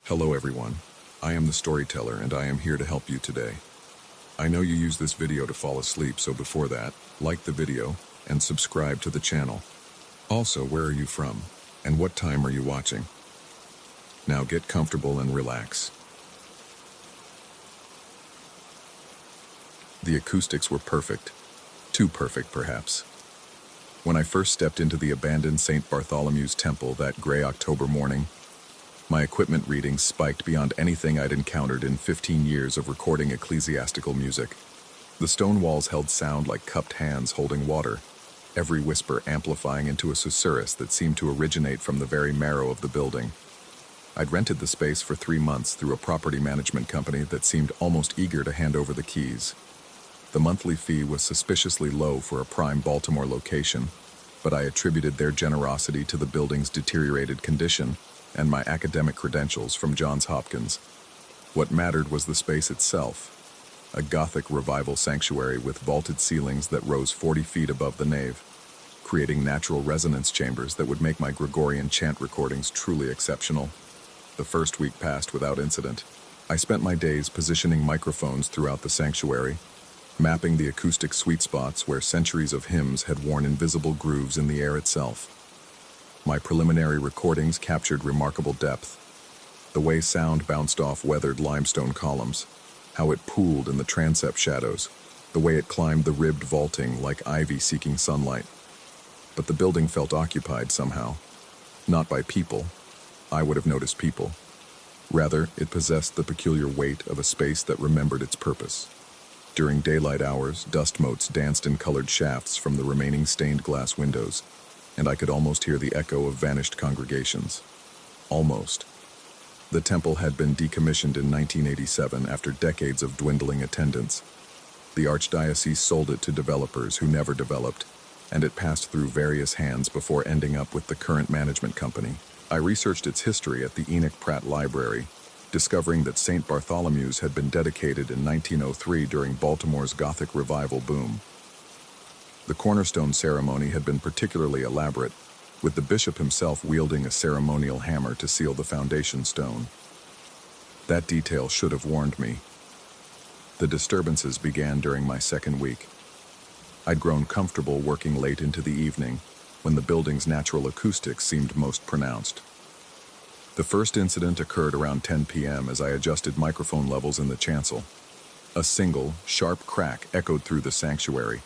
Hello everyone, I am the storyteller and I am here to help you today. I know you use this video to fall asleep, so before that, like the video and subscribe to the channel. Also, where are you from and what time are you watching? Now get comfortable and relax. The acoustics were perfect, too perfect perhaps. When I first stepped into the abandoned St. Bartholomew's Temple that gray October morning, my equipment readings spiked beyond anything I'd encountered in 15 years of recording ecclesiastical music. The stone walls held sound like cupped hands holding water, every whisper amplifying into a susurrus that seemed to originate from the very marrow of the building. I'd rented the space for 3 months through a property management company that seemed almost eager to hand over the keys. The monthly fee was suspiciously low for a prime Baltimore location, but I attributed their generosity to the building's deteriorated condition and my academic credentials from Johns Hopkins. What mattered was the space itself, a Gothic revival sanctuary with vaulted ceilings that rose 40 feet above the nave, creating natural resonance chambers that would make my Gregorian chant recordings truly exceptional. The first week passed without incident. I spent my days positioning microphones throughout the sanctuary, mapping the acoustic sweet spots where centuries of hymns had worn invisible grooves in the air itself. My preliminary recordings captured remarkable depth. The way sound bounced off weathered limestone columns, how it pooled in the transept shadows, the way it climbed the ribbed vaulting like ivy seeking sunlight. But the building felt occupied somehow. Not by people. I would have noticed people. Rather, it possessed the peculiar weight of a space that remembered its purpose. During daylight hours, dust motes danced in colored shafts from the remaining stained glass windows, and I could almost hear the echo of vanished congregations. Almost. The temple had been decommissioned in 1987 after decades of dwindling attendance. The archdiocese sold it to developers who never developed, and it passed through various hands before ending up with the current management company. I researched its history at the Enoch Pratt Library, discovering that St. Bartholomew's had been dedicated in 1903 during Baltimore's Gothic revival boom. The cornerstone ceremony had been particularly elaborate, with the bishop himself wielding a ceremonial hammer to seal the foundation stone. That detail should have warned me. The disturbances began during my second week. I'd grown comfortable working late into the evening, when the building's natural acoustics seemed most pronounced. The first incident occurred around 10 p.m. as I adjusted microphone levels in the chancel. A single, sharp crack echoed through the sanctuary,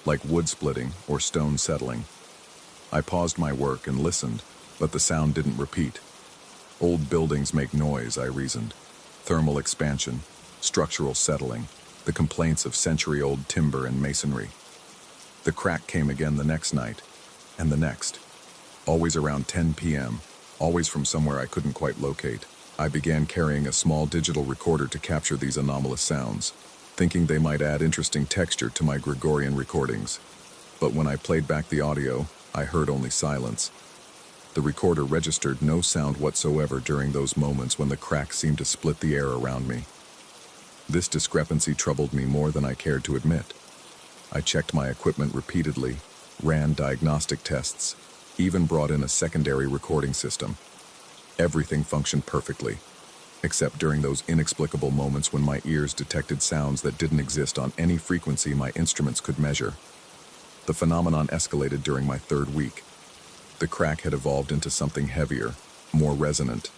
like wood splitting or stone settling. I paused my work and listened, but the sound didn't repeat. Old buildings make noise, I reasoned. Thermal expansion, structural settling, the complaints of century-old timber and masonry. The crack came again the next night, and the next. Always around 10 p.m., always from somewhere I couldn't quite locate. I began carrying a small digital recorder to capture these anomalous sounds, thinking they might add interesting texture to my Gregorian recordings. But when I played back the audio, I heard only silence. The recorder registered no sound whatsoever during those moments when the crack seemed to split the air around me. This discrepancy troubled me more than I cared to admit. I checked my equipment repeatedly, ran diagnostic tests, even brought in a secondary recording system. Everything functioned perfectly, except during those inexplicable moments when my ears detected sounds that didn't exist on any frequency my instruments could measure. The phenomenon escalated during my third week. The crack had evolved into something heavier, more resonant,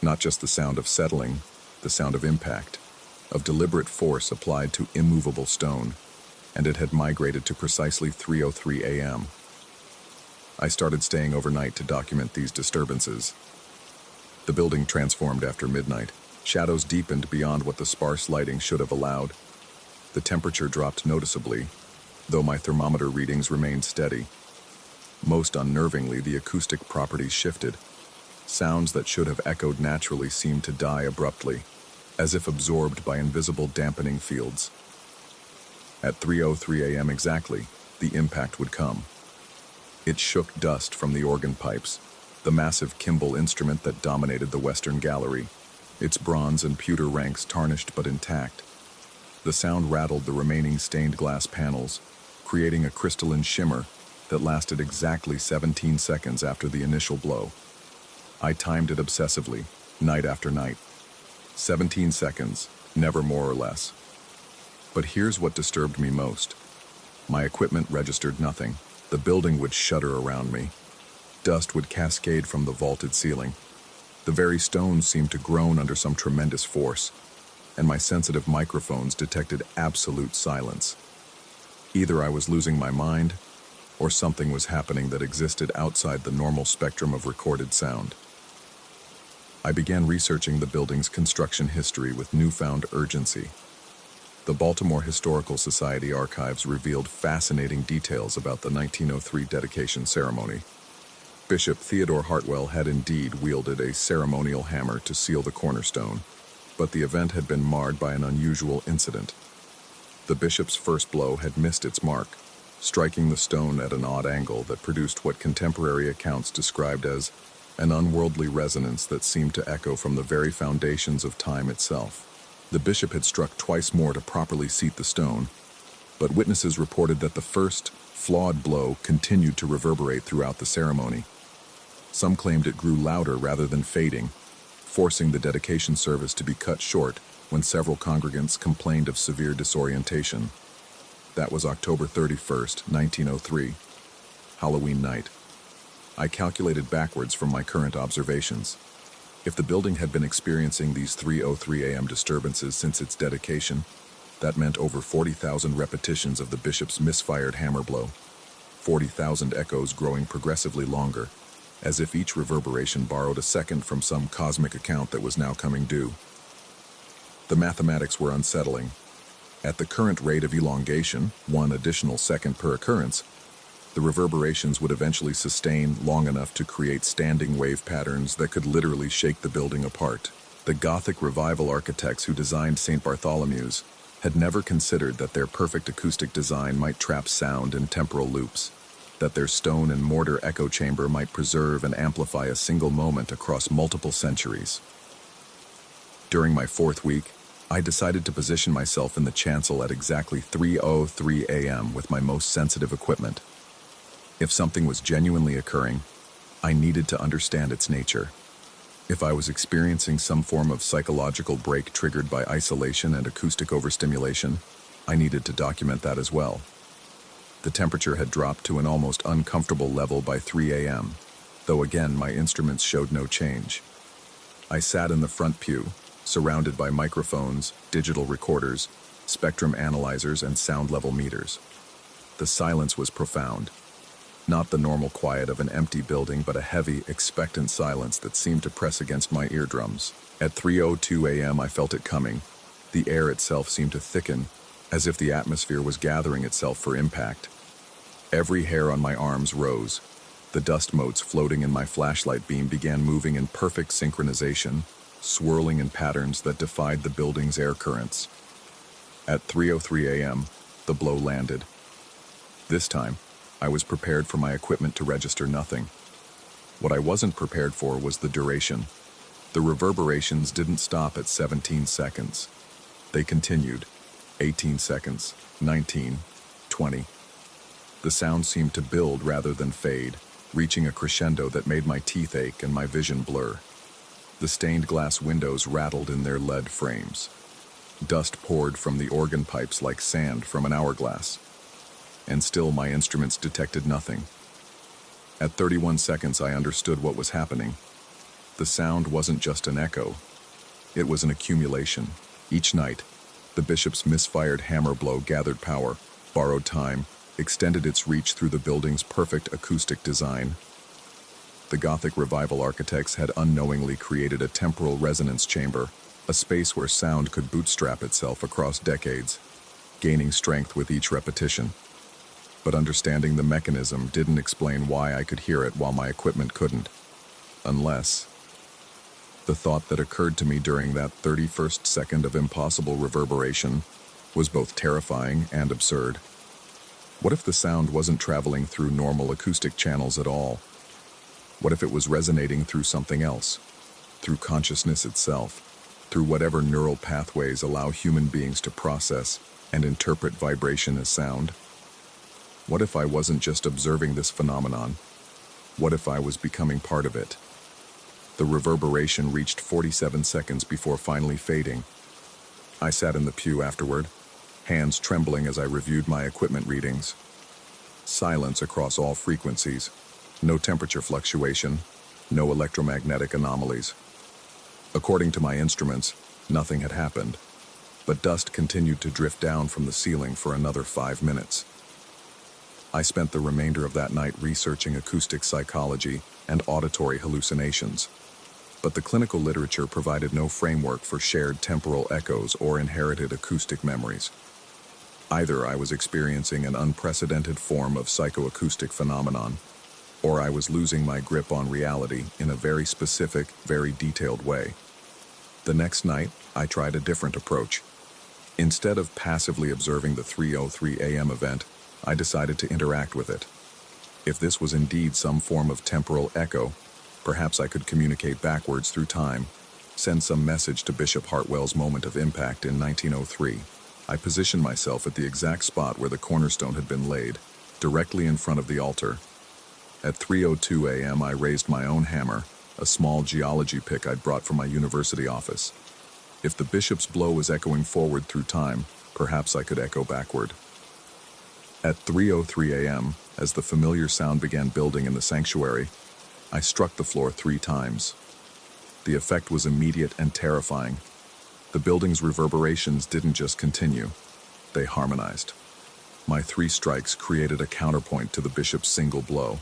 not just the sound of settling, the sound of impact, of deliberate force applied to immovable stone, and it had migrated to precisely 3:03 a.m. I started staying overnight to document these disturbances. The building transformed after midnight. Shadows deepened beyond what the sparse lighting should have allowed. The temperature dropped noticeably, though my thermometer readings remained steady. Most unnervingly, the acoustic properties shifted. Sounds that should have echoed naturally seemed to die abruptly, as if absorbed by invisible dampening fields. At 3:03 a.m. exactly, the impact would come. It shook dust from the organ pipes, the massive Kimball instrument that dominated the western gallery, its bronze and pewter ranks tarnished but intact. The sound rattled the remaining stained glass panels, creating a crystalline shimmer that lasted exactly 17 seconds after the initial blow. I timed it obsessively, night after night. 17 seconds, never more or less. But here's what disturbed me most. My equipment registered nothing. The building would shudder around me. Dust would cascade from the vaulted ceiling. The very stones seemed to groan under some tremendous force, and my sensitive microphones detected absolute silence. Either I was losing my mind, or something was happening that existed outside the normal spectrum of recorded sound. I began researching the building's construction history with newfound urgency. The Baltimore Historical Society archives revealed fascinating details about the 1903 dedication ceremony. Bishop Theodore Hartwell had indeed wielded a ceremonial hammer to seal the cornerstone, but the event had been marred by an unusual incident. The bishop's first blow had missed its mark, striking the stone at an odd angle that produced what contemporary accounts described as an unworldly resonance that seemed to echo from the very foundations of time itself. The bishop had struck twice more to properly seat the stone, but witnesses reported that the first, flawed blow continued to reverberate throughout the ceremony. Some claimed it grew louder rather than fading, forcing the dedication service to be cut short when several congregants complained of severe disorientation. That was October 31st, 1903, Halloween night. I calculated backwards from my current observations. If the building had been experiencing these 3:03 a.m. disturbances since its dedication, that meant over 40,000 repetitions of the bishop's misfired hammer blow, 40,000 echoes growing progressively longer, as if each reverberation borrowed a second from some cosmic account that was now coming due. The mathematics were unsettling. At the current rate of elongation, 1 additional second per occurrence, the reverberations would eventually sustain long enough to create standing wave patterns that could literally shake the building apart. The Gothic Revival architects who designed St. Bartholomew's had never considered that their perfect acoustic design might trap sound in temporal loops, that their stone and mortar echo chamber might preserve and amplify a single moment across multiple centuries. During my 4th week, I decided to position myself in the chancel at exactly 3:03 a.m. with my most sensitive equipment. If something was genuinely occurring, I needed to understand its nature. If I was experiencing some form of psychological break triggered by isolation and acoustic overstimulation, I needed to document that as well. The temperature had dropped to an almost uncomfortable level by 3 a.m., though again my instruments showed no change. I sat in the front pew, surrounded by microphones, digital recorders, spectrum analyzers, and sound level meters. The silence was profound. Not the normal quiet of an empty building, but a heavy, expectant silence that seemed to press against my eardrums. At 3:02 a.m. I felt it coming. The air itself seemed to thicken, as if the atmosphere was gathering itself for impact. Every hair on my arms rose. The dust motes floating in my flashlight beam began moving in perfect synchronization, swirling in patterns that defied the building's air currents. At 3:03 a.m., the blow landed. This time, I was prepared for my equipment to register nothing. What I wasn't prepared for was the duration. The reverberations didn't stop at 17 seconds. They continued. 18 seconds, 19, 20. The sound seemed to build rather than fade, reaching a crescendo that made my teeth ache and my vision blur. The stained glass windows rattled in their lead frames. Dust poured from the organ pipes like sand from an hourglass. And still my instruments detected nothing. At 31 seconds, I understood what was happening. The sound wasn't just an echo. It was an accumulation. Each night, the bishop's misfired hammer blow gathered power, borrowed time, extended its reach through the building's perfect acoustic design. The Gothic Revival architects had unknowingly created a temporal resonance chamber, a space where sound could bootstrap itself across decades, gaining strength with each repetition. But understanding the mechanism didn't explain why I could hear it while my equipment couldn't. Unless... The thought that occurred to me during that 31st second of impossible reverberation was both terrifying and absurd. What if the sound wasn't traveling through normal acoustic channels at all? What if it was resonating through something else? Through consciousness itself? Through whatever neural pathways allow human beings to process and interpret vibration as sound? What if I wasn't just observing this phenomenon? What if I was becoming part of it? The reverberation reached 47 seconds before finally fading. I sat in the pew afterward, hands trembling as I reviewed my equipment readings. Silence across all frequencies, no temperature fluctuation, no electromagnetic anomalies. According to my instruments, nothing had happened, but dust continued to drift down from the ceiling for another 5 minutes. I spent the remainder of that night researching acoustic psychology and auditory hallucinations, but the clinical literature provided no framework for shared temporal echoes or inherited acoustic memories. Either I was experiencing an unprecedented form of psychoacoustic phenomenon, or I was losing my grip on reality in a very specific, very detailed way. The next night, I tried a different approach. Instead of passively observing the 3:03 a.m. event, I decided to interact with it. If this was indeed some form of temporal echo, perhaps I could communicate backwards through time, send some message to Bishop Hartwell's moment of impact in 1903. I positioned myself at the exact spot where the cornerstone had been laid, directly in front of the altar. At 3:02 a.m. I raised my own hammer, a small geology pick I'd brought from my university office. If the bishop's blow was echoing forward through time, perhaps I could echo backward. At 3:03 a.m., as the familiar sound began building in the sanctuary, I struck the floor 3 times. The effect was immediate and terrifying. The building's reverberations didn't just continue, they harmonized. My 3 strikes created a counterpoint to the bishop's single blow,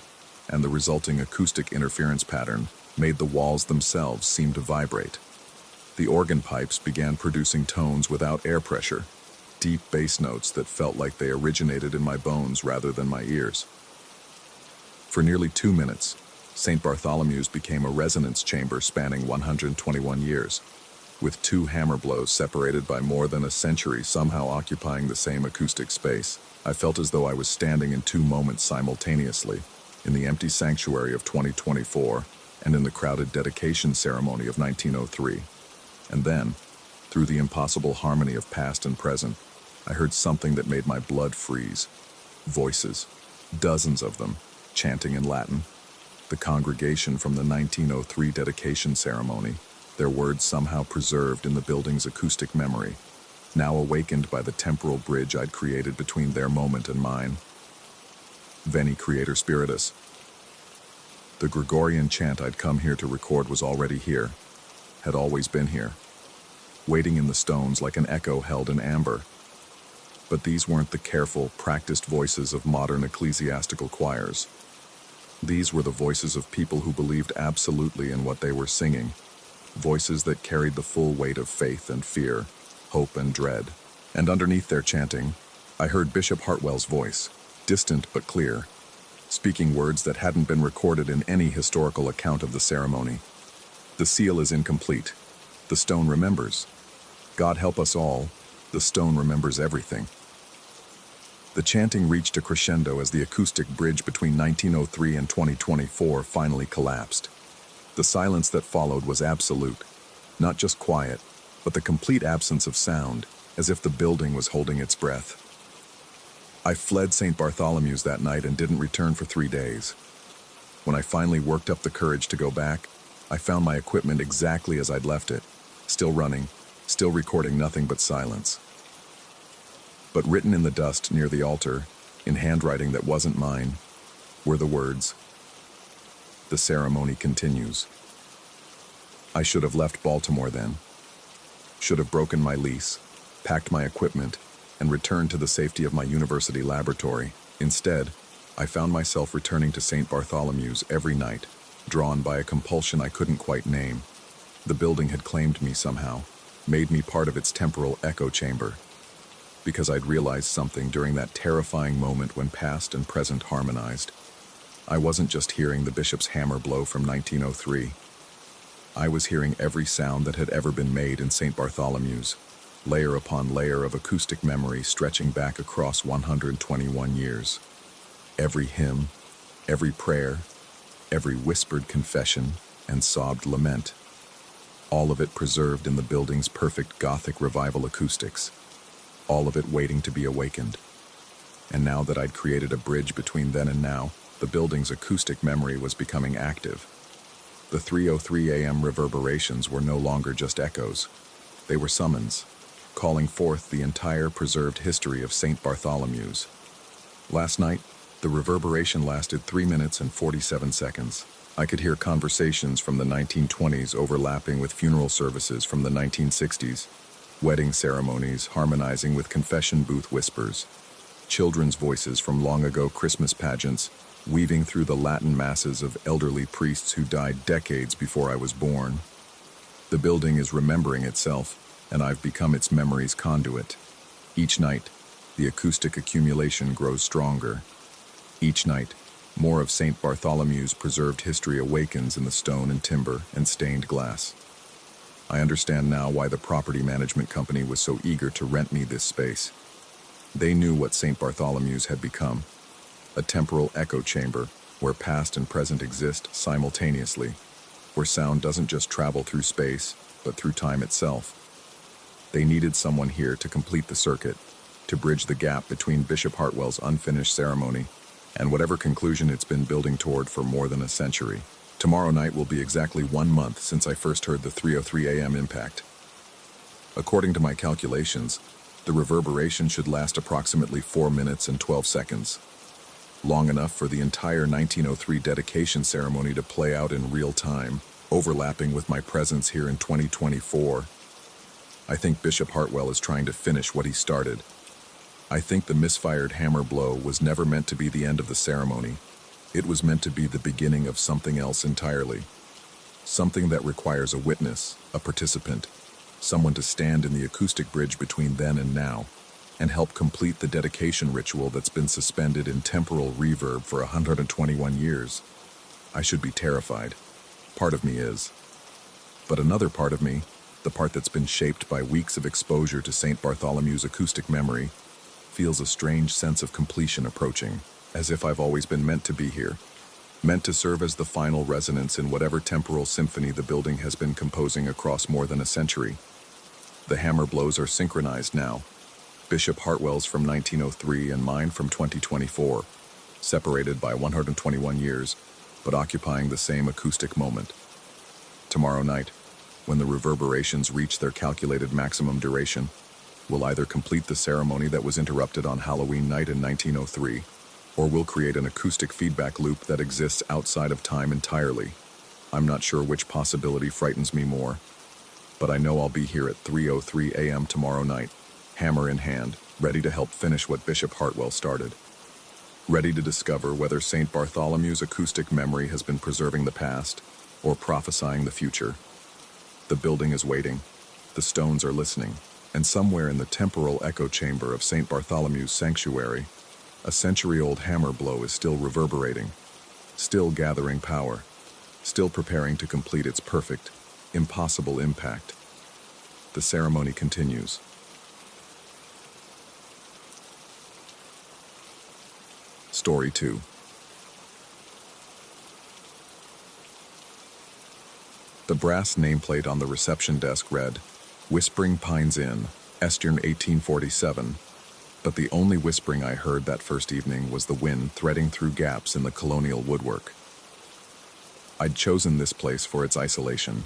and the resulting acoustic interference pattern made the walls themselves seem to vibrate. The organ pipes began producing tones without air pressure, deep bass notes that felt like they originated in my bones rather than my ears. For nearly 2 minutes, St. Bartholomew's became a resonance chamber spanning 121 years, with 2 hammer blows separated by more than a century somehow occupying the same acoustic space. I felt as though I was standing in 2 moments simultaneously, in the empty sanctuary of 2024 and in the crowded dedication ceremony of 1903. And then, through the impossible harmony of past and present, I heard something that made my blood freeze. Voices, dozens of them, chanting in Latin. The congregation from the 1903 dedication ceremony, their words somehow preserved in the building's acoustic memory, now awakened by the temporal bridge I'd created between their moment and mine. Veni Creator Spiritus. The Gregorian chant I'd come here to record was already here, had always been here, waiting in the stones like an echo held in amber. But these weren't the careful, practiced voices of modern ecclesiastical choirs. These were the voices of people who believed absolutely in what they were singing, voices that carried the full weight of faith and fear, hope and dread. And underneath their chanting, I heard Bishop Hartwell's voice, distant but clear, speaking words that hadn't been recorded in any historical account of the ceremony. The seal is incomplete. The stone remembers. God help us all, the stone remembers everything. The chanting reached a crescendo as the acoustic bridge between 1903 and 2024 finally collapsed. The silence that followed was absolute, not just quiet, but the complete absence of sound, as if the building was holding its breath. I fled St. Bartholomew's that night and didn't return for 3 days. When I finally worked up the courage to go back, I found my equipment exactly as I'd left it, still running, still recording nothing but silence. But written in the dust near the altar, in handwriting that wasn't mine, were the words, "The ceremony continues." I should have left Baltimore then, should have broken my lease, packed my equipment, and returned to the safety of my university laboratory. Instead, I found myself returning to St. Bartholomew's every night, drawn by a compulsion I couldn't quite name. The building had claimed me somehow, made me part of its temporal echo chamber, because I'd realized something during that terrifying moment when past and present harmonized. I wasn't just hearing the bishop's hammer blow from 1903. I was hearing every sound that had ever been made in St. Bartholomew's, layer upon layer of acoustic memory stretching back across 121 years. Every hymn, every prayer, every whispered confession and sobbed lament. All of it preserved in the building's perfect Gothic revival acoustics. All of it waiting to be awakened. And now that I'd created a bridge between then and now, the building's acoustic memory was becoming active. The 3:03 a.m. reverberations were no longer just echoes. They were summons, calling forth the entire preserved history of St. Bartholomew's. Last night, the reverberation lasted 3 minutes and 47 seconds. I could hear conversations from the 1920s overlapping with funeral services from the 1960s, wedding ceremonies harmonizing with confession booth whispers, children's voices from long-ago Christmas pageants weaving through the Latin masses of elderly priests who died decades before I was born. The building is remembering itself, and I've become its memory's conduit. Each night, the acoustic accumulation grows stronger. Each night, more of St. Bartholomew's preserved history awakens in the stone and timber and stained glass. I understand now why the property management company was so eager to rent me this space. They knew what St. Bartholomew's had become, a temporal echo chamber where past and present exist simultaneously, where sound doesn't just travel through space, but through time itself. They needed someone here to complete the circuit, to bridge the gap between Bishop Hartwell's unfinished ceremony and whatever conclusion it's been building toward for more than a century. Tomorrow night will be exactly 1 month since I first heard the 3:03 a.m. impact. According to my calculations, the reverberation should last approximately 4 minutes and 12 seconds. Long enough for the entire 1903 dedication ceremony to play out in real time, overlapping with my presence here in 2024. I think Bishop Hartwell is trying to finish what he started. I think the misfired hammer blow was never meant to be the end of the ceremony. It was meant to be the beginning of something else entirely. Something that requires a witness, a participant, someone to stand in the acoustic bridge between then and now, and help complete the dedication ritual that's been suspended in temporal reverb for 121 years. I should be terrified. Part of me is. But another part of me, the part that's been shaped by weeks of exposure to St. Bartholomew's acoustic memory, feels a strange sense of completion approaching, as if I've always been meant to be here, meant to serve as the final resonance in whatever temporal symphony the building has been composing across more than a century. The hammer blows are synchronized now. Bishop Hartwell's from 1903 and mine from 2024, separated by 121 years, but occupying the same acoustic moment. Tomorrow night, when the reverberations reach their calculated maximum duration, we'll either complete the ceremony that was interrupted on Halloween night in 1903, or we'll create an acoustic feedback loop that exists outside of time entirely. I'm not sure which possibility frightens me more, but I know I'll be here at 3:03 a.m. tomorrow night, hammer in hand, ready to help finish what Bishop Hartwell started. Ready to discover whether St. Bartholomew's acoustic memory has been preserving the past or prophesying the future. The building is waiting, the stones are listening, and somewhere in the temporal echo chamber of St. Bartholomew's sanctuary, a century-old hammer blow is still reverberating, still gathering power, still preparing to complete its perfect, impossible impact. The ceremony continues. Story 2. The brass nameplate on the reception desk read, "Whispering Pines Inn, Eastern 1847, but the only whispering I heard that first evening was the wind threading through gaps in the colonial woodwork. I'd chosen this place for its isolation.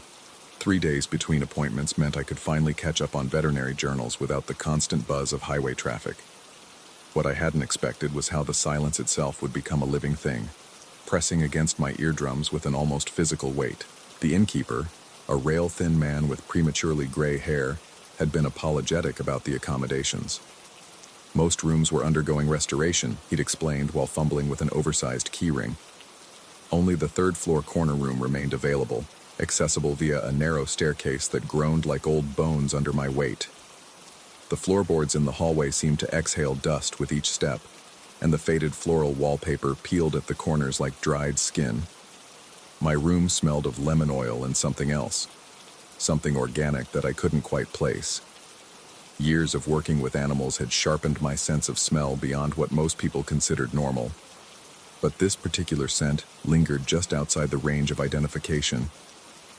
3 days between appointments meant I could finally catch up on veterinary journals without the constant buzz of highway traffic. What I hadn't expected was how the silence itself would become a living thing, pressing against my eardrums with an almost physical weight. The innkeeper, a rail-thin man with prematurely gray hair, had been apologetic about the accommodations. Most rooms were undergoing restoration, he'd explained while fumbling with an oversized keyring. Only the third-floor corner room remained available, accessible via a narrow staircase that groaned like old bones under my weight. The floorboards in the hallway seemed to exhale dust with each step, and the faded floral wallpaper peeled at the corners like dried skin. My room smelled of lemon oil and something else, something organic that I couldn't quite place. Years of working with animals had sharpened my sense of smell beyond what most people considered normal. But this particular scent lingered just outside the range of identification.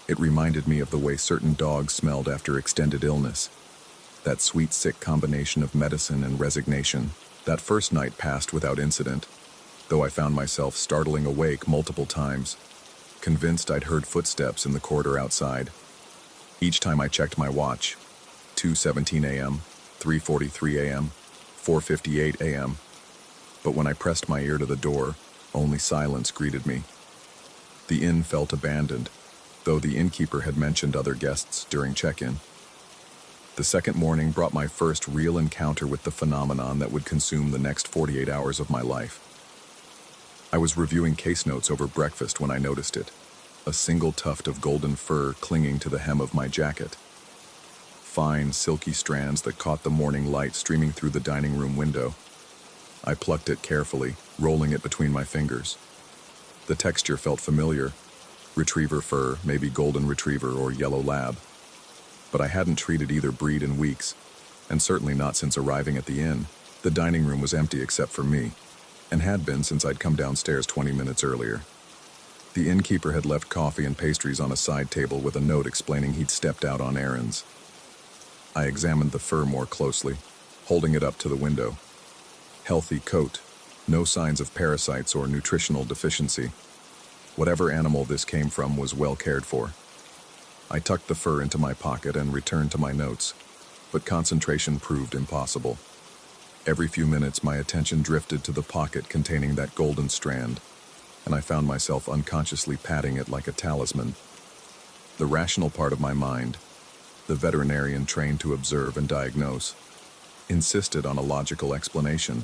It reminded me of the way certain dogs smelled after extended illness. That sweet, sick combination of medicine and resignation. That first night passed without incident, though I found myself startling awake multiple times. convinced I'd heard footsteps in the corridor outside. Each time I checked my watch, 2:17 a.m., 3:43 a.m., 4:58 a.m., but when I pressed my ear to the door, only silence greeted me. The inn felt abandoned, though the innkeeper had mentioned other guests during check-in. The second morning brought my first real encounter with the phenomenon that would consume the next 48 hours of my life. I was reviewing case notes over breakfast when I noticed it, a single tuft of golden fur clinging to the hem of my jacket. Fine, silky strands that caught the morning light streaming through the dining room window. I plucked it carefully, rolling it between my fingers. The texture felt familiar. Retriever fur, maybe golden retriever or yellow lab. But I hadn't treated either breed in weeks, and certainly not since arriving at the inn. The dining room was empty except for me, and had been since I'd come downstairs 20 minutes earlier. The innkeeper had left coffee and pastries on a side table with a note explaining he'd stepped out on errands. I examined the fur more closely, holding it up to the window. Healthy coat, no signs of parasites or nutritional deficiency. Whatever animal this came from was well cared for. I tucked the fur into my pocket and returned to my notes, but concentration proved impossible. Every few minutes my attention drifted to the pocket containing that golden strand, and I found myself unconsciously patting it like a talisman. The rational part of my mind, the veterinarian trained to observe and diagnose, insisted on a logical explanation.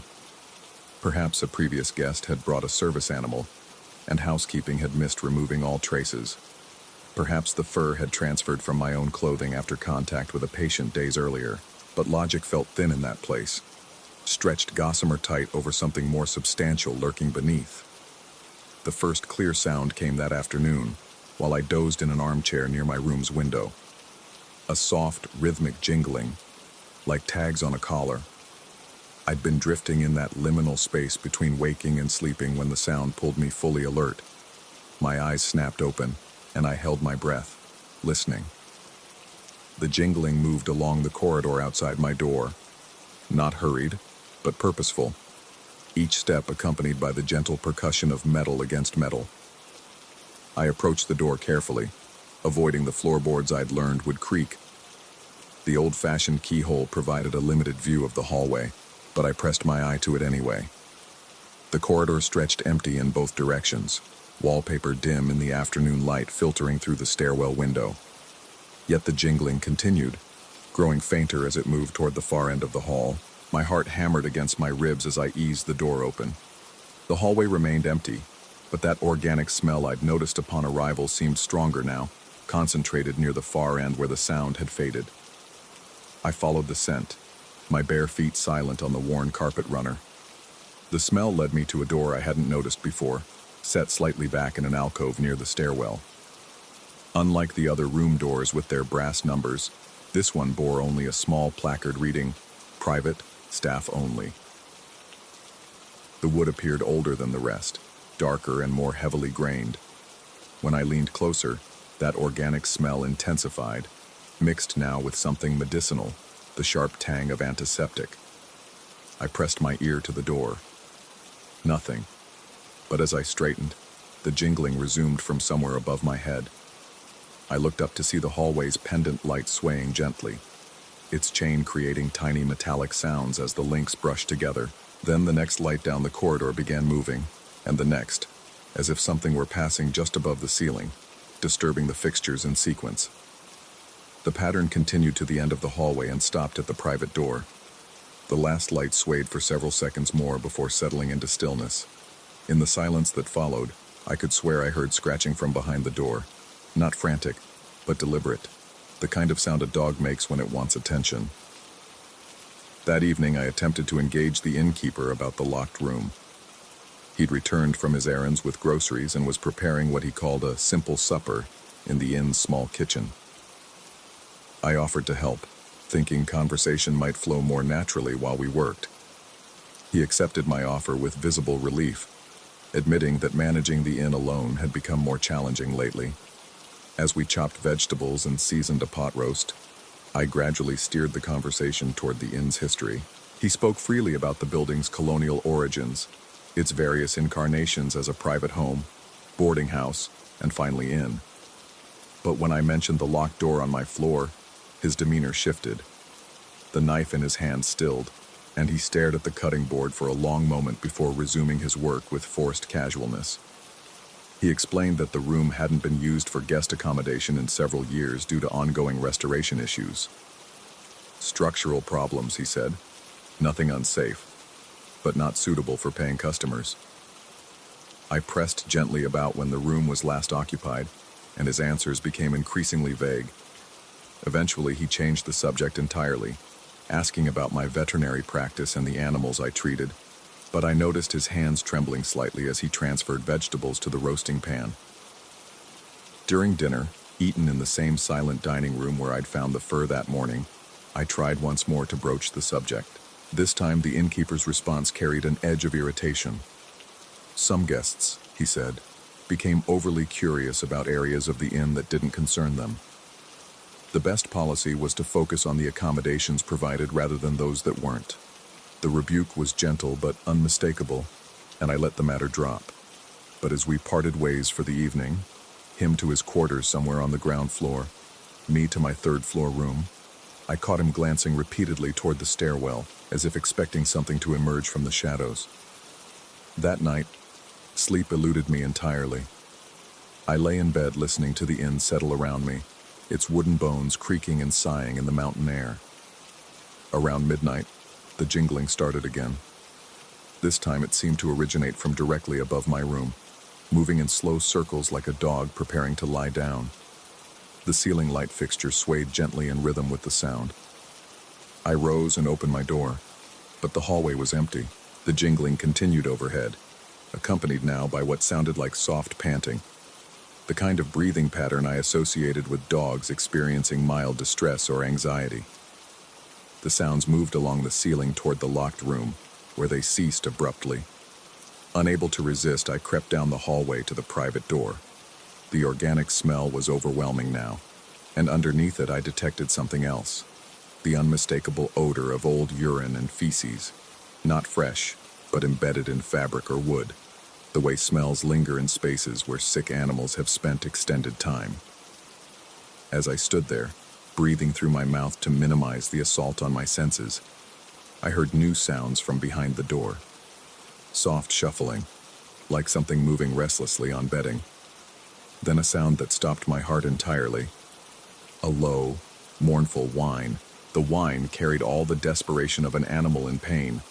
Perhaps a previous guest had brought a service animal, and housekeeping had missed removing all traces. Perhaps the fur had transferred from my own clothing after contact with a patient days earlier, but logic felt thin in that place, stretched gossamer tight over something more substantial lurking beneath. The first clear sound came that afternoon, while I dozed in an armchair near my room's window. A soft, rhythmic jingling, like tags on a collar. I'd been drifting in that liminal space between waking and sleeping when the sound pulled me fully alert. My eyes snapped open, and I held my breath, listening. The jingling moved along the corridor outside my door, not hurried, but purposeful, each step accompanied by the gentle percussion of metal against metal. I approached the door carefully, avoiding the floorboards I'd learned would creak. The old-fashioned keyhole provided a limited view of the hallway, but I pressed my eye to it anyway. The corridor stretched empty in both directions, wallpaper dim in the afternoon light filtering through the stairwell window. Yet the jingling continued, growing fainter as it moved toward the far end of the hall. My heart hammered against my ribs as I eased the door open. The hallway remained empty, but that organic smell I'd noticed upon arrival seemed stronger now, concentrated near the far end where the sound had faded. I followed the scent, my bare feet silent on the worn carpet runner. The smell led me to a door I hadn't noticed before, set slightly back in an alcove near the stairwell. Unlike the other room doors with their brass numbers, this one bore only a small placard reading, "Private, Staff Only." The wood appeared older than the rest, darker and more heavily grained. When I leaned closer, that organic smell intensified, mixed now with something medicinal, the sharp tang of antiseptic. I pressed my ear to the door. Nothing. But as I straightened, the jingling resumed from somewhere above my head. I looked up to see the hallway's pendant light swaying gently, its chain creating tiny metallic sounds as the links brushed together. Then the next light down the corridor began moving, and the next, as if something were passing just above the ceiling, disturbing the fixtures in sequence. The pattern continued to the end of the hallway and stopped at the private door. The last light swayed for several seconds more before settling into stillness. In the silence that followed, I could swear I heard scratching from behind the door. Not frantic, but deliberate. The kind of sound a dog makes when it wants attention. That evening I attempted to engage the innkeeper about the locked room. He'd returned from his errands with groceries and was preparing what he called a simple supper in the inn's small kitchen. I offered to help, thinking conversation might flow more naturally while we worked. He accepted my offer with visible relief, admitting that managing the inn alone had become more challenging lately. As we chopped vegetables and seasoned a pot roast, I gradually steered the conversation toward the inn's history. He spoke freely about the building's colonial origins, its various incarnations as a private home, boarding house, and finally in. But when I mentioned the locked door on my floor, his demeanor shifted. The knife in his hand stilled, and he stared at the cutting board for a long moment before resuming his work with forced casualness. He explained that the room hadn't been used for guest accommodation in several years due to ongoing restoration issues. Structural problems, he said. Nothing unsafe, but not suitable for paying customers. I pressed gently about when the room was last occupied, and his answers became increasingly vague. Eventually, he changed the subject entirely, asking about my veterinary practice and the animals I treated, but I noticed his hands trembling slightly as he transferred vegetables to the roasting pan. During dinner, eaten in the same silent dining room where I'd found the fur that morning, I tried once more to broach the subject. This time, the innkeeper's response carried an edge of irritation. Some guests, he said, became overly curious about areas of the inn that didn't concern them. The best policy was to focus on the accommodations provided rather than those that weren't. The rebuke was gentle but unmistakable, and I let the matter drop. But as we parted ways for the evening, him to his quarters somewhere on the ground floor, me to my third-floor room, I caught him glancing repeatedly toward the stairwell, as if expecting something to emerge from the shadows. That night, sleep eluded me entirely. I lay in bed listening to the inn settle around me, its wooden bones creaking and sighing in the mountain air. Around midnight, the jingling started again. This time it seemed to originate from directly above my room, moving in slow circles like a dog preparing to lie down. The ceiling light fixture swayed gently in rhythm with the sound. I rose and opened my door, but the hallway was empty. The jingling continued overhead, accompanied now by what sounded like soft panting, the kind of breathing pattern I associated with dogs experiencing mild distress or anxiety. The sounds moved along the ceiling toward the locked room, where they ceased abruptly. Unable to resist, I crept down the hallway to the private door. The organic smell was overwhelming now, and underneath it I detected something else. The unmistakable odor of old urine and feces, not fresh, but embedded in fabric or wood, the way smells linger in spaces where sick animals have spent extended time. As I stood there, breathing through my mouth to minimize the assault on my senses, I heard new sounds from behind the door. Soft shuffling, like something moving restlessly on bedding. Then a sound that stopped my heart entirely. A low, mournful whine. The whine carried all the desperation of an animal in pain,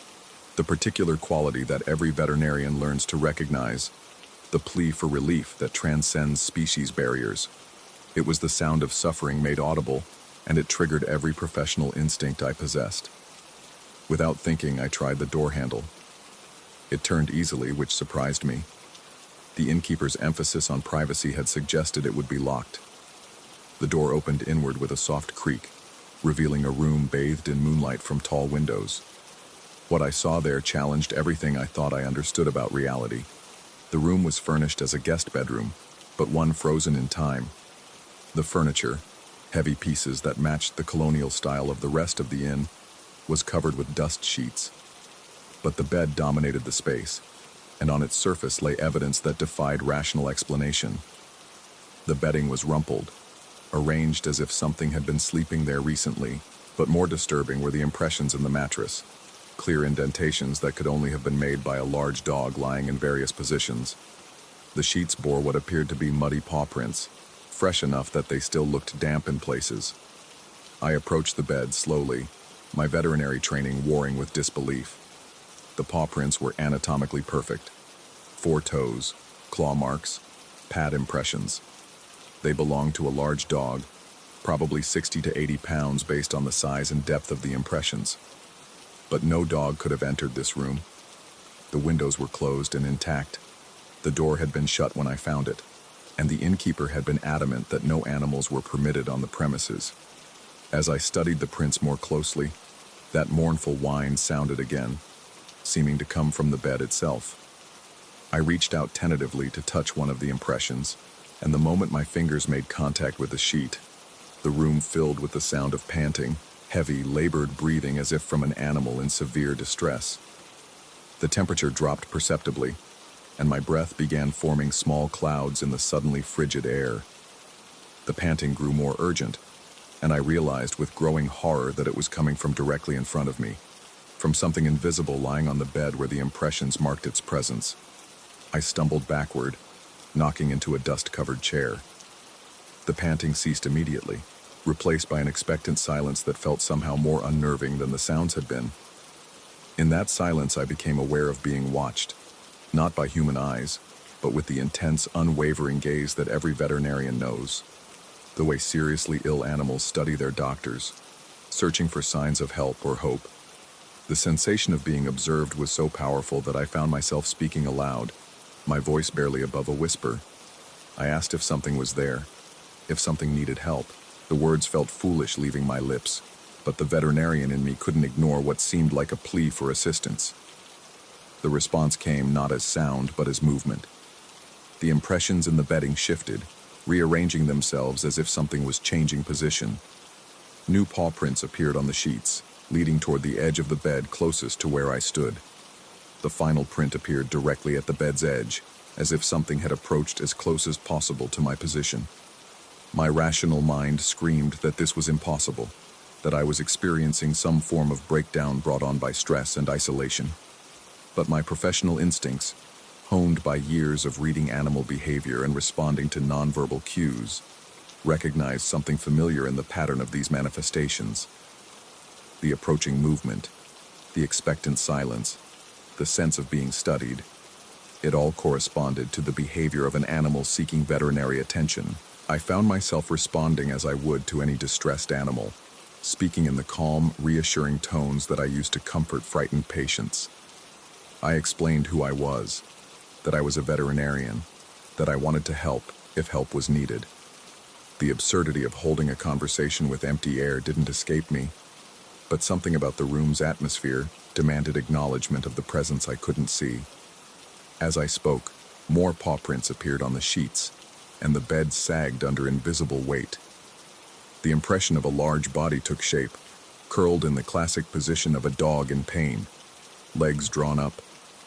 the particular quality that every veterinarian learns to recognize, the plea for relief that transcends species barriers. It was the sound of suffering made audible, and it triggered every professional instinct I possessed. Without thinking, I tried the door handle. It turned easily, which surprised me. The innkeeper's emphasis on privacy had suggested it would be locked. The door opened inward with a soft creak, revealing a room bathed in moonlight from tall windows. What I saw there challenged everything I thought I understood about reality. The room was furnished as a guest bedroom, but one frozen in time. The furniture, heavy pieces that matched the colonial style of the rest of the inn, was covered with dust sheets. But the bed dominated the space, and on its surface lay evidence that defied rational explanation. The bedding was rumpled, arranged as if something had been sleeping there recently, but more disturbing were the impressions in the mattress, clear indentations that could only have been made by a large dog lying in various positions. The sheets bore what appeared to be muddy paw prints, fresh enough that they still looked damp in places. I approached the bed slowly, my veterinary training warring with disbelief. The paw prints were anatomically perfect. 4 toes, claw marks, pad impressions. They belonged to a large dog, probably 60 to 80 pounds based on the size and depth of the impressions. But no dog could have entered this room. The windows were closed and intact. The door had been shut when I found it, and the innkeeper had been adamant that no animals were permitted on the premises. As I studied the prints more closely, that mournful whine sounded again, seeming to come from the bed itself. I reached out tentatively to touch one of the impressions, and the moment my fingers made contact with the sheet, the room filled with the sound of panting, heavy, labored breathing as if from an animal in severe distress. The temperature dropped perceptibly, and my breath began forming small clouds in the suddenly frigid air. The panting grew more urgent, and I realized with growing horror that it was coming from directly in front of me, from something invisible lying on the bed where the impressions marked its presence. I stumbled backward, knocking into a dust-covered chair. The panting ceased immediately, replaced by an expectant silence that felt somehow more unnerving than the sounds had been. In that silence, I became aware of being watched, not by human eyes, but with the intense, unwavering gaze that every veterinarian knows. The way seriously ill animals study their doctors, searching for signs of help or hope. The sensation of being observed was so powerful that I found myself speaking aloud, my voice barely above a whisper. I asked if something was there, if something needed help. The words felt foolish leaving my lips, but the veterinarian in me couldn't ignore what seemed like a plea for assistance. The response came not as sound, but as movement. The impressions in the bedding shifted, rearranging themselves as if something was changing position. New paw prints appeared on the sheets, leading toward the edge of the bed closest to where I stood. The final print appeared directly at the bed's edge, as if something had approached as close as possible to my position. My rational mind screamed that this was impossible, that I was experiencing some form of breakdown brought on by stress and isolation. But my professional instincts, honed by years of reading animal behavior and responding to nonverbal cues, recognized something familiar in the pattern of these manifestations. The approaching movement, the expectant silence, the sense of being studied. It all corresponded to the behavior of an animal seeking veterinary attention. I found myself responding as I would to any distressed animal, speaking in the calm, reassuring tones that I used to comfort frightened patients. I explained who I was, that I was a veterinarian, that I wanted to help if help was needed. The absurdity of holding a conversation with empty air didn't escape me, but something about the room's atmosphere demanded acknowledgement of the presence I couldn't see. As I spoke, more paw prints appeared on the sheets, and the bed sagged under invisible weight. The impression of a large body took shape, curled in the classic position of a dog in pain, legs drawn up,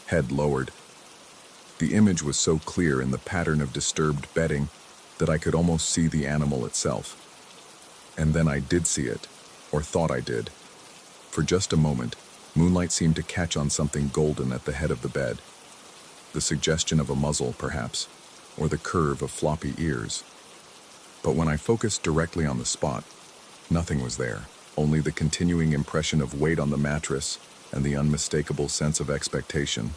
head lowered. The image was so clear in the pattern of disturbed bedding that I could almost see the animal itself. And then I did see it, or thought I did. For just a moment, moonlight seemed to catch on something golden at the head of the bed. The suggestion of a muzzle, perhaps, or the curve of floppy ears. But when I focused directly on the spot, nothing was there, only the continuing impression of weight on the mattress and the unmistakable sense of expectation.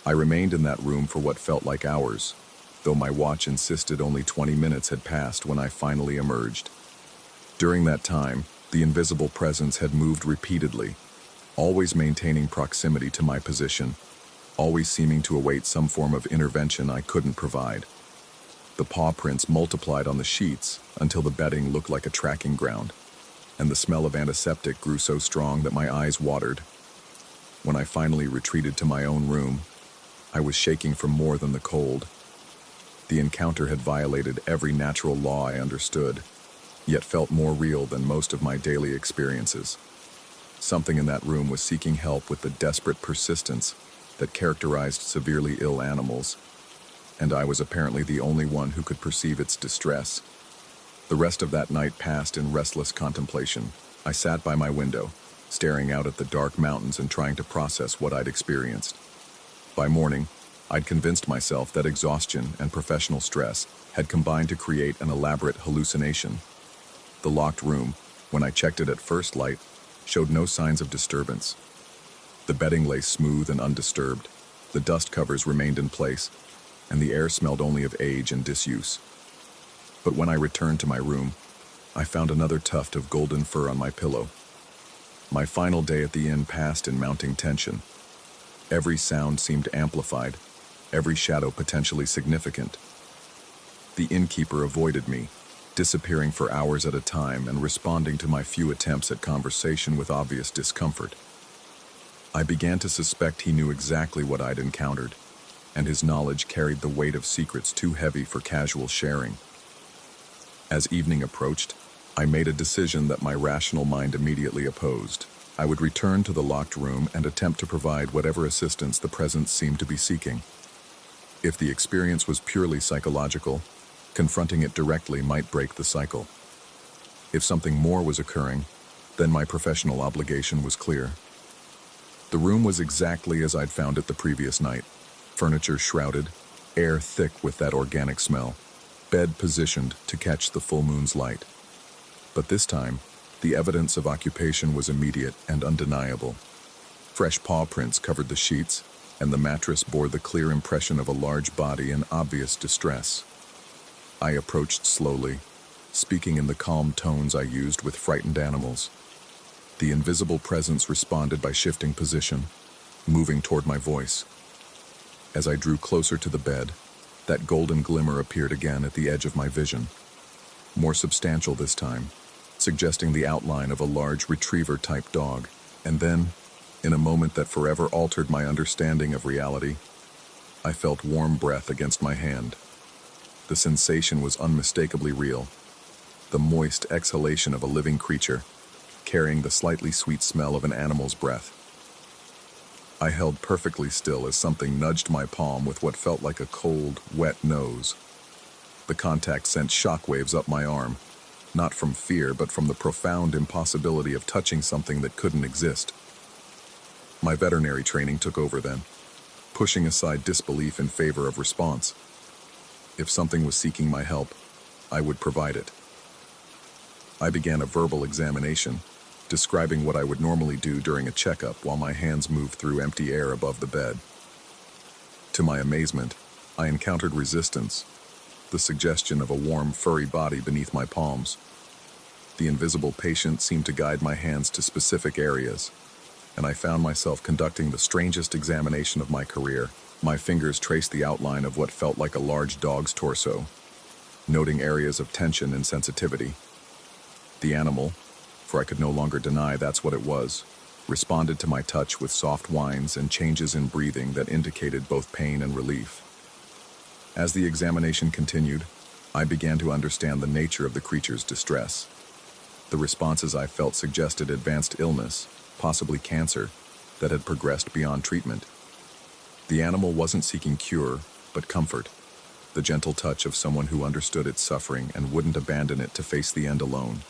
I remained in that room for what felt like hours, though my watch insisted only 20 minutes had passed when I finally emerged. During that time, the invisible presence had moved repeatedly, always maintaining proximity to my position, always seeming to await some form of intervention I couldn't provide. The paw prints multiplied on the sheets until the bedding looked like a tracking ground, and the smell of antiseptic grew so strong that my eyes watered. When I finally retreated to my own room, I was shaking from more than the cold. The encounter had violated every natural law I understood, yet felt more real than most of my daily experiences. Something in that room was seeking help with the desperate persistence that characterized severely ill animals, and I was apparently the only one who could perceive its distress. The rest of that night passed in restless contemplation. I sat by my window, staring out at the dark mountains and trying to process what I'd experienced. By morning, I'd convinced myself that exhaustion and professional stress had combined to create an elaborate hallucination. The locked room, when I checked it at first light, showed no signs of disturbance. The bedding lay smooth and undisturbed, the dust covers remained in place, and the air smelled only of age and disuse. But when I returned to my room, I found another tuft of golden fur on my pillow. My final day at the inn passed in mounting tension. Every sound seemed amplified, every shadow potentially significant. The innkeeper avoided me, disappearing for hours at a time and responding to my few attempts at conversation with obvious discomfort. I began to suspect he knew exactly what I'd encountered, and his knowledge carried the weight of secrets too heavy for casual sharing. As evening approached, I made a decision that my rational mind immediately opposed. I would return to the locked room and attempt to provide whatever assistance the presence seemed to be seeking. If the experience was purely psychological, confronting it directly might break the cycle. If something more was occurring, then my professional obligation was clear. The room was exactly as I'd found it the previous night. Furniture shrouded, air thick with that organic smell, bed positioned to catch the full moon's light. But this time, the evidence of occupation was immediate and undeniable. Fresh paw prints covered the sheets, and the mattress bore the clear impression of a large body in obvious distress. I approached slowly, speaking in the calm tones I used with frightened animals. The invisible presence responded by shifting position, moving toward my voice. As I drew closer to the bed, that golden glimmer appeared again at the edge of my vision. More substantial this time, suggesting the outline of a large retriever-type dog. And then, in a moment that forever altered my understanding of reality, I felt warm breath against my hand. The sensation was unmistakably real. The moist exhalation of a living creature, carrying the slightly sweet smell of an animal's breath. I held perfectly still as something nudged my palm with what felt like a cold, wet nose. The contact sent shockwaves up my arm, not from fear, but from the profound impossibility of touching something that couldn't exist. My veterinary training took over then, pushing aside disbelief in favor of response. If something was seeking my help, I would provide it. I began a verbal examination, describing what I would normally do during a checkup while my hands moved through empty air above the bed. To my amazement, I encountered resistance, the suggestion of a warm, furry body beneath my palms. The invisible patient seemed to guide my hands to specific areas, and I found myself conducting the strangest examination of my career. My fingers traced the outline of what felt like a large dog's torso, noting areas of tension and sensitivity. The animal, for I could no longer deny that's what it was, responded to my touch with soft whines and changes in breathing that indicated both pain and relief. As the examination continued, I began to understand the nature of the creature's distress. The responses I felt suggested advanced illness, possibly cancer, that had progressed beyond treatment. The animal wasn't seeking cure, but comfort, the gentle touch of someone who understood its suffering and wouldn't abandon it to face the end alone.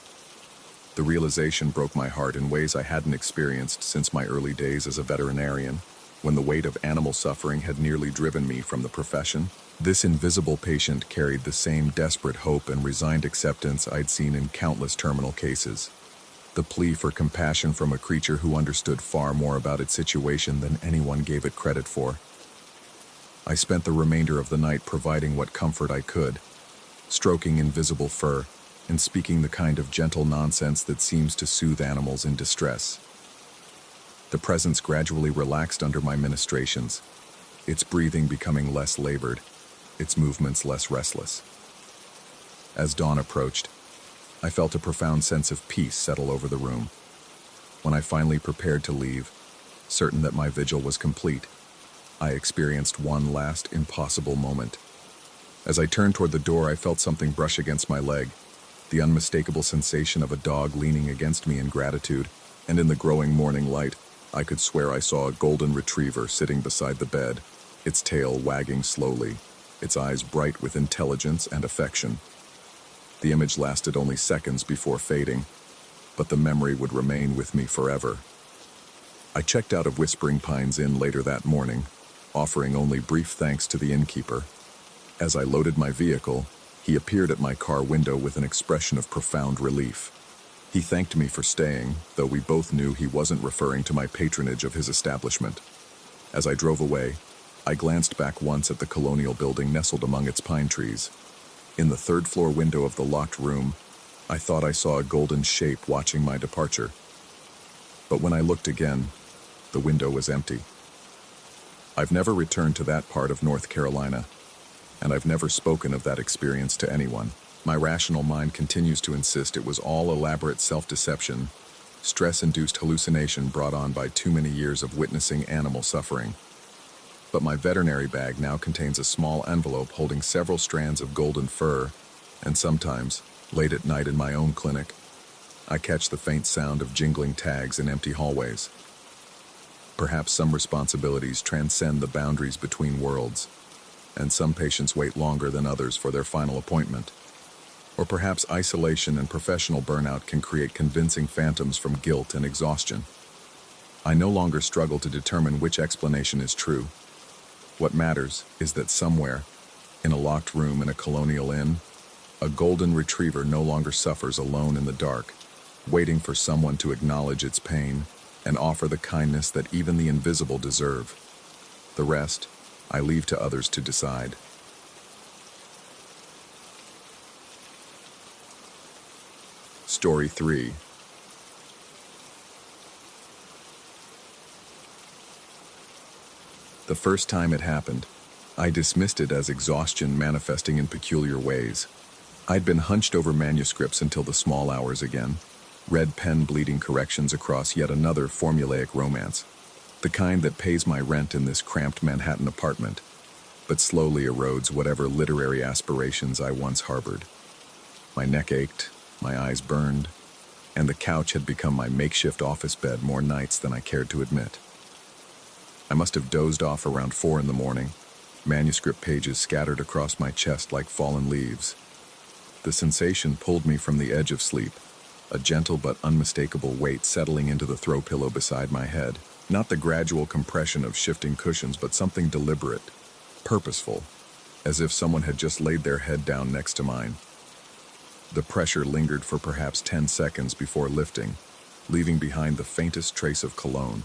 The realization broke my heart in ways I hadn't experienced since my early days as a veterinarian, when the weight of animal suffering had nearly driven me from the profession. This invisible patient carried the same desperate hope and resigned acceptance I'd seen in countless terminal cases. The plea for compassion from a creature who understood far more about its situation than anyone gave it credit for. I spent the remainder of the night providing what comfort I could, stroking invisible fur, and speaking the kind of gentle nonsense that seems to soothe animals in distress. The presence gradually relaxed under my ministrations, its breathing becoming less labored, its movements less restless. As dawn approached, I felt a profound sense of peace settle over the room. When I finally prepared to leave, certain that my vigil was complete, I experienced one last impossible moment. As I turned toward the door, I felt something brush against my leg, the unmistakable sensation of a dog leaning against me in gratitude, and in the growing morning light, I could swear I saw a golden retriever sitting beside the bed, its tail wagging slowly, its eyes bright with intelligence and affection. The image lasted only seconds before fading, but the memory would remain with me forever. I checked out of Whispering Pines Inn later that morning, offering only brief thanks to the innkeeper. As I loaded my vehicle, he appeared at my car window with an expression of profound relief. He thanked me for staying, though we both knew he wasn't referring to my patronage of his establishment. As I drove away, I glanced back once at the colonial building nestled among its pine trees. In the third-floor window of the locked room, I thought I saw a golden shape watching my departure. But when I looked again, the window was empty. I've never returned to that part of North Carolina, and I've never spoken of that experience to anyone. My rational mind continues to insist it was all elaborate self-deception, stress-induced hallucination brought on by too many years of witnessing animal suffering. But my veterinary bag now contains a small envelope holding several strands of golden fur, and sometimes, late at night in my own clinic, I catch the faint sound of jingling tags in empty hallways. Perhaps some responsibilities transcend the boundaries between worlds, and some patients wait longer than others for their final appointment. Or perhaps isolation and professional burnout can create convincing phantoms from guilt and exhaustion. I no longer struggle to determine which explanation is true. What matters is that somewhere, in a locked room in a colonial inn, a golden retriever no longer suffers alone in the dark, waiting for someone to acknowledge its pain and offer the kindness that even the invisible deserve. The rest, I leave to others to decide. Story 3. The first time it happened, I dismissed it as exhaustion manifesting in peculiar ways. I'd been hunched over manuscripts until the small hours again, red pen bleeding corrections across yet another formulaic romance, the kind that pays my rent in this cramped Manhattan apartment, but slowly erodes whatever literary aspirations I once harbored. My neck ached, my eyes burned, and the couch had become my makeshift office bed more nights than I cared to admit. I must have dozed off around 4 in the morning, manuscript pages scattered across my chest like fallen leaves. The sensation pulled me from the edge of sleep, a gentle but unmistakable weight settling into the throw pillow beside my head. Not the gradual compression of shifting cushions, but something deliberate, purposeful, as if someone had just laid their head down next to mine. The pressure lingered for perhaps 10 seconds before lifting, leaving behind the faintest trace of cologne,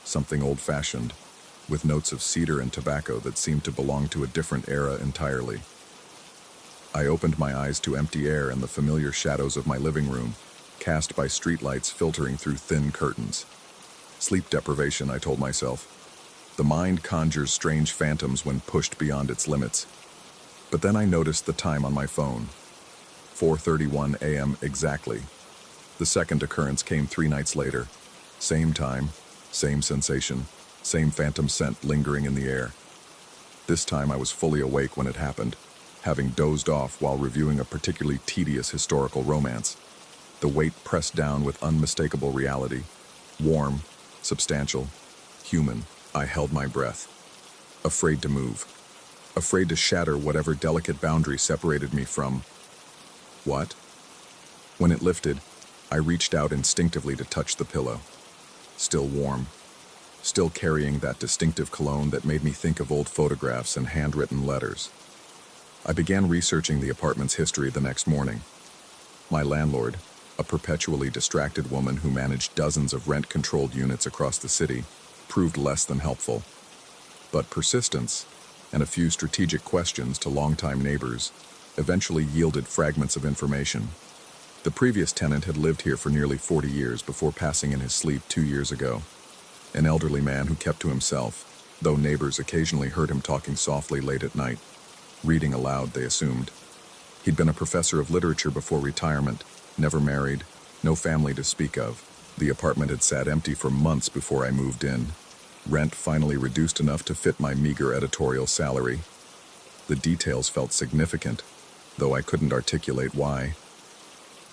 something old-fashioned, with notes of cedar and tobacco that seemed to belong to a different era entirely. I opened my eyes to empty air and the familiar shadows of my living room, cast by streetlights filtering through thin curtains. Sleep deprivation, I told myself. The mind conjures strange phantoms when pushed beyond its limits. But then I noticed the time on my phone. 4:31 a.m. exactly. The second occurrence came 3 nights later. Same time, same sensation, same phantom scent lingering in the air. This time I was fully awake when it happened, having dozed off while reviewing a particularly tedious historical romance. The weight pressed down with unmistakable reality. Warm, substantial, human. I held my breath, afraid to move, afraid to shatter whatever delicate boundary separated me from... What? When it lifted, I reached out instinctively to touch the pillow. Still warm, still carrying that distinctive cologne that made me think of old photographs and handwritten letters. I began researching the apartment's history the next morning. My landlord, a perpetually distracted woman who managed dozens of rent-controlled units across the city, proved less than helpful. But persistence, and a few strategic questions to longtime neighbors, eventually yielded fragments of information. The previous tenant had lived here for nearly 40 years before passing in his sleep 2 years ago. An elderly man who kept to himself, though neighbors occasionally heard him talking softly late at night, reading aloud, they assumed. He'd been a professor of literature before retirement, never married, no family to speak of. The apartment had sat empty for months before I moved in. Rent finally reduced enough to fit my meager editorial salary. The details felt significant, though I couldn't articulate why.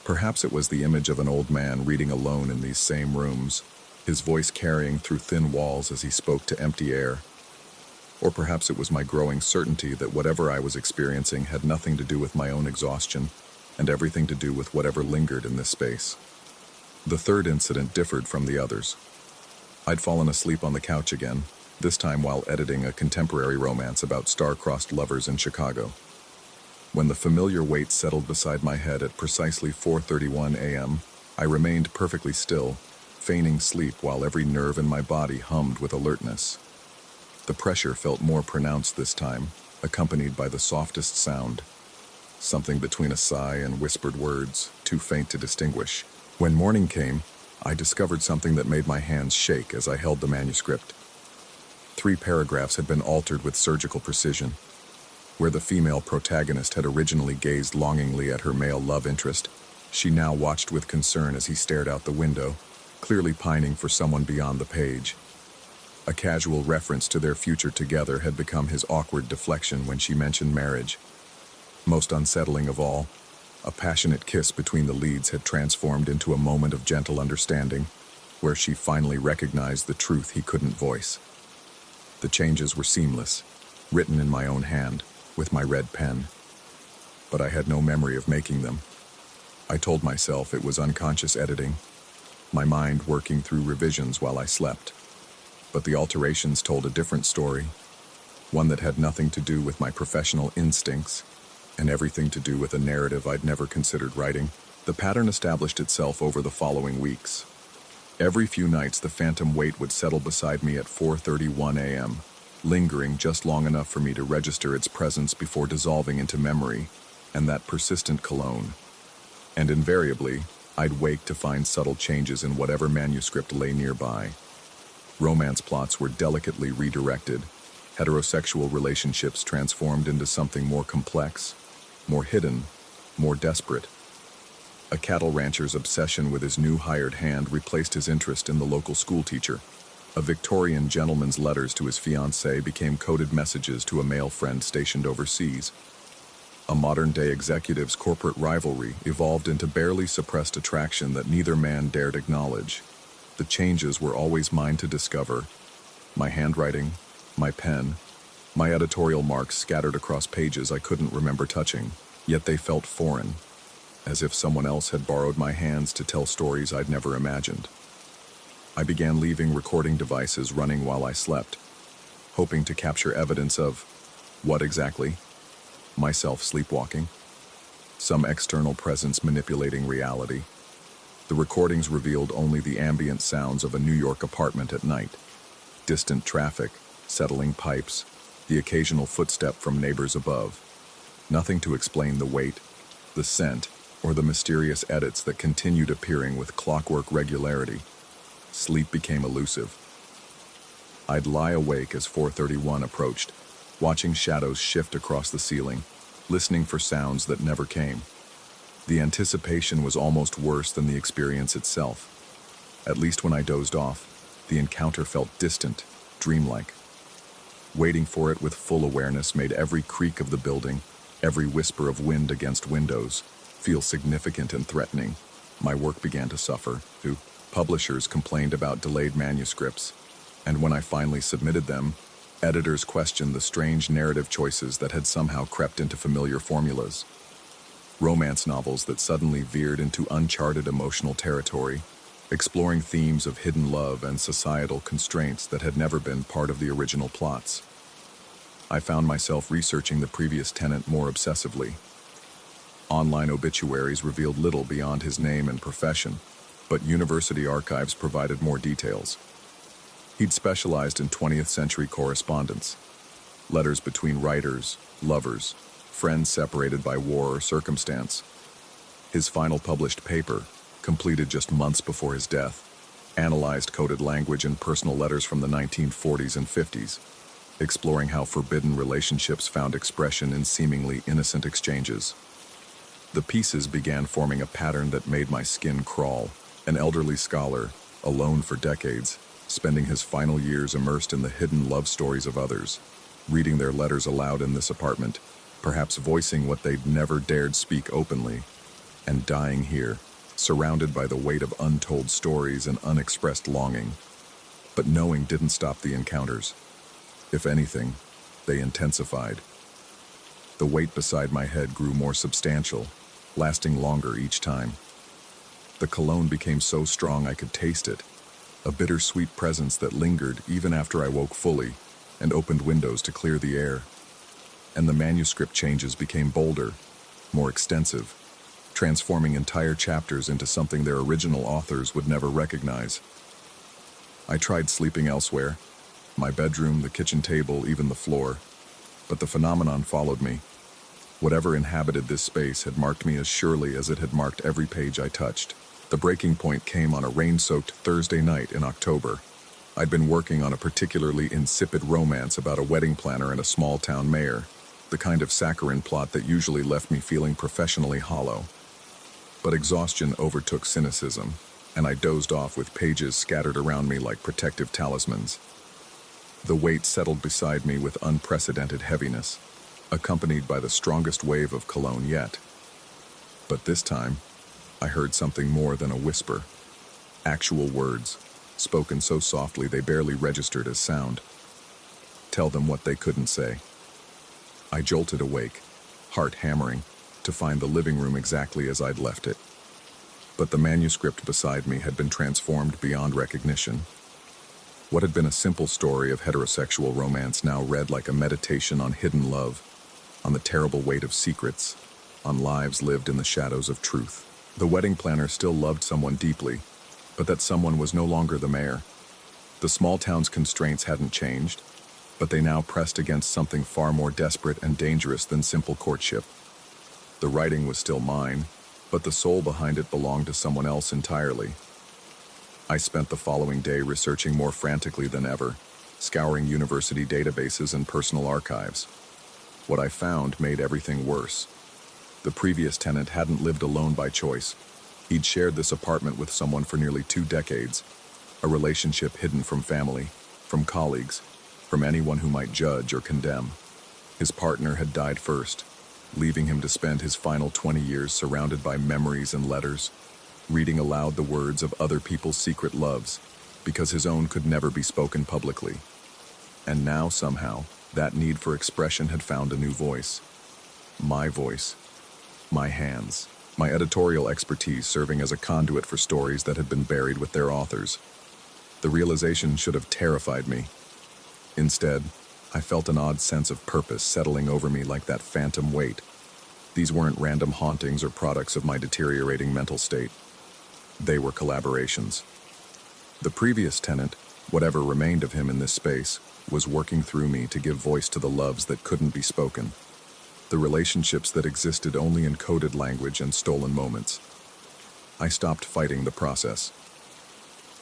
Perhaps it was the image of an old man reading alone in these same rooms, his voice carrying through thin walls as he spoke to empty air. Or perhaps it was my growing certainty that whatever I was experiencing had nothing to do with my own exhaustion, and everything to do with whatever lingered in this space. The third incident differed from the others. I'd fallen asleep on the couch again, this time while editing a contemporary romance about star-crossed lovers in Chicago. When the familiar weight settled beside my head at precisely 4:31 a.m., I remained perfectly still, feigning sleep while every nerve in my body hummed with alertness. The pressure felt more pronounced this time, accompanied by the softest sound, something between a sigh and whispered words, too faint to distinguish. When morning came, I discovered something that made my hands shake as I held the manuscript. 3 paragraphs had been altered with surgical precision. Where the female protagonist had originally gazed longingly at her male love interest, she now watched with concern as he stared out the window, clearly pining for someone beyond the page. A casual reference to their future together had become his awkward deflection when she mentioned marriage. Most unsettling of all, a passionate kiss between the leads had transformed into a moment of gentle understanding, where she finally recognized the truth he couldn't voice. The changes were seamless, written in my own hand, with my red pen. But I had no memory of making them. I told myself it was unconscious editing, my mind working through revisions while I slept. But the alterations told a different story, one that had nothing to do with my professional instincts, and everything to do with a narrative I'd never considered writing. The pattern established itself over the following weeks. Every few nights, the phantom weight would settle beside me at 4:31 a.m., lingering just long enough for me to register its presence before dissolving into memory and that persistent cologne. And invariably, I'd wake to find subtle changes in whatever manuscript lay nearby. Romance plots were delicately redirected, heterosexual relationships transformed into something more complex, more hidden, more desperate. A cattle rancher's obsession with his new hired hand replaced his interest in the local schoolteacher. A Victorian gentleman's letters to his fiancée became coded messages to a male friend stationed overseas. A modern-day executive's corporate rivalry evolved into barely suppressed attraction that neither man dared acknowledge. The changes were always mine to discover. My handwriting, my pen, my editorial marks scattered across pages I couldn't remember touching, yet they felt foreign, as if someone else had borrowed my hands to tell stories I'd never imagined. I began leaving recording devices running while I slept, hoping to capture evidence of what exactly? Myself sleepwalking? Some external presence manipulating reality. The recordings revealed only the ambient sounds of a New York apartment at night. Distant traffic, settling pipes, the occasional footstep from neighbors above. Nothing to explain the weight, the scent, or the mysterious edits that continued appearing with clockwork regularity. Sleep became elusive. I'd lie awake as 4:31 approached, watching shadows shift across the ceiling, listening for sounds that never came. The anticipation was almost worse than the experience itself. At least when I dozed off, the encounter felt distant, dreamlike. Waiting for it with full awareness made every creak of the building, every whisper of wind against windows, feel significant and threatening. My work began to suffer, too. Publishers complained about delayed manuscripts, and when I finally submitted them, editors questioned the strange narrative choices that had somehow crept into familiar formulas. Romance novels that suddenly veered into uncharted emotional territory, exploring themes of hidden love and societal constraints that had never been part of the original plots. I found myself researching the previous tenant more obsessively. Online obituaries revealed little beyond his name and profession, but university archives provided more details. He'd specialized in 20th century correspondence, letters between writers, lovers, friends separated by war or circumstance. His final published paper, completed just months before his death, analyzed coded language and personal letters from the 1940s and 50s, exploring how forbidden relationships found expression in seemingly innocent exchanges. The pieces began forming a pattern that made my skin crawl. An elderly scholar, alone for decades, spending his final years immersed in the hidden love stories of others, reading their letters aloud in this apartment, perhaps voicing what they'd never dared speak openly, and dying here, surrounded by the weight of untold stories and unexpressed longing. But knowing didn't stop the encounters. If anything, they intensified. The weight beside my head grew more substantial, lasting longer each time. The cologne became so strong I could taste it, a bittersweet presence that lingered even after I woke fully and opened windows to clear the air. And the manuscript changes became bolder, more extensive, transforming entire chapters into something their original authors would never recognize. I tried sleeping elsewhere, my bedroom, the kitchen table, even the floor, but the phenomenon followed me. Whatever inhabited this space had marked me as surely as it had marked every page I touched. The breaking point came on a rain-soaked Thursday night in October. I'd been working on a particularly insipid romance about a wedding planner and a small-town mayor, the kind of saccharine plot that usually left me feeling professionally hollow. But exhaustion overtook cynicism, and I dozed off with pages scattered around me like protective talismans. The weight settled beside me with unprecedented heaviness, accompanied by the strongest wave of cologne yet. But this time, I heard something more than a whisper. Actual words, spoken so softly they barely registered as sound. Tell them what they couldn't say. I jolted awake, heart hammering, to find the living room exactly as I'd left it. But the manuscript beside me had been transformed beyond recognition. What had been a simple story of heterosexual romance now read like a meditation on hidden love, on the terrible weight of secrets, on lives lived in the shadows of truth. The wedding planner still loved someone deeply, but that someone was no longer the mayor. The small town's constraints hadn't changed, but they now pressed against something far more desperate and dangerous than simple courtship. The writing was still mine, but the soul behind it belonged to someone else entirely. I spent the following day researching more frantically than ever, scouring university databases and personal archives. What I found made everything worse. The previous tenant hadn't lived alone by choice. He'd shared this apartment with someone for nearly 2 decades, a relationship hidden from family, from colleagues, from anyone who might judge or condemn. His partner had died first, leaving him to spend his final 20 years surrounded by memories and letters, reading aloud the words of other people's secret loves, because his own could never be spoken publicly. And now, somehow, that need for expression had found a new voice. My voice. My hands. My editorial expertise serving as a conduit for stories that had been buried with their authors. The realization should have terrified me. Instead, I felt an odd sense of purpose settling over me like that phantom weight. These weren't random hauntings or products of my deteriorating mental state. They were collaborations. The previous tenant, whatever remained of him in this space, was working through me to give voice to the loves that couldn't be spoken, the relationships that existed only in coded language and stolen moments. I stopped fighting the process.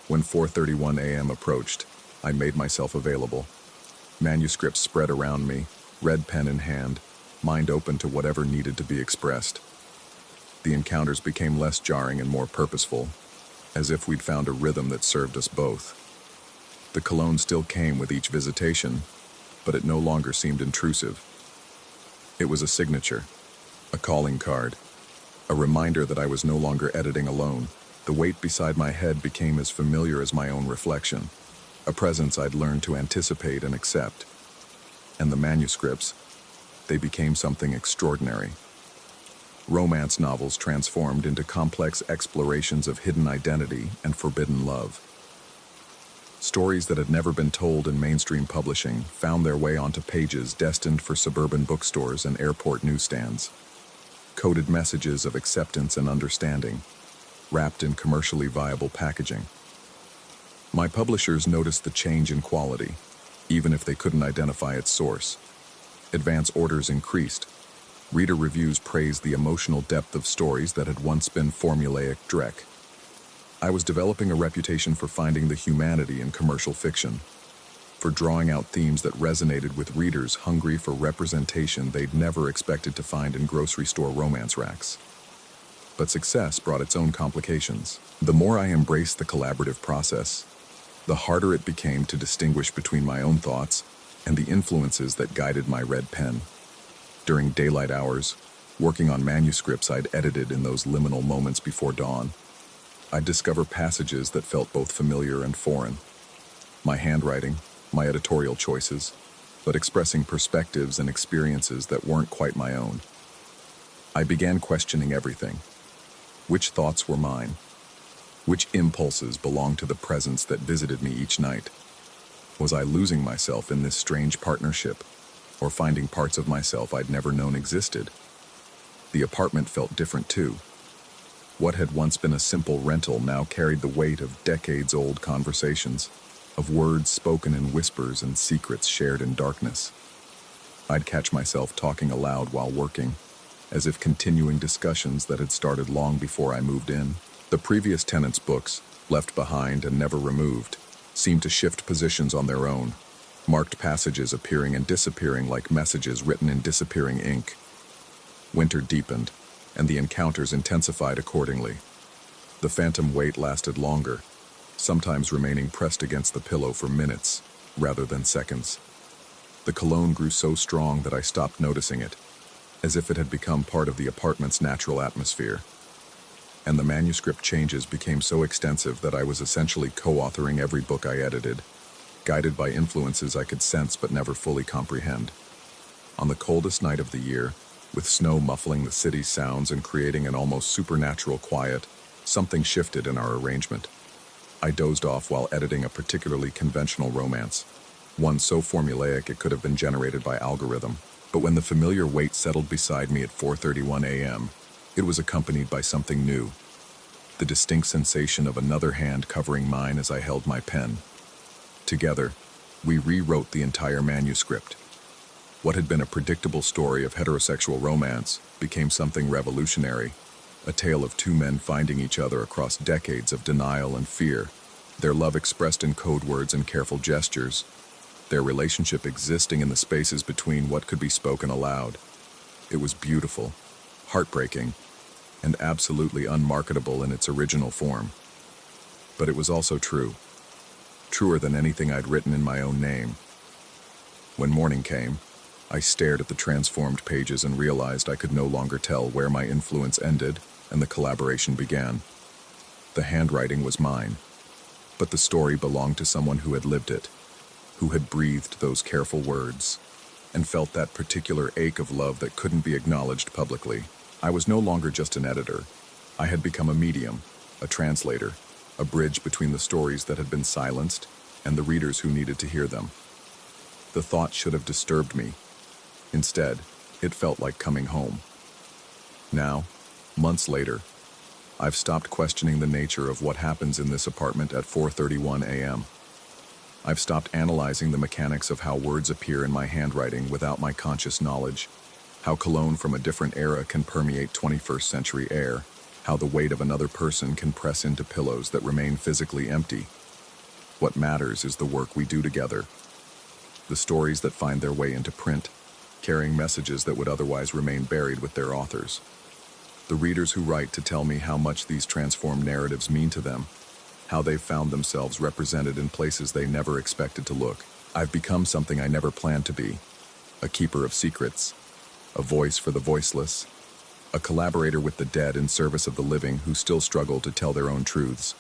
When 4:31 a.m. approached, I made myself available. Manuscripts spread around me, red pen in hand, mind open to whatever needed to be expressed. The encounters became less jarring and more purposeful, as if we'd found a rhythm that served us both. The cologne still came with each visitation, but it no longer seemed intrusive. It was a signature, a calling card, a reminder that I was no longer editing alone. The weight beside my head became as familiar as my own reflection, a presence I'd learned to anticipate and accept. And the manuscripts, they became something extraordinary. Romance novels transformed into complex explorations of hidden identity and forbidden love. Stories that had never been told in mainstream publishing found their way onto pages destined for suburban bookstores and airport newsstands. Coded messages of acceptance and understanding, wrapped in commercially viable packaging. My publishers noticed the change in quality, even if they couldn't identify its source. Advance orders increased. Reader reviews praised the emotional depth of stories that had once been formulaic dreck. I was developing a reputation for finding the humanity in commercial fiction, for drawing out themes that resonated with readers hungry for representation they'd never expected to find in grocery store romance racks. But success brought its own complications. The more I embraced the collaborative process, the harder it became to distinguish between my own thoughts and the influences that guided my red pen. During daylight hours, working on manuscripts I'd edited in those liminal moments before dawn, I'd discover passages that felt both familiar and foreign. My handwriting, my editorial choices, but expressing perspectives and experiences that weren't quite my own. I began questioning everything. Which thoughts were mine? Which impulses belonged to the presence that visited me each night? Was I losing myself in this strange partnership, or finding parts of myself I'd never known existed? The apartment felt different too. What had once been a simple rental now carried the weight of decades-old conversations, of words spoken in whispers and secrets shared in darkness. I'd catch myself talking aloud while working, as if continuing discussions that had started long before I moved in. The previous tenant's books, left behind and never removed, seemed to shift positions on their own, marked passages appearing and disappearing like messages written in disappearing ink. Winter deepened, and the encounters intensified accordingly. The phantom weight lasted longer, sometimes remaining pressed against the pillow for minutes, rather than seconds. The cologne grew so strong that I stopped noticing it, as if it had become part of the apartment's natural atmosphere. And the manuscript changes became so extensive that I was essentially co-authoring every book I edited, guided by influences I could sense but never fully comprehend. On the coldest night of the year, with snow muffling the city's sounds and creating an almost supernatural quiet, something shifted in our arrangement. I dozed off while editing a particularly conventional romance, one so formulaic it could have been generated by algorithm. But when the familiar weight settled beside me at 4:31 a.m., it was accompanied by something new, the distinct sensation of another hand covering mine as I held my pen. Together, we rewrote the entire manuscript. What had been a predictable story of heterosexual romance became something revolutionary, a tale of two men finding each other across decades of denial and fear, their love expressed in code words and careful gestures, their relationship existing in the spaces between what could be spoken aloud. It was beautiful, heartbreaking, and absolutely unmarketable in its original form. But it was also true, truer than anything I'd written in my own name. When morning came, I stared at the transformed pages and realized I could no longer tell where my influence ended and the collaboration began. The handwriting was mine, but the story belonged to someone who had lived it, who had breathed those careful words, and felt that particular ache of love that couldn't be acknowledged publicly. I was no longer just an editor. I had become a medium, a translator, a bridge between the stories that had been silenced and the readers who needed to hear them. The thought should have disturbed me. Instead, it felt like coming home. Now, months later, I've stopped questioning the nature of what happens in this apartment at 4:31 a.m. I've stopped analyzing the mechanics of how words appear in my handwriting without my conscious knowledge, how cologne from a different era can permeate 21st century air, how the weight of another person can press into pillows that remain physically empty. What matters is the work we do together, the stories that find their way into print, carrying messages that would otherwise remain buried with their authors. The readers who write to tell me how much these transformed narratives mean to them, how they've found themselves represented in places they never expected to look. I've become something I never planned to be, a keeper of secrets, a voice for the voiceless, a collaborator with the dead in service of the living who still struggle to tell their own truths.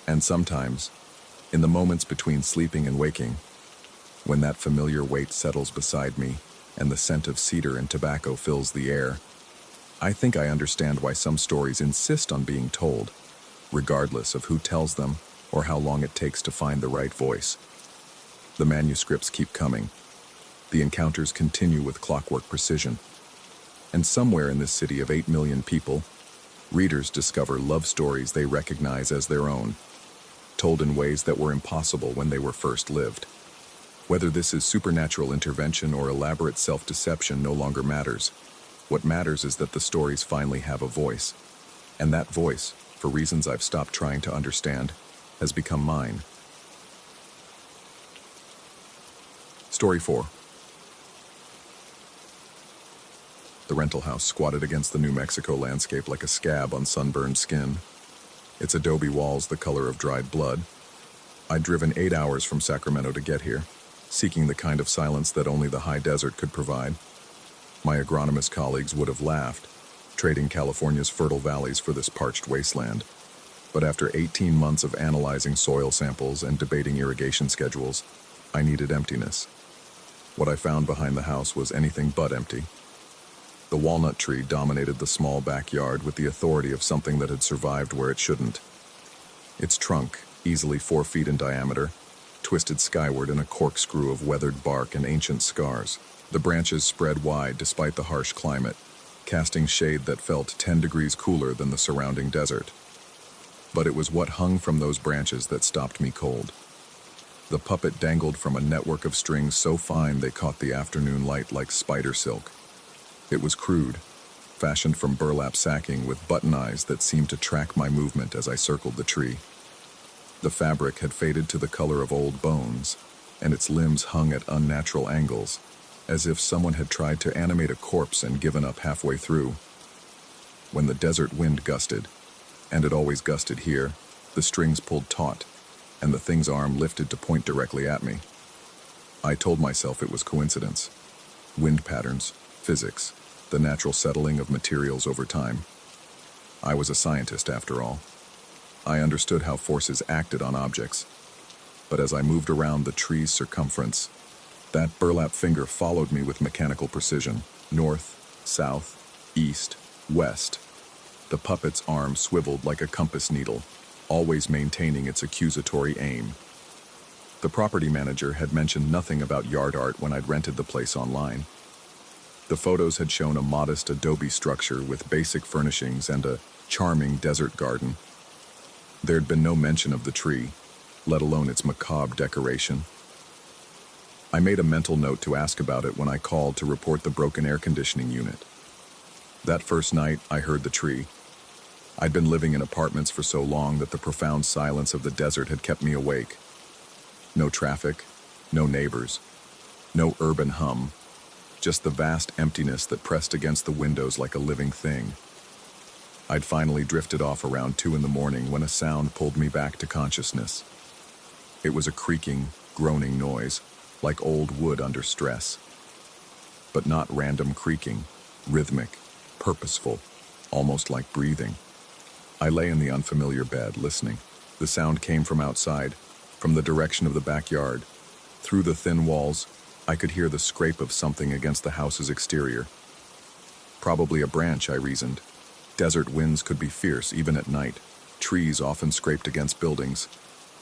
And sometimes, in the moments between sleeping and waking, when that familiar weight settles beside me and the scent of cedar and tobacco fills the air, I think I understand why some stories insist on being told, regardless of who tells them or how long it takes to find the right voice. The manuscripts keep coming. The encounters continue with clockwork precision. And somewhere in this city of 8 million people, readers discover love stories they recognize as their own, told in ways that were impossible when they were first lived. Whether this is supernatural intervention or elaborate self-deception no longer matters. What matters is that the stories finally have a voice. And that voice, for reasons I've stopped trying to understand, has become mine. Story 4. The rental house squatted against the New Mexico landscape like a scab on sunburned skin, its adobe walls the color of dried blood. I'd driven 8 hours from Sacramento to get here, seeking the kind of silence that only the high desert could provide. My agronomist colleagues would have laughed, trading California's fertile valleys for this parched wasteland. But after 18 months of analyzing soil samples and debating irrigation schedules, I needed emptiness. What I found behind the house was anything but empty. The walnut tree dominated the small backyard with the authority of something that had survived where it shouldn't. Its trunk, easily 4 feet in diameter, twisted skyward in a corkscrew of weathered bark and ancient scars. The branches spread wide despite the harsh climate, casting shade that felt 10 degrees cooler than the surrounding desert. But it was what hung from those branches that stopped me cold. The puppet dangled from a network of strings so fine they caught the afternoon light like spider silk. It was crude, fashioned from burlap sacking with button eyes that seemed to track my movement as I circled the tree. The fabric had faded to the color of old bones, and its limbs hung at unnatural angles, as if someone had tried to animate a corpse and given up halfway through. When the desert wind gusted, and it always gusted here, the strings pulled taut, and the thing's arm lifted to point directly at me. I told myself it was coincidence. Wind patterns, physics, the natural settling of materials over time. I was a scientist, after all. I understood how forces acted on objects. But as I moved around the tree's circumference, That burlap finger followed me with mechanical precision. North, south, east, west. The puppet's arm swiveled like a compass needle, always maintaining its accusatory aim. The property manager had mentioned nothing about yard art when I'd rented the place online. The photos had shown a modest adobe structure with basic furnishings and a charming desert garden. There'd been no mention of the tree, let alone its macabre decoration. I made a mental note to ask about it when I called to report the broken air conditioning unit. That first night, I heard the tree. I'd been living in apartments for so long that the profound silence of the desert had kept me awake. No traffic, no neighbors, no urban hum, just the vast emptiness that pressed against the windows like a living thing. I'd finally drifted off around 2 a.m. when a sound pulled me back to consciousness. It was a creaking, groaning noise, like old wood under stress. But not random creaking, rhythmic, purposeful, almost like breathing. I lay in the unfamiliar bed, listening. The sound came from outside, from the direction of the backyard. Through the thin walls, I could hear the scrape of something against the house's exterior. Probably a branch, I reasoned. Desert winds could be fierce even at night. Trees often scraped against buildings.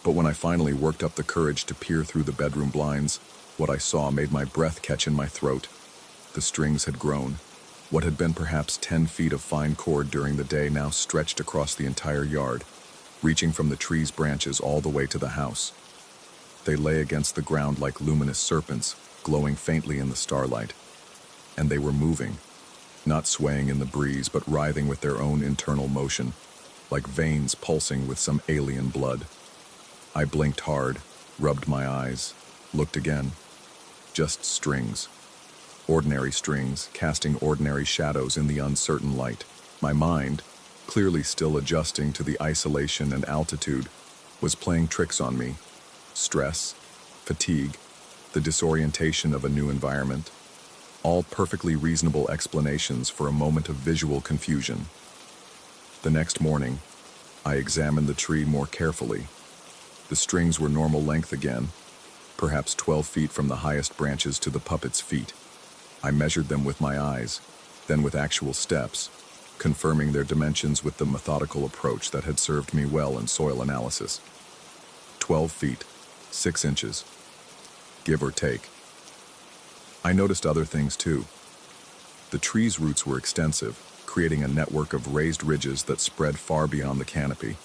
But when I finally worked up the courage to peer through the bedroom blinds, what I saw made my breath catch in my throat. The strings had grown. What had been perhaps 10 feet of fine cord during the day now stretched across the entire yard, reaching from the tree's branches all the way to the house. They lay against the ground like luminous serpents, glowing faintly in the starlight. And they were moving, not swaying in the breeze, but writhing with their own internal motion, like veins pulsing with some alien blood. I blinked hard, rubbed my eyes, looked again. Just strings. Ordinary strings, casting ordinary shadows in the uncertain light. My mind, clearly still adjusting to the isolation and altitude, was playing tricks on me. Stress, fatigue, the disorientation of a new environment. All perfectly reasonable explanations for a moment of visual confusion. The next morning, I examined the tree more carefully. The strings were normal length again, perhaps 12 feet from the highest branches to the puppet's feet. I measured them with my eyes, then with actual steps, confirming their dimensions with the methodical approach that had served me well in soil analysis. 12 feet, 6 inches, give or take. I noticed other things too. The tree's roots were extensive, creating a network of raised ridges that spread far beyond the canopy.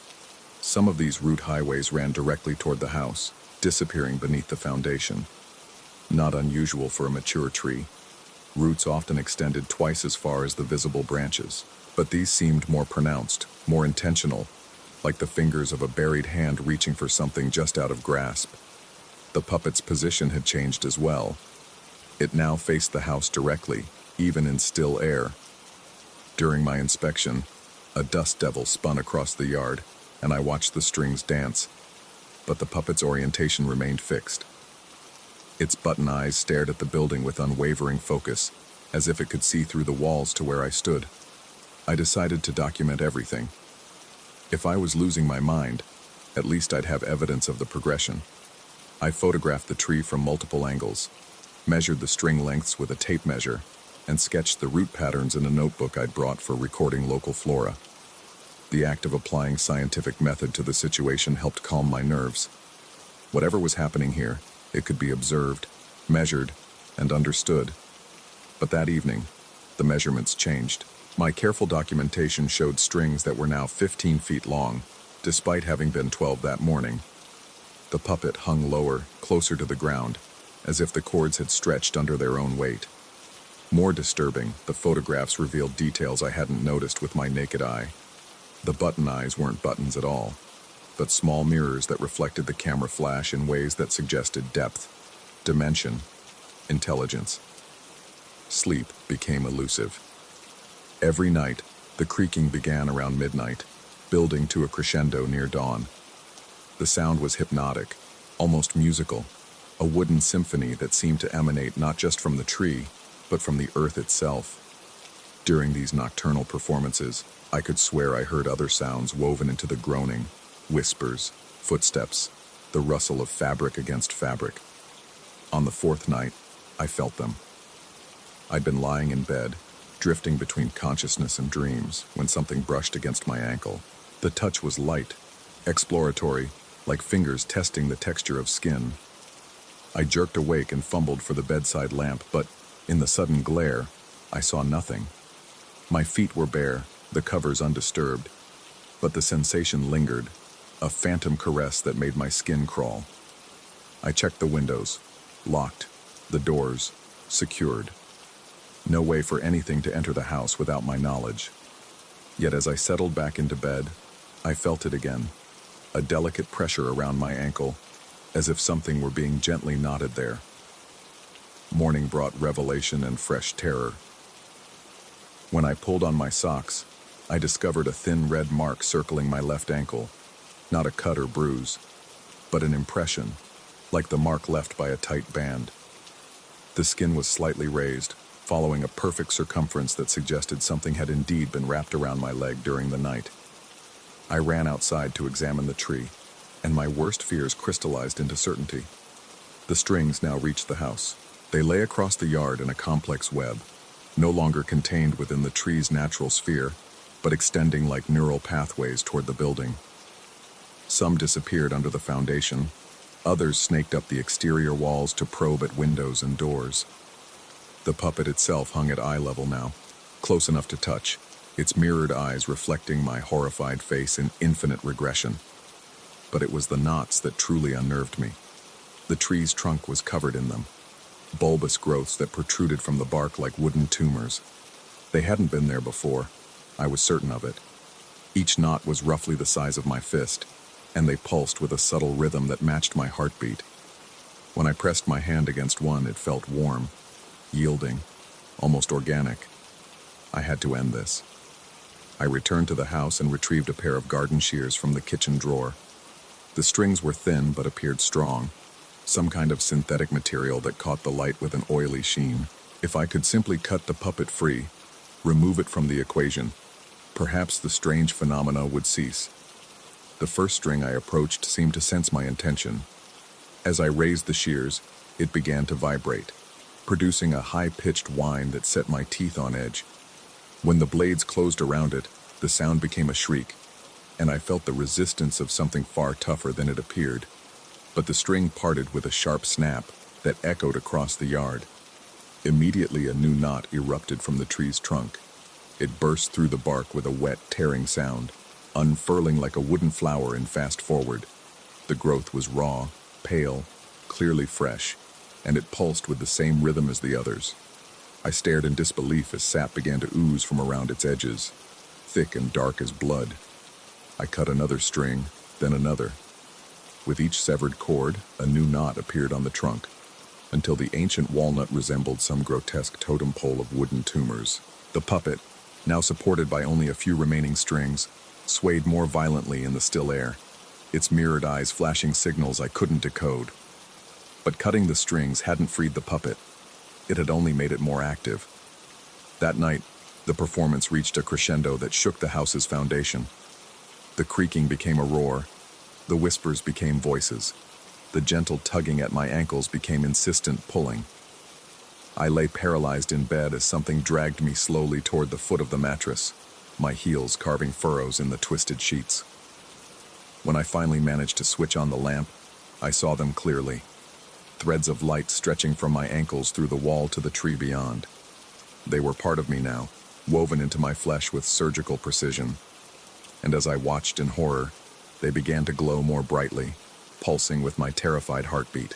Some of these root highways ran directly toward the house, disappearing beneath the foundation. Not unusual for a mature tree. Roots often extended twice as far as the visible branches, but these seemed more pronounced, more intentional, like the fingers of a buried hand reaching for something just out of grasp. The puppet's position had changed as well. It now faced the house directly, even in still air. During my inspection, a dust devil spun across the yard, and I watched the strings dance, but the puppet's orientation remained fixed. Its button eyes stared at the building with unwavering focus, as if it could see through the walls to where I stood. I decided to document everything. If I was losing my mind, at least I'd have evidence of the progression. I photographed the tree from multiple angles, measured the string lengths with a tape measure, and sketched the root patterns in a notebook I'd brought for recording local flora. The act of applying scientific method to the situation helped calm my nerves. Whatever was happening here, it could be observed, measured, and understood. But that evening, the measurements changed. My careful documentation showed strings that were now 15 feet long, despite having been 12 that morning. The puppet hung lower, closer to the ground, as if the cords had stretched under their own weight. More disturbing, the photographs revealed details I hadn't noticed with my naked eye. The button eyes weren't buttons at all, but small mirrors that reflected the camera flash in ways that suggested depth, dimension, intelligence. Sleep became elusive. Every night, the creaking began around midnight, building to a crescendo near dawn. The sound was hypnotic, almost musical, a wooden symphony that seemed to emanate not just from the tree, but from the earth itself. During these nocturnal performances, I could swear I heard other sounds woven into the groaning, whispers, footsteps, the rustle of fabric against fabric. On the fourth night, I felt them. I'd been lying in bed, drifting between consciousness and dreams, when something brushed against my ankle. The touch was light, exploratory, like fingers testing the texture of skin. I jerked awake and fumbled for the bedside lamp, but in the sudden glare, I saw nothing. My feet were bare, the covers undisturbed, but the sensation lingered, a phantom caress that made my skin crawl. I checked the windows, locked, the doors, secured. No way for anything to enter the house without my knowledge. Yet as I settled back into bed, I felt it again, a delicate pressure around my ankle, as if something were being gently knotted there. Morning brought revelation and fresh terror. When I pulled on my socks, I discovered a thin red mark circling my left ankle, not a cut or bruise, but an impression, like the mark left by a tight band. The skin was slightly raised, following a perfect circumference that suggested something had indeed been wrapped around my leg during the night. I ran outside to examine the tree, and my worst fears crystallized into certainty. The strings now reached the house. They lay across the yard in a complex web, no longer contained within the tree's natural sphere, but extending like neural pathways toward the building. Some disappeared under the foundation, others snaked up the exterior walls to probe at windows and doors. The puppet itself hung at eye level now, close enough to touch, its mirrored eyes reflecting my horrified face in infinite regression. But it was the knots that truly unnerved me. The tree's trunk was covered in them, bulbous growths that protruded from the bark like wooden tumors. They hadn't been there before, I was certain of it. Each knot was roughly the size of my fist, and they pulsed with a subtle rhythm that matched my heartbeat. When I pressed my hand against one, it felt warm, yielding, almost organic. I had to end this. I returned to the house and retrieved a pair of garden shears from the kitchen drawer. The strings were thin but appeared strong, some kind of synthetic material that caught the light with an oily sheen. If I could simply cut the puppet free, remove it from the equation, perhaps the strange phenomena would cease. The first string I approached seemed to sense my intention. As I raised the shears, it began to vibrate, producing a high-pitched whine that set my teeth on edge. When the blades closed around it, the sound became a shriek, and I felt the resistance of something far tougher than it appeared. But the string parted with a sharp snap that echoed across the yard. Immediately, a new knot erupted from the tree's trunk. It burst through the bark with a wet, tearing sound, unfurling like a wooden flower in fast forward. The growth was raw, pale, clearly fresh, and it pulsed with the same rhythm as the others. I stared in disbelief as sap began to ooze from around its edges, thick and dark as blood. I cut another string, then another. With each severed cord, a new knot appeared on the trunk, until the ancient walnut resembled some grotesque totem pole of wooden tumors. The puppet, now supported by only a few remaining strings, swayed more violently in the still air, its mirrored eyes flashing signals I couldn't decode. But cutting the strings hadn't freed the puppet. It had only made it more active. That night, the performance reached a crescendo that shook the house's foundation. The creaking became a roar. The whispers became voices. The gentle tugging at my ankles became insistent pulling. I lay paralyzed in bed as something dragged me slowly toward the foot of the mattress, my heels carving furrows in the twisted sheets. When I finally managed to switch on the lamp, I saw them clearly. Threads of light stretching from my ankles through the wall to the tree beyond. They were part of me now, woven into my flesh with surgical precision. And as I watched in horror, they began to glow more brightly, pulsing with my terrified heartbeat.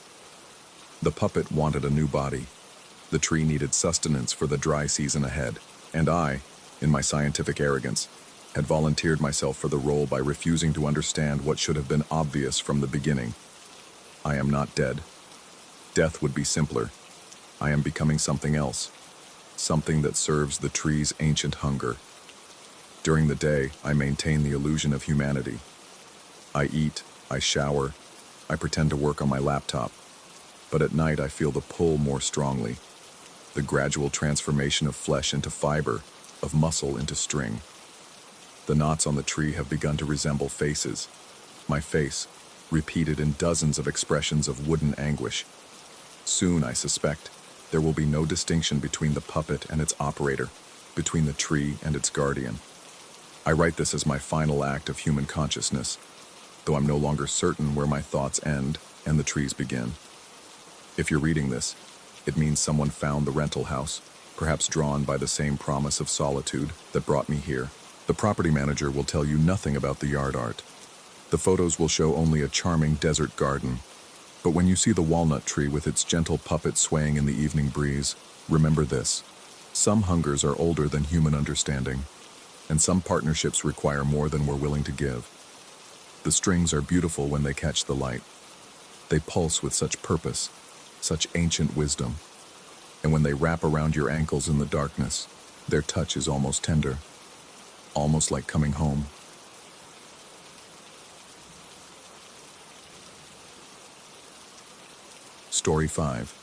The puppet wanted a new body. The tree needed sustenance for the dry season ahead, and I, in my scientific arrogance, had volunteered myself for the role by refusing to understand what should have been obvious from the beginning. I am not dead. Death would be simpler. I am becoming something else, something that serves the tree's ancient hunger. During the day, I maintain the illusion of humanity. I eat, I shower, I pretend to work on my laptop. But at night I feel the pull more strongly, the gradual transformation of flesh into fiber, of muscle into string. The knots on the tree have begun to resemble faces. My face, repeated in dozens of expressions of wooden anguish. Soon, I suspect, there will be no distinction between the puppet and its operator, between the tree and its guardian. I write this as my final act of human consciousness, though I'm no longer certain where my thoughts end and the trees begin. If you're reading this, it means someone found the rental house, perhaps drawn by the same promise of solitude that brought me here. The property manager will tell you nothing about the yard art. The photos will show only a charming desert garden. But when you see the walnut tree with its gentle puppet swaying in the evening breeze, remember this: some hungers are older than human understanding, and some partnerships require more than we're willing to give. The strings are beautiful when they catch the light. They pulse with such purpose, such ancient wisdom. And when they wrap around your ankles in the darkness, their touch is almost tender, almost like coming home. Story 5.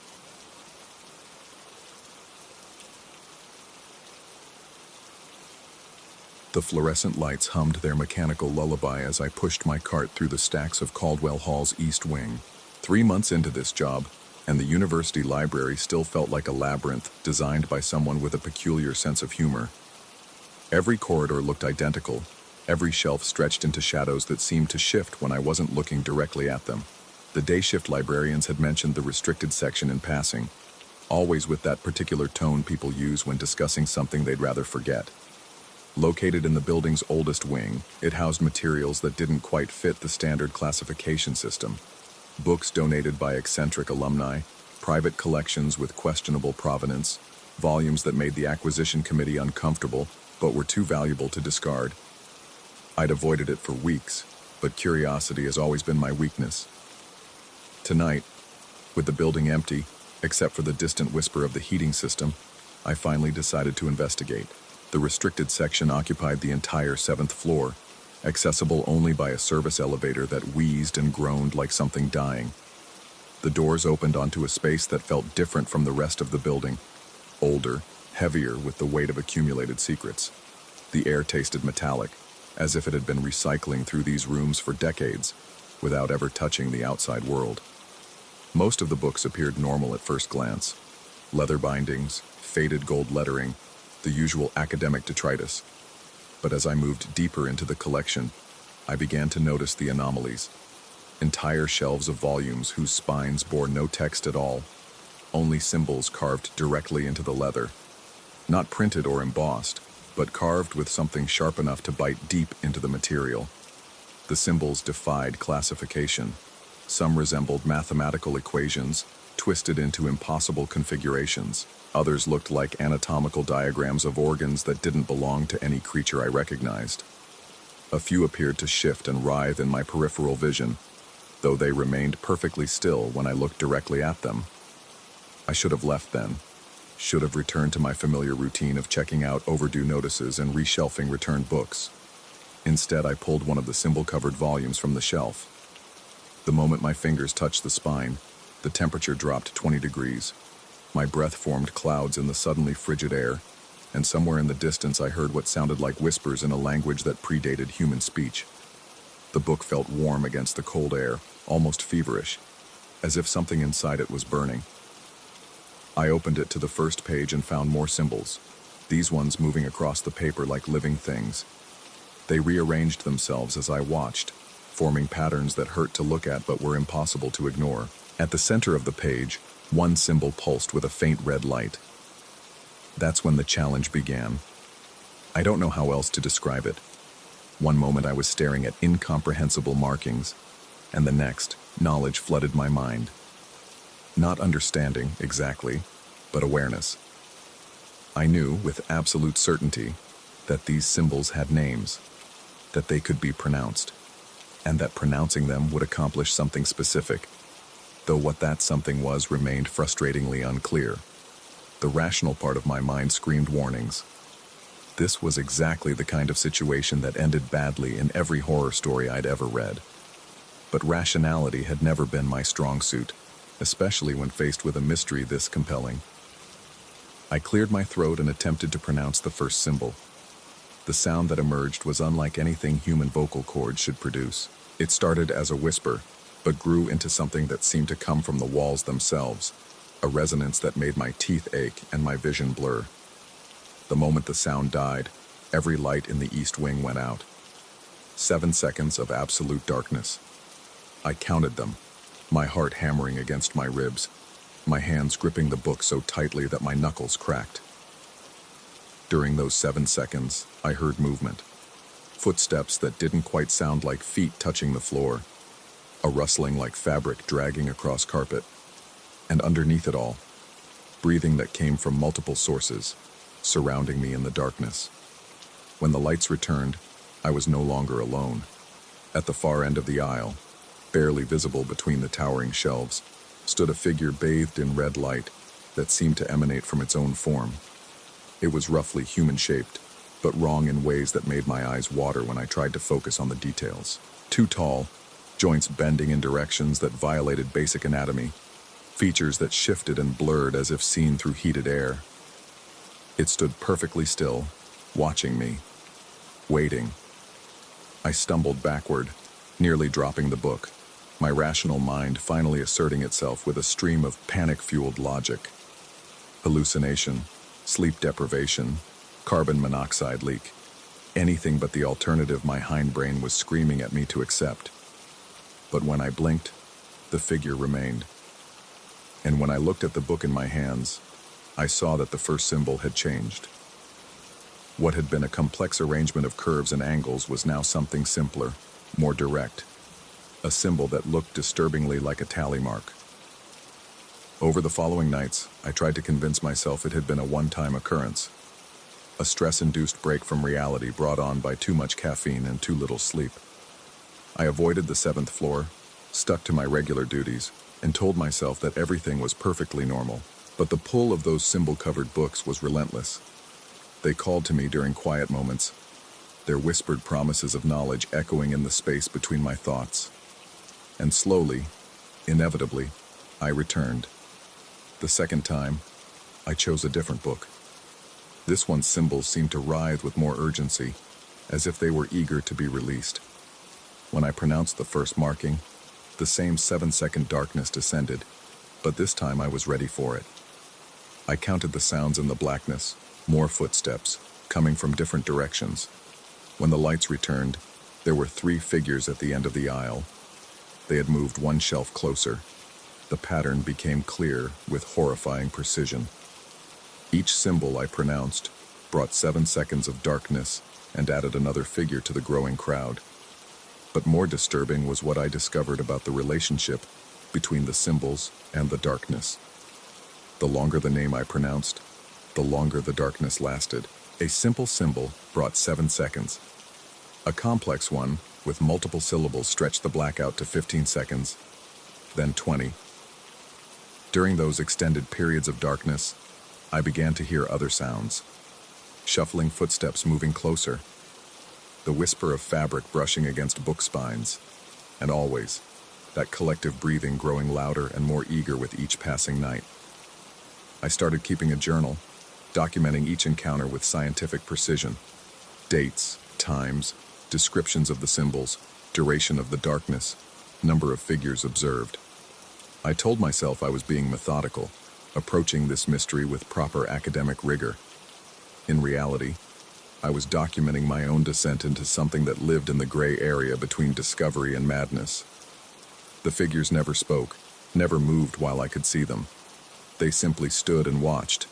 The fluorescent lights hummed their mechanical lullaby as I pushed my cart through the stacks of Caldwell Hall's East Wing. 3 months into this job, and the university library still felt like a labyrinth designed by someone with a peculiar sense of humor. Every corridor looked identical, every shelf stretched into shadows that seemed to shift when I wasn't looking directly at them. The day shift librarians had mentioned the restricted section in passing, always with that particular tone people use when discussing something they'd rather forget. Located in the building's oldest wing, it housed materials that didn't quite fit the standard classification system. Books donated by eccentric alumni, private collections with questionable provenance, volumes that made the acquisition committee uncomfortable but were too valuable to discard. I'd avoided it for weeks, but curiosity has always been my weakness. Tonight, with the building empty, except for the distant whisper of the heating system, I finally decided to investigate. The restricted section occupied the entire 7th floor, accessible only by a service elevator that wheezed and groaned like something dying. The doors opened onto a space that felt different from the rest of the building, older, heavier with the weight of accumulated secrets. The air tasted metallic, as if it had been recycling through these rooms for decades, without ever touching the outside world. Most of the books appeared normal at first glance. Leather bindings, faded gold lettering, the usual academic detritus. But as I moved deeper into the collection, I began to notice the anomalies. Entire shelves of volumes whose spines bore no text at all, only symbols carved directly into the leather. Not printed or embossed, but carved with something sharp enough to bite deep into the material. The symbols defied classification. Some resembled mathematical equations, twisted into impossible configurations. Others looked like anatomical diagrams of organs that didn't belong to any creature I recognized. A few appeared to shift and writhe in my peripheral vision, though they remained perfectly still when I looked directly at them. I should have left then, should have returned to my familiar routine of checking out overdue notices and reshelving returned books. Instead, I pulled one of the symbol-covered volumes from the shelf. The moment my fingers touched the spine, the temperature dropped 20 degrees. My breath formed clouds in the suddenly frigid air, and somewhere in the distance I heard what sounded like whispers in a language that predated human speech. The book felt warm against the cold air, almost feverish, as if something inside it was burning. I opened it to the first page and found more symbols, these ones moving across the paper like living things. They rearranged themselves as I watched, forming patterns that hurt to look at but were impossible to ignore. At the center of the page, one symbol pulsed with a faint red light. That's when the challenge began. I don't know how else to describe it. One moment I was staring at incomprehensible markings, and the next, knowledge flooded my mind. Not understanding, exactly, but awareness. I knew, with absolute certainty, that these symbols had names, that they could be pronounced, and that pronouncing them would accomplish something specific, though what that something was remained frustratingly unclear. The rational part of my mind screamed warnings. This was exactly the kind of situation that ended badly in every horror story I'd ever read. But rationality had never been my strong suit, especially when faced with a mystery this compelling. I cleared my throat and attempted to pronounce the first symbol. The sound that emerged was unlike anything human vocal cords should produce. It started as a whisper, but grew into something that seemed to come from the walls themselves. a resonance that made my teeth ache and my vision blur. The moment the sound died, every light in the east wing went out. 7 seconds of absolute darkness. I counted them, my heart hammering against my ribs, my hands gripping the book so tightly that my knuckles cracked. During those 7 seconds, I heard movement. Footsteps that didn't quite sound like feet touching the floor, a rustling like fabric dragging across carpet, and underneath it all, breathing that came from multiple sources, surrounding me in the darkness. When the lights returned, I was no longer alone. At the far end of the aisle, barely visible between the towering shelves, stood a figure bathed in red light that seemed to emanate from its own form. It was roughly human-shaped, but wrong in ways that made my eyes water when I tried to focus on the details. Too tall, joints bending in directions that violated basic anatomy, features that shifted and blurred as if seen through heated air. It stood perfectly still, watching me, waiting. I stumbled backward, nearly dropping the book, my rational mind finally asserting itself with a stream of panic-fueled logic. Hallucination, sleep deprivation, carbon monoxide leak. Anything but the alternative my hindbrain was screaming at me to accept. But when I blinked, the figure remained. And when I looked at the book in my hands, I saw that the first symbol had changed. What had been a complex arrangement of curves and angles was now something simpler, more direct. A symbol that looked disturbingly like a tally mark. Over the following nights, I tried to convince myself it had been a one-time occurrence. A stress-induced break from reality brought on by too much caffeine and too little sleep. I avoided the 7th floor, stuck to my regular duties, and told myself that everything was perfectly normal. But the pull of those symbol-covered books was relentless. They called to me during quiet moments, their whispered promises of knowledge echoing in the space between my thoughts. And slowly, inevitably, I returned. The second time, I chose a different book. This one's symbols seemed to writhe with more urgency, as if they were eager to be released. When I pronounced the first marking, the same 7-second darkness descended, but this time I was ready for it. I counted the sounds in the blackness, more footsteps, coming from different directions. When the lights returned, there were 3 figures at the end of the aisle. They had moved one shelf closer. The pattern became clear with horrifying precision. Each symbol I pronounced brought 7 seconds of darkness and added another figure to the growing crowd. But more disturbing was what I discovered about the relationship between the symbols and the darkness. The longer the name I pronounced, the longer the darkness lasted. A simple symbol brought 7 seconds. A complex one, with multiple syllables, stretched the blackout to 15 seconds, then 20. During those extended periods of darkness, I began to hear other sounds. Shuffling footsteps moving closer, the whisper of fabric brushing against book spines, and always, that collective breathing growing louder and more eager with each passing night. I started keeping a journal, documenting each encounter with scientific precision. Dates, times, descriptions of the symbols, duration of the darkness, number of figures observed. I told myself I was being methodical, approaching this mystery with proper academic rigor. In reality, I was documenting my own descent into something that lived in the gray area between discovery and madness. The figures never spoke, never moved while I could see them. They simply stood and watched,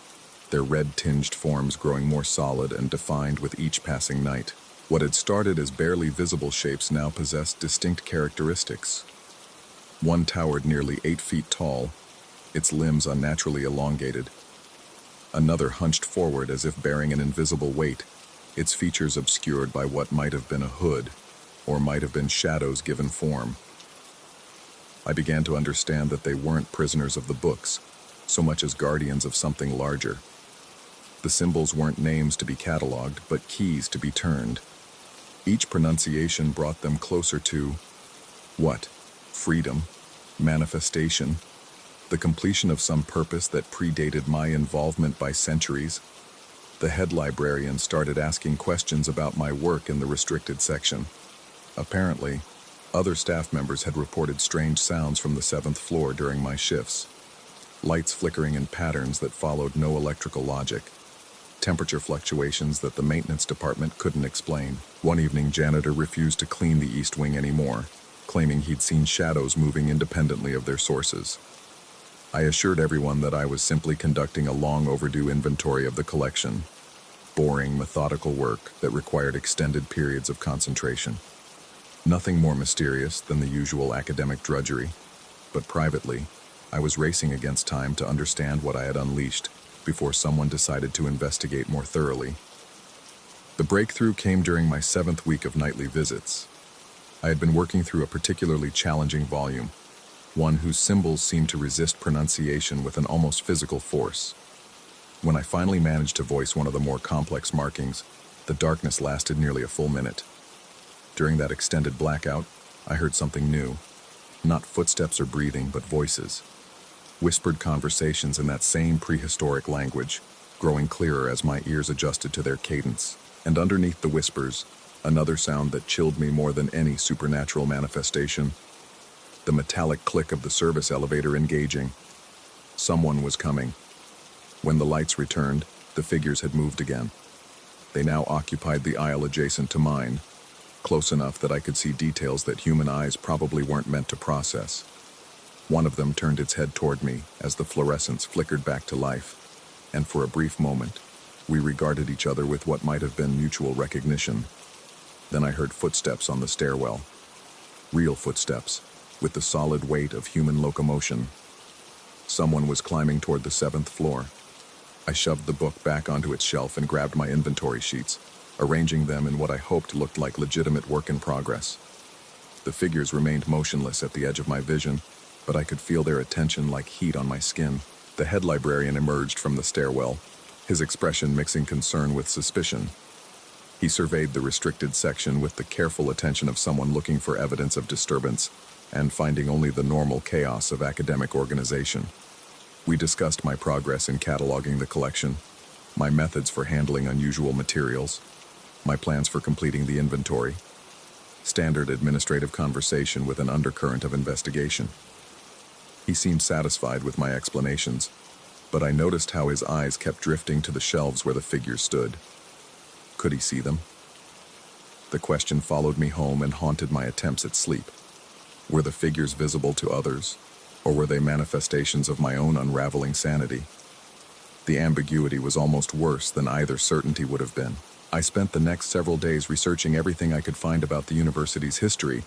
their red-tinged forms growing more solid and defined with each passing night. What had started as barely visible shapes now possessed distinct characteristics. One towered nearly 8 feet tall, its limbs unnaturally elongated. Another hunched forward as if bearing an invisible weight, its features obscured by what might have been a hood, or might have been shadows given form. I began to understand that they weren't prisoners of the books, so much as guardians of something larger. The symbols weren't names to be cataloged, but keys to be turned. Each pronunciation brought them closer to what? Freedom, manifestation, the completion of some purpose that predated my involvement by centuries. The head librarian started asking questions about my work in the restricted section. Apparently, other staff members had reported strange sounds from the 7th floor during my shifts. lights flickering in patterns that followed no electrical logic, temperature fluctuations that the maintenance department couldn't explain. One evening, janitor refused to clean the East Wing anymore, claiming he'd seen shadows moving independently of their sources. I assured everyone that I was simply conducting a long overdue inventory of the collection, boring, methodical work that required extended periods of concentration. Nothing more mysterious than the usual academic drudgery, but privately, I was racing against time to understand what I had unleashed before someone decided to investigate more thoroughly. The breakthrough came during my 7th week of nightly visits. I had been working through a particularly challenging volume, one whose symbols seemed to resist pronunciation with an almost physical force. When I finally managed to voice one of the more complex markings, the darkness lasted nearly a full minute. During that extended blackout, I heard something new. Not footsteps or breathing, but voices. Whispered conversations in that same prehistoric language, growing clearer as my ears adjusted to their cadence. And underneath the whispers, another sound that chilled me more than any supernatural manifestation. The metallic click of the service elevator engaging. Someone was coming. When the lights returned, the figures had moved again. They now occupied the aisle adjacent to mine, close enough that I could see details that human eyes probably weren't meant to process. One of them turned its head toward me as the fluorescence flickered back to life, and for a brief moment, we regarded each other with what might have been mutual recognition. Then I heard footsteps on the stairwell. Real footsteps, with the solid weight of human locomotion. Someone was climbing toward the 7th floor. I shoved the book back onto its shelf and grabbed my inventory sheets, arranging them in what I hoped looked like legitimate work in progress. The figures remained motionless at the edge of my vision, but I could feel their attention like heat on my skin. The head librarian emerged from the stairwell, his expression mixing concern with suspicion. He surveyed the restricted section with the careful attention of someone looking for evidence of disturbance and finding only the normal chaos of academic organization. We discussed my progress in cataloging the collection, my methods for handling unusual materials, my plans for completing the inventory. Standard administrative conversation with an undercurrent of investigation. He seemed satisfied with my explanations, but I noticed how his eyes kept drifting to the shelves where the figures stood. Could he see them? The question followed me home and haunted my attempts at sleep. Were the figures visible to others, or were they manifestations of my own unraveling sanity? The ambiguity was almost worse than either certainty would have been. I spent the next several days researching everything I could find about the university's history,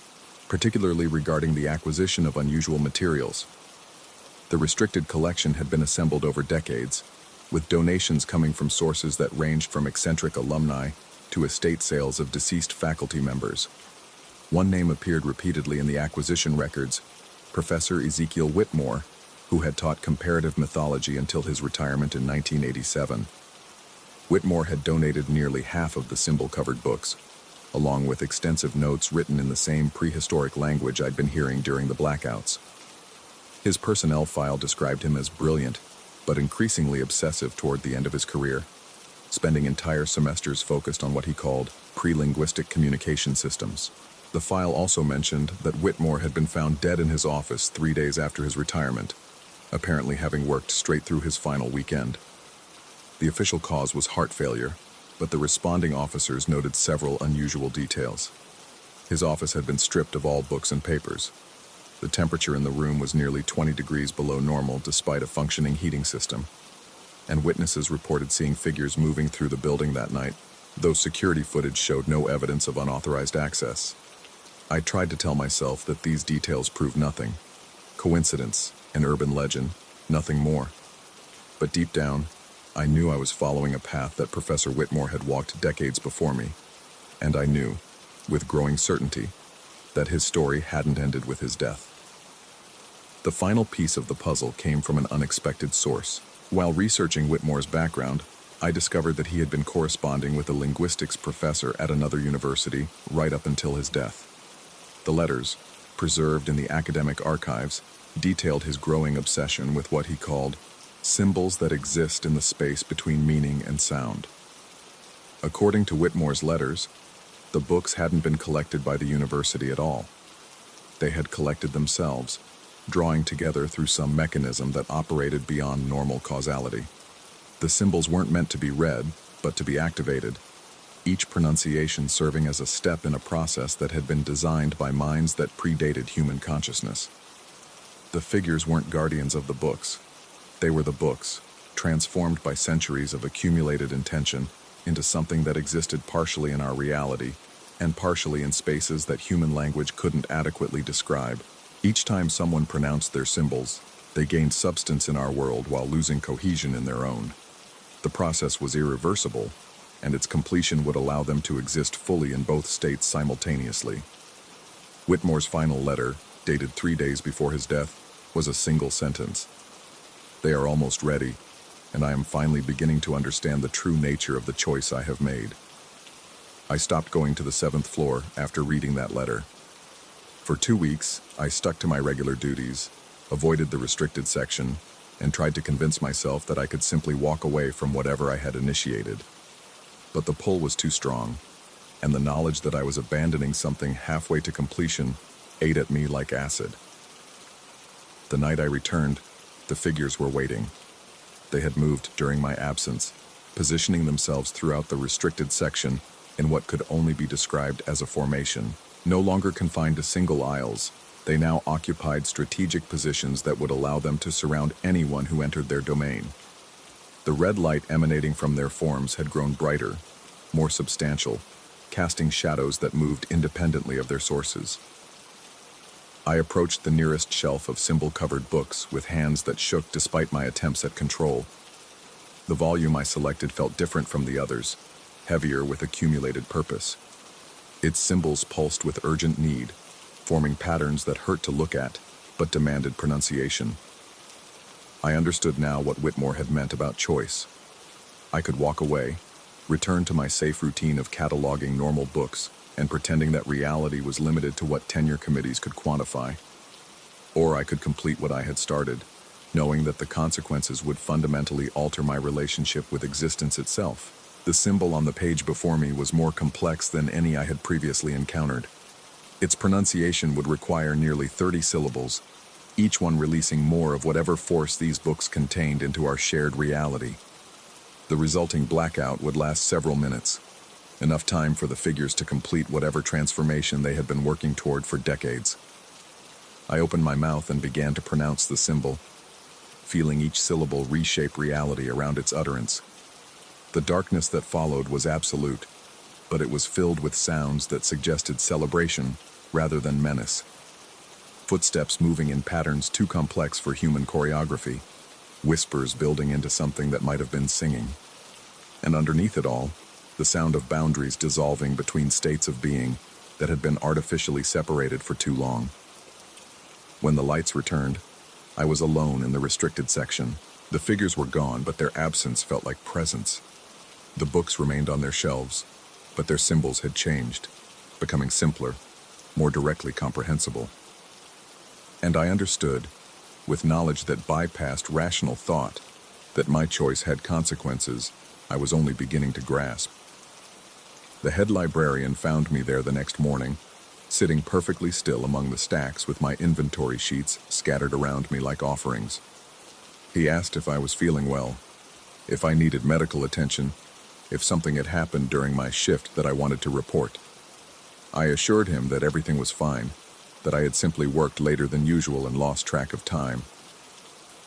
particularly regarding the acquisition of unusual materials. The restricted collection had been assembled over decades, with donations coming from sources that ranged from eccentric alumni to estate sales of deceased faculty members. One name appeared repeatedly in the acquisition records, Professor Ezekiel Whitmore, who had taught comparative mythology until his retirement in 1987. Whitmore had donated nearly half of the symbol-covered books, along with extensive notes written in the same prehistoric language I'd been hearing during the blackouts. His personnel file described him as brilliant, but increasingly obsessive toward the end of his career, spending entire semesters focused on what he called pre-linguistic communication systems. The file also mentioned that Whitmore had been found dead in his office 3 days after his retirement, apparently having worked straight through his final weekend. The official cause was heart failure, but the responding officers noted several unusual details. His office had been stripped of all books and papers. The temperature in the room was nearly 20 degrees below normal despite a functioning heating system, and witnesses reported seeing figures moving through the building that night, though security footage showed no evidence of unauthorized access. I tried to tell myself that these details proved nothing. Coincidence, an urban legend, nothing more. But deep down, I knew I was following a path that Professor Whitmore had walked decades before me, and I knew, with growing certainty, that his story hadn't ended with his death. The final piece of the puzzle came from an unexpected source. While researching Whitmore's background, I discovered that he had been corresponding with a linguistics professor at another university right up until his death. The letters, preserved in the academic archives, detailed his growing obsession with what he called symbols that exist in the space between meaning and sound. According to Whitmore's letters, the books hadn't been collected by the university at all. They had collected themselves, drawing together through some mechanism that operated beyond normal causality. The symbols weren't meant to be read, but to be activated, each pronunciation serving as a step in a process that had been designed by minds that predated human consciousness. The figures weren't guardians of the books. They were the books, transformed by centuries of accumulated intention into something that existed partially in our reality and partially in spaces that human language couldn't adequately describe. Each time someone pronounced their symbols, they gained substance in our world while losing cohesion in their own. The process was irreversible, and its completion would allow them to exist fully in both states simultaneously. Whitmore's final letter, dated 3 days before his death, was a single sentence. "They are almost ready, and I am finally beginning to understand the true nature of the choice I have made." I stopped going to the 7th floor after reading that letter. For 2 weeks, I stuck to my regular duties, avoided the restricted section, and tried to convince myself that I could simply walk away from whatever I had initiated. But the pull was too strong, and the knowledge that I was abandoning something halfway to completion ate at me like acid. The night I returned, the figures were waiting. They had moved during my absence, positioning themselves throughout the restricted section in what could only be described as a formation. No longer confined to single aisles, they now occupied strategic positions that would allow them to surround anyone who entered their domain. The red light emanating from their forms had grown brighter, more substantial, casting shadows that moved independently of their sources. I approached the nearest shelf of symbol-covered books with hands that shook despite my attempts at control. The volume I selected felt different from the others, heavier with accumulated purpose. Its symbols pulsed with urgent need, forming patterns that hurt to look at, but demanded pronunciation. I understood now what Whitmore had meant about choice. I could walk away, return to my safe routine of cataloging normal books and pretending that reality was limited to what tenure committees could quantify. Or I could complete what I had started, knowing that the consequences would fundamentally alter my relationship with existence itself. The symbol on the page before me was more complex than any I had previously encountered. Its pronunciation would require nearly 30 syllables, each one releasing more of whatever force these books contained into our shared reality. The resulting blackout would last several minutes, enough time for the figures to complete whatever transformation they had been working toward for decades. I opened my mouth and began to pronounce the symbol, feeling each syllable reshape reality around its utterance. The darkness that followed was absolute, but it was filled with sounds that suggested celebration rather than menace. Footsteps moving in patterns too complex for human choreography, whispers building into something that might have been singing. And underneath it all, the sound of boundaries dissolving between states of being that had been artificially separated for too long. When the lights returned, I was alone in the restricted section. The figures were gone, but their absence felt like presence. The books remained on their shelves, but their symbols had changed, becoming simpler, more directly comprehensible. And I understood, with knowledge that bypassed rational thought, that my choice had consequences I was only beginning to grasp. The head librarian found me there the next morning, sitting perfectly still among the stacks with my inventory sheets scattered around me like offerings. He asked if I was feeling well, if I needed medical attention, if something had happened during my shift that I wanted to report. I assured him that everything was fine, that I had simply worked later than usual and lost track of time.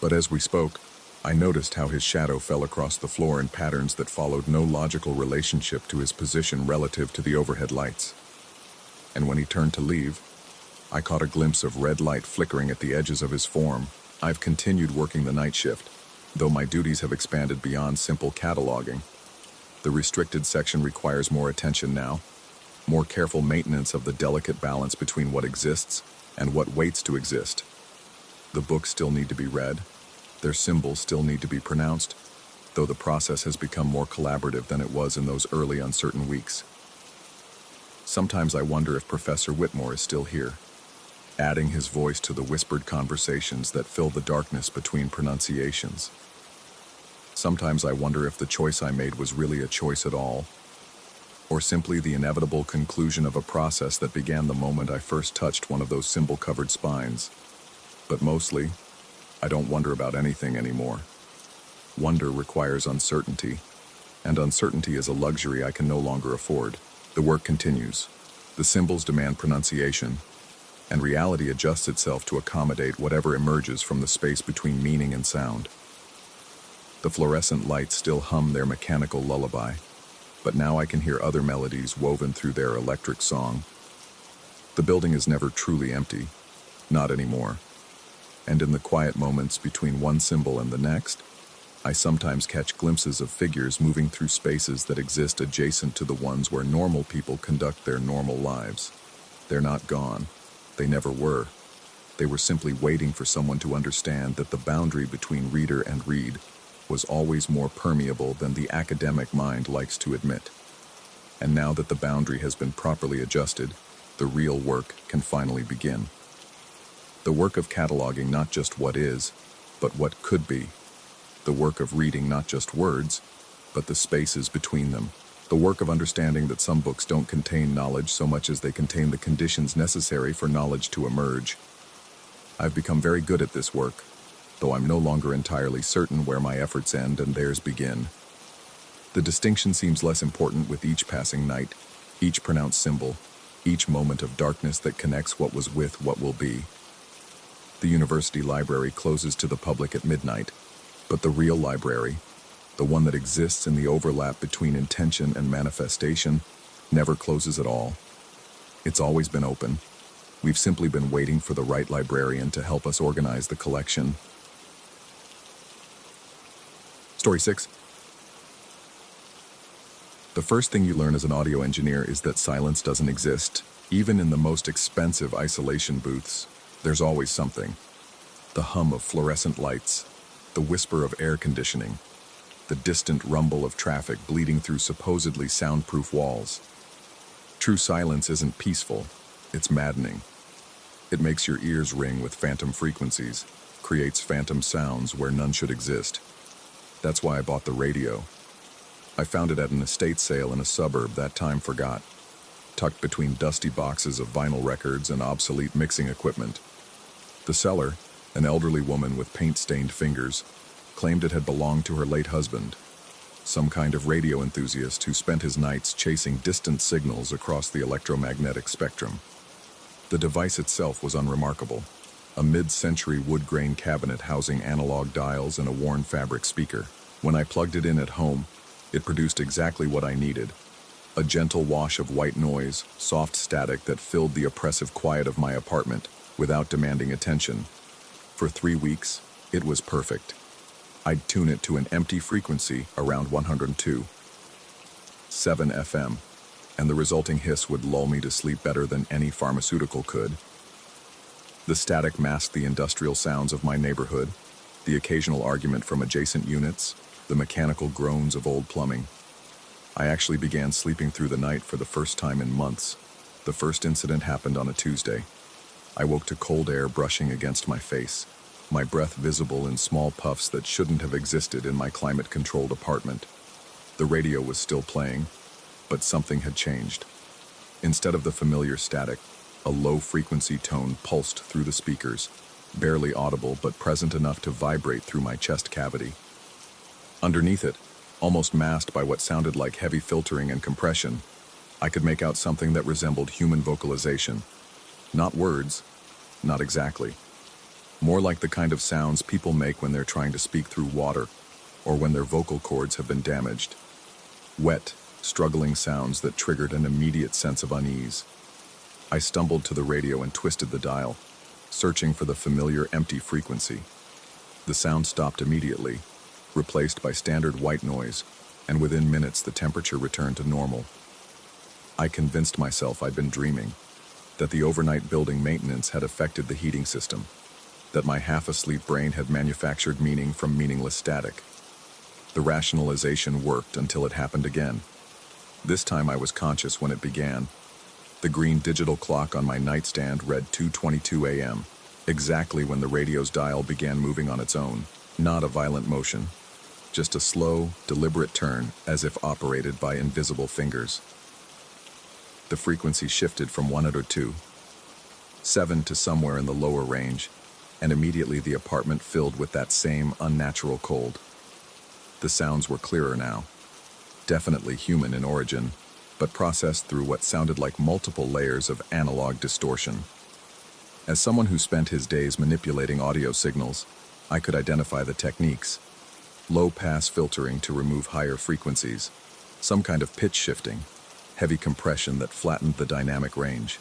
But as we spoke, I noticed how his shadow fell across the floor in patterns that followed no logical relationship to his position relative to the overhead lights. And when he turned to leave, I caught a glimpse of red light flickering at the edges of his form. I've continued working the night shift, though my duties have expanded beyond simple cataloging. The restricted section requires more attention now, more careful maintenance of the delicate balance between what exists and what waits to exist. The books still need to be read, their symbols still need to be pronounced, though the process has become more collaborative than it was in those early uncertain weeks. Sometimes I wonder if Professor Whitmore is still here, adding his voice to the whispered conversations that fill the darkness between pronunciations. Sometimes I wonder if the choice I made was really a choice at all, or simply the inevitable conclusion of a process that began the moment I first touched one of those symbol-covered spines. But mostly, I don't wonder about anything anymore. Wonder requires uncertainty, and uncertainty is a luxury I can no longer afford. The work continues. The symbols demand pronunciation, and reality adjusts itself to accommodate whatever emerges from the space between meaning and sound. The fluorescent lights still hum their mechanical lullaby, but now I can hear other melodies woven through their electric song. The building is never truly empty, not anymore. And in the quiet moments between one symbol and the next, I sometimes catch glimpses of figures moving through spaces that exist adjacent to the ones where normal people conduct their normal lives. They're not gone. They never were. They were simply waiting for someone to understand that the boundary between reader and read was always more permeable than the academic mind likes to admit. And now that the boundary has been properly adjusted, the real work can finally begin. The work of cataloging not just what is, but what could be. The work of reading not just words, but the spaces between them. The work of understanding that some books don't contain knowledge so much as they contain the conditions necessary for knowledge to emerge. I've become very good at this work, though I'm no longer entirely certain where my efforts end and theirs begin. The distinction seems less important with each passing night, each pronounced symbol, each moment of darkness that connects what was with what will be. The university library closes to the public at midnight, but the real library, the one that exists in the overlap between intention and manifestation, never closes at all. It's always been open. We've simply been waiting for the right librarian to help us organize the collection. Story 6. The first thing you learn as an audio engineer is that silence doesn't exist. Even in the most expensive isolation booths, there's always something. The hum of fluorescent lights, the whisper of air conditioning, the distant rumble of traffic bleeding through supposedly soundproof walls. True silence isn't peaceful, it's maddening. It makes your ears ring with phantom frequencies, creates phantom sounds where none should exist. That's why I bought the radio. I found it at an estate sale in a suburb that time forgot, tucked between dusty boxes of vinyl records and obsolete mixing equipment. The seller, an elderly woman with paint-stained fingers, claimed it had belonged to her late husband, some kind of radio enthusiast who spent his nights chasing distant signals across the electromagnetic spectrum. The device itself was unremarkable, a mid-century wood-grain cabinet housing analog dials and a worn fabric speaker. When I plugged it in at home, it produced exactly what I needed. A gentle wash of white noise, soft static that filled the oppressive quiet of my apartment without demanding attention. For 3 weeks, it was perfect. I'd tune it to an empty frequency around 102.7 FM, and the resulting hiss would lull me to sleep better than any pharmaceutical could. The static masked the industrial sounds of my neighborhood, the occasional argument from adjacent units, the mechanical groans of old plumbing. I actually began sleeping through the night for the first time in months. The first incident happened on a Tuesday. I woke to cold air brushing against my face, my breath visible in small puffs that shouldn't have existed in my climate-controlled apartment. The radio was still playing, but something had changed. Instead of the familiar static, a low-frequency tone pulsed through the speakers, barely audible but present enough to vibrate through my chest cavity. Underneath it, almost masked by what sounded like heavy filtering and compression, I could make out something that resembled human vocalization. Not words, not exactly. More like the kind of sounds people make when they're trying to speak through water, or when their vocal cords have been damaged. Wet, struggling sounds that triggered an immediate sense of unease. I stumbled to the radio and twisted the dial, searching for the familiar empty frequency. The sound stopped immediately, replaced by standard white noise, and within minutes the temperature returned to normal. I convinced myself I'd been dreaming, that the overnight building maintenance had affected the heating system, that my half-asleep brain had manufactured meaning from meaningless static. The rationalization worked until it happened again. This time I was conscious when it began. The green digital clock on my nightstand read 2:22 a.m., exactly when the radio's dial began moving on its own. Not a violent motion, just a slow, deliberate turn as if operated by invisible fingers. The frequency shifted from 102.7 to somewhere in the lower range, and immediately the apartment filled with that same unnatural cold. The sounds were clearer now, definitely human in origin, but processed through what sounded like multiple layers of analog distortion. As someone who spent his days manipulating audio signals, I could identify the techniques. Low-pass filtering to remove higher frequencies, some kind of pitch shifting, heavy compression that flattened the dynamic range.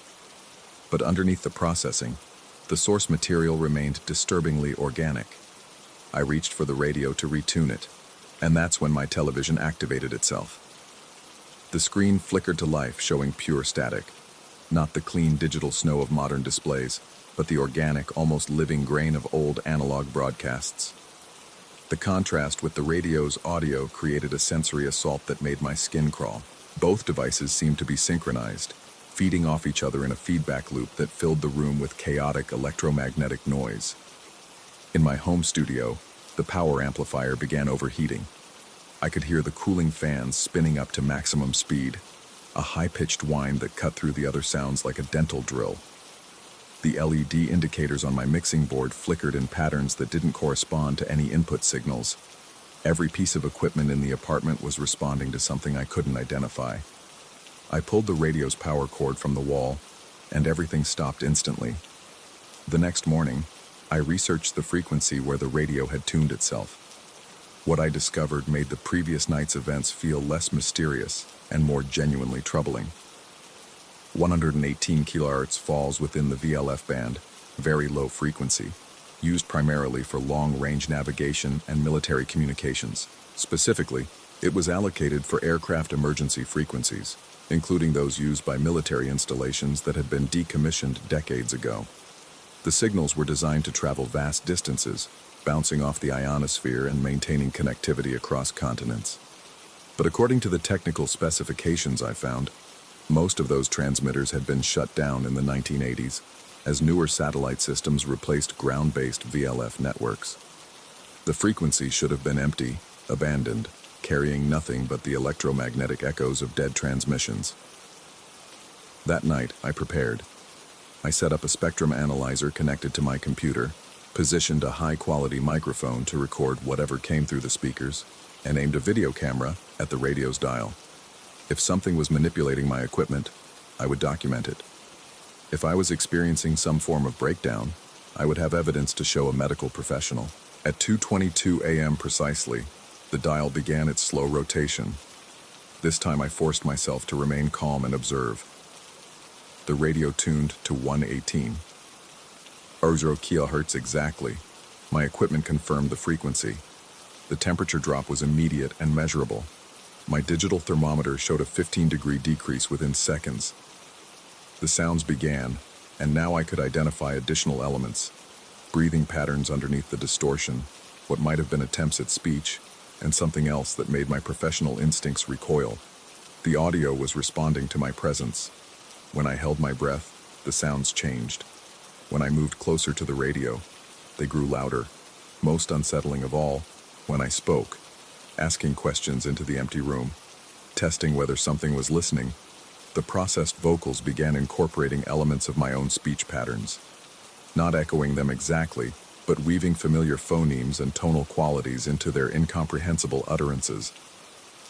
But underneath the processing, the source material remained disturbingly organic. I reached for the radio to retune it, and that's when my television activated itself. The screen flickered to life, showing pure static. Not the clean digital snow of modern displays, but the organic, almost living grain of old analog broadcasts. The contrast with the radio's audio created a sensory assault that made my skin crawl. Both devices seemed to be synchronized, feeding off each other in a feedback loop that filled the room with chaotic electromagnetic noise. In my home studio, the power amplifier began overheating. I could hear the cooling fans spinning up to maximum speed, a high-pitched whine that cut through the other sounds like a dental drill. The LED indicators on my mixing board flickered in patterns that didn't correspond to any input signals. Every piece of equipment in the apartment was responding to something I couldn't identify. I pulled the radio's power cord from the wall, and everything stopped instantly. The next morning, I researched the frequency where the radio had tuned itself. What I discovered made the previous night's events feel less mysterious and more genuinely troubling. 118 kHz falls within the VLF band, very low frequency, used primarily for long-range navigation and military communications. Specifically, it was allocated for aircraft emergency frequencies, including those used by military installations that had been decommissioned decades ago. The signals were designed to travel vast distances, bouncing off the ionosphere and maintaining connectivity across continents. But according to the technical specifications I found, most of those transmitters had been shut down in the 1980s, as newer satellite systems replaced ground-based VLF networks. The frequency should have been empty, abandoned, carrying nothing but the electromagnetic echoes of dead transmissions. That night, I prepared. I set up a spectrum analyzer connected to my computer, positioned a high-quality microphone to record whatever came through the speakers, and aimed a video camera at the radio's dial. If something was manipulating my equipment, I would document it. If I was experiencing some form of breakdown, I would have evidence to show a medical professional. At 2:22 a.m. precisely, the dial began its slow rotation. This time I forced myself to remain calm and observe. The radio tuned to 118. 0 kHz exactly. My equipment confirmed the frequency. The temperature drop was immediate and measurable. My digital thermometer showed a 15-degree decrease within seconds. The sounds began, and now I could identify additional elements. Breathing patterns underneath the distortion, what might have been attempts at speech, and something else that made my professional instincts recoil. The audio was responding to my presence. When I held my breath, the sounds changed. When I moved closer to the radio, they grew louder. Most unsettling of all, when I spoke, asking questions into the empty room, testing whether something was listening, the processed vocals began incorporating elements of my own speech patterns. Not echoing them exactly, but weaving familiar phonemes and tonal qualities into their incomprehensible utterances.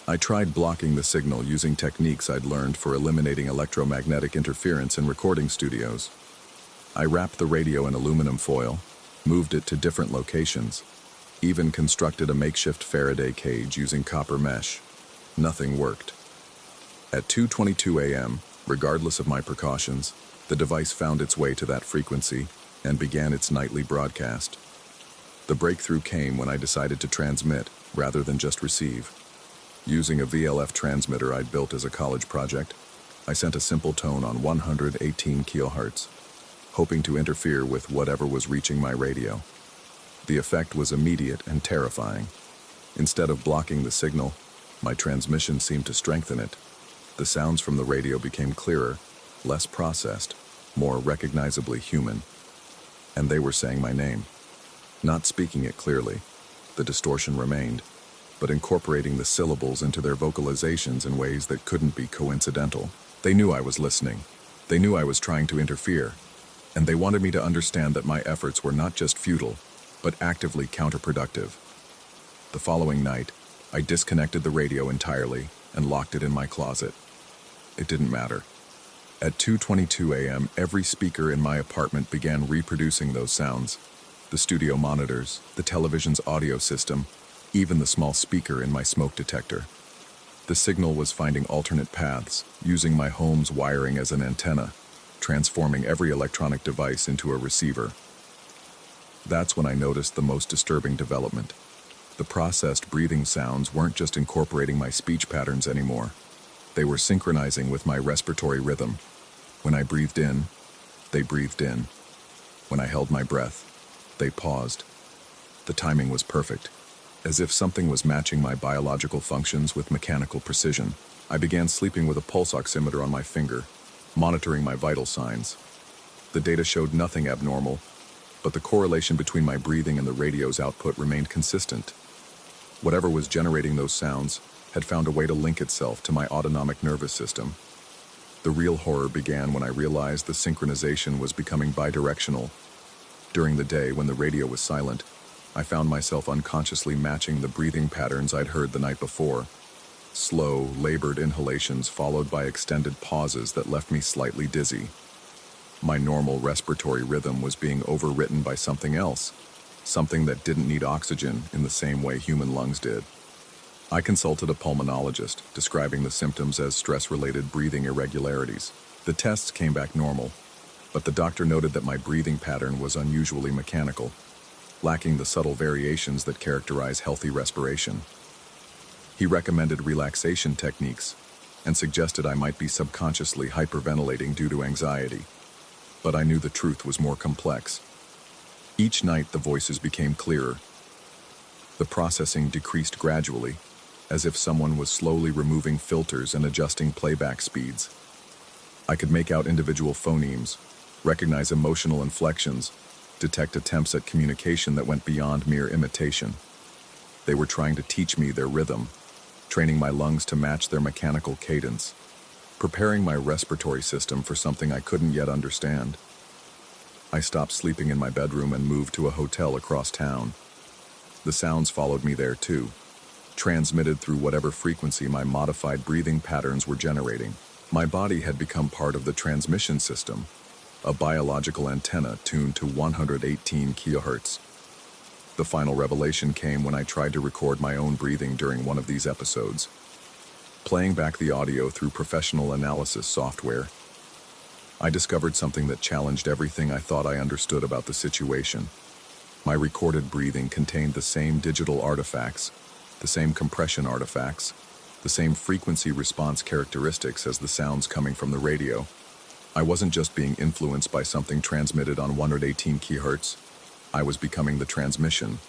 I tried blocking the signal using techniques I'd learned for eliminating electromagnetic interference in recording studios. I wrapped the radio in aluminum foil, moved it to different locations, even constructed a makeshift Faraday cage using copper mesh. Nothing worked. At 2:22 a.m., regardless of my precautions, the device found its way to that frequency and began its nightly broadcast. The breakthrough came when I decided to transmit rather than just receive. Using a VLF transmitter I'd built as a college project, I sent a simple tone on 118 kHz, hoping to interfere with whatever was reaching my radio. The effect was immediate and terrifying. Instead of blocking the signal, my transmission seemed to strengthen it. The sounds from the radio became clearer, less processed, more recognizably human. And they were saying my name. Not speaking it clearly, the distortion remained, but incorporating the syllables into their vocalizations in ways that couldn't be coincidental. They knew I was listening. They knew I was trying to interfere. and they wanted me to understand that my efforts were not just futile, but actively counterproductive. The following night, I disconnected the radio entirely and locked it in my closet. It didn't matter. At 2:22 a.m., every speaker in my apartment began reproducing those sounds. The studio monitors, the television's audio system, even the small speaker in my smoke detector. The signal was finding alternate paths, using my home's wiring as an antenna, transforming every electronic device into a receiver. That's when I noticed the most disturbing development. The processed breathing sounds weren't just incorporating my speech patterns anymore. They were synchronizing with my respiratory rhythm. When I breathed in, they breathed in. When I held my breath, they paused. The timing was perfect. As if something was matching my biological functions with mechanical precision, I began sleeping with a pulse oximeter on my finger, monitoring my vital signs. The data showed nothing abnormal, but the correlation between my breathing and the radio's output remained consistent. Whatever was generating those sounds had found a way to link itself to my autonomic nervous system. The real horror began when I realized the synchronization was becoming bidirectional. During the day, when the radio was silent, I found myself unconsciously matching the breathing patterns I'd heard the night before. Slow, labored inhalations followed by extended pauses that left me slightly dizzy. My normal respiratory rhythm was being overwritten by something else, something that didn't need oxygen in the same way human lungs did. I consulted a pulmonologist, describing the symptoms as stress-related breathing irregularities. The tests came back normal, but the doctor noted that my breathing pattern was unusually mechanical, lacking the subtle variations that characterize healthy respiration. He recommended relaxation techniques and suggested I might be subconsciously hyperventilating due to anxiety. But I knew the truth was more complex. Each night, the voices became clearer. The processing decreased gradually, as if someone was slowly removing filters and adjusting playback speeds. I could make out individual phonemes, recognize emotional inflections, detect attempts at communication that went beyond mere imitation. They were trying to teach me their rhythm, training my lungs to match their mechanical cadence, preparing my respiratory system for something I couldn't yet understand. I stopped sleeping in my bedroom and moved to a hotel across town. The sounds followed me there too, transmitted through whatever frequency my modified breathing patterns were generating. My body had become part of the transmission system, a biological antenna tuned to 118 kHz. The final revelation came when I tried to record my own breathing during one of these episodes. Playing back the audio through professional analysis software, I discovered something that challenged everything I thought I understood about the situation. My recorded breathing contained the same digital artifacts, the same compression artifacts, the same frequency response characteristics as the sounds coming from the radio. I wasn't just being influenced by something transmitted on 118 kHz. I was becoming the transmission.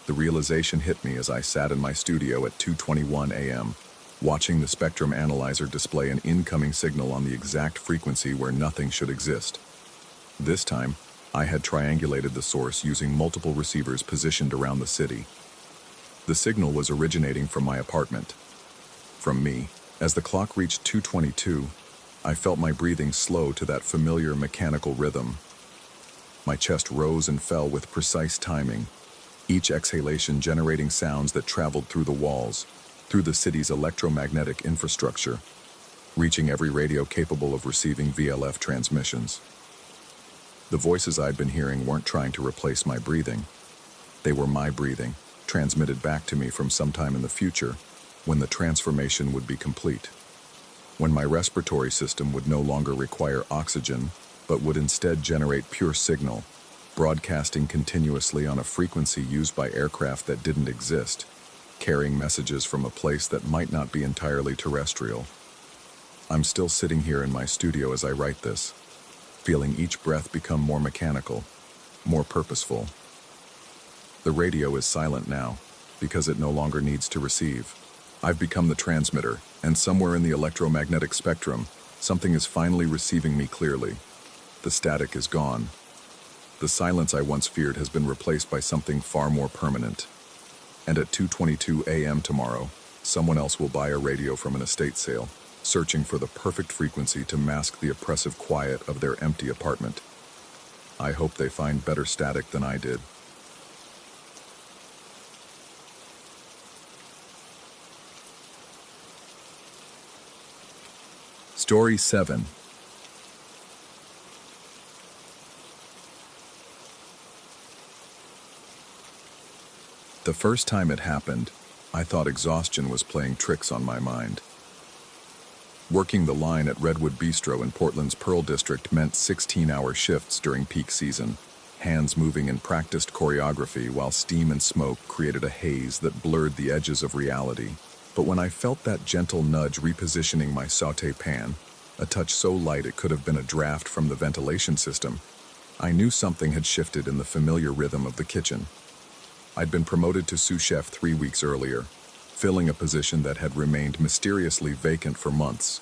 The realization hit me as I sat in my studio at 2:21 a.m., watching the spectrum analyzer display an incoming signal on the exact frequency where nothing should exist. This time, I had triangulated the source using multiple receivers positioned around the city. The signal was originating from my apartment. From me. As the clock reached 2:22, I felt my breathing slow to that familiar mechanical rhythm. My chest rose and fell with precise timing, each exhalation generating sounds that traveled through the walls, through the city's electromagnetic infrastructure, reaching every radio capable of receiving VLF transmissions. The voices I'd been hearing weren't trying to replace my breathing. They were my breathing, transmitted back to me from sometime in the future, when the transformation would be complete. When my respiratory system would no longer require oxygen, but would instead generate pure signal, broadcasting continuously on a frequency used by aircraft that didn't exist, carrying messages from a place that might not be entirely terrestrial. I'm still sitting here in my studio as I write this, feeling each breath become more mechanical, more purposeful. The radio is silent now, because it no longer needs to receive. I've become the transmitter, and somewhere in the electromagnetic spectrum, something is finally receiving me clearly. The static is gone. The silence I once feared has been replaced by something far more permanent. And at 2:22 a.m. tomorrow, someone else will buy a radio from an estate sale, searching for the perfect frequency to mask the oppressive quiet of their empty apartment. I hope they find better static than I did. Story 7. The first time it happened, I thought exhaustion was playing tricks on my mind. Working the line at Redwood Bistro in Portland's Pearl District meant 16-hour shifts during peak season, hands moving in practiced choreography while steam and smoke created a haze that blurred the edges of reality. But when I felt that gentle nudge repositioning my sauté pan, a touch so light it could have been a draft from the ventilation system, I knew something had shifted in the familiar rhythm of the kitchen. I'd been promoted to sous chef 3 weeks earlier, filling a position that had remained mysteriously vacant for months.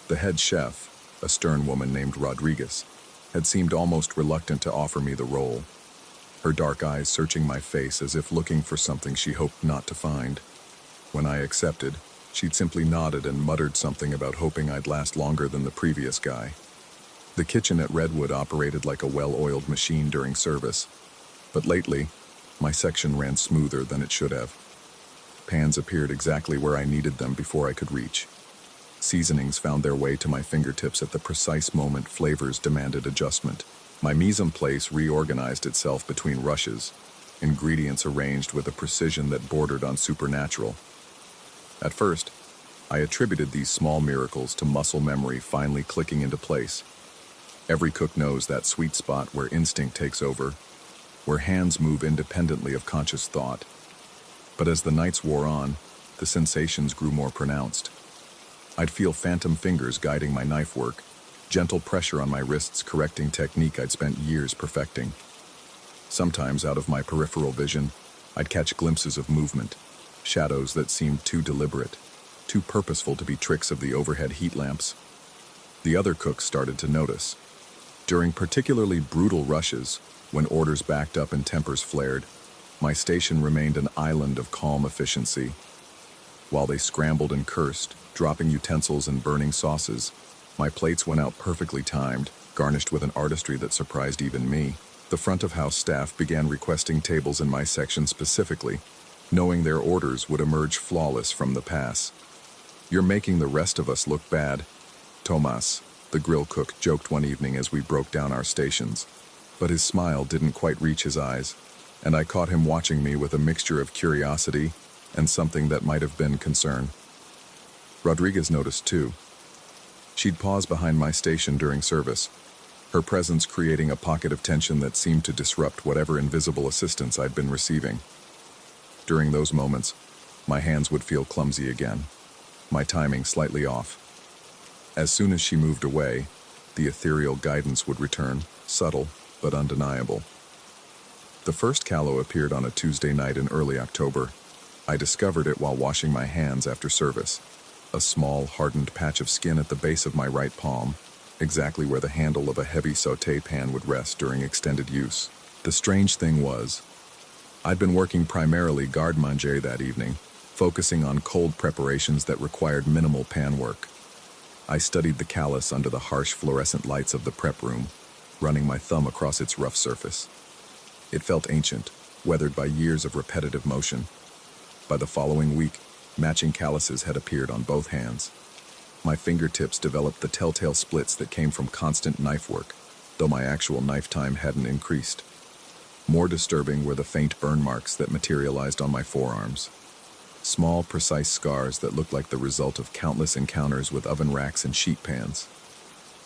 The head chef, a stern woman named Rodriguez, had seemed almost reluctant to offer me the role, her dark eyes searching my face as if looking for something she hoped not to find. When I accepted, she'd simply nodded and muttered something about hoping I'd last longer than the previous guy. The kitchen at Redwood operated like a well-oiled machine during service, but lately, my section ran smoother than it should have. Pans appeared exactly where I needed them before I could reach. Seasonings found their way to my fingertips at the precise moment flavors demanded adjustment. My mise en place reorganized itself between rushes, ingredients arranged with a precision that bordered on supernatural. At first, I attributed these small miracles to muscle memory finally clicking into place. Every cook knows that sweet spot where instinct takes over, where hands move independently of conscious thought. But as the nights wore on, the sensations grew more pronounced. I'd feel phantom fingers guiding my knife work, gentle pressure on my wrists correcting technique I'd spent years perfecting. Sometimes, out of my peripheral vision, I'd catch glimpses of movement, shadows that seemed too deliberate, too purposeful to be tricks of the overhead heat lamps. The other cooks started to notice. During particularly brutal rushes, when orders backed up and tempers flared, my station remained an island of calm efficiency. While they scrambled and cursed, dropping utensils and burning sauces, my plates went out perfectly timed, garnished with an artistry that surprised even me. The front-of-house staff began requesting tables in my section specifically, knowing their orders would emerge flawless from the pass. "You're making the rest of us look bad," Tomas, the grill cook, joked one evening as we broke down our stations. But his smile didn't quite reach his eyes, and I caught him watching me with a mixture of curiosity and something that might have been concern. Rodriguez noticed too. She'd pause behind my station during service, her presence creating a pocket of tension that seemed to disrupt whatever invisible assistance I'd been receiving. During those moments, my hands would feel clumsy again, my timing slightly off. As soon as she moved away, the ethereal guidance would return, subtle but undeniable. The first callo appeared on a Tuesday night in early October. I discovered it while washing my hands after service. A small, hardened patch of skin at the base of my right palm, exactly where the handle of a heavy sauté pan would rest during extended use. The strange thing was, I'd been working primarily garde-manger that evening, focusing on cold preparations that required minimal pan work. I studied the callus under the harsh fluorescent lights of the prep room, running my thumb across its rough surface. It felt ancient, weathered by years of repetitive motion. By the following week, matching calluses had appeared on both hands. My fingertips developed the telltale splits that came from constant knife work, though my actual knife time hadn't increased. More disturbing were the faint burn marks that materialized on my forearms. Small, precise scars that looked like the result of countless encounters with oven racks and sheet pans.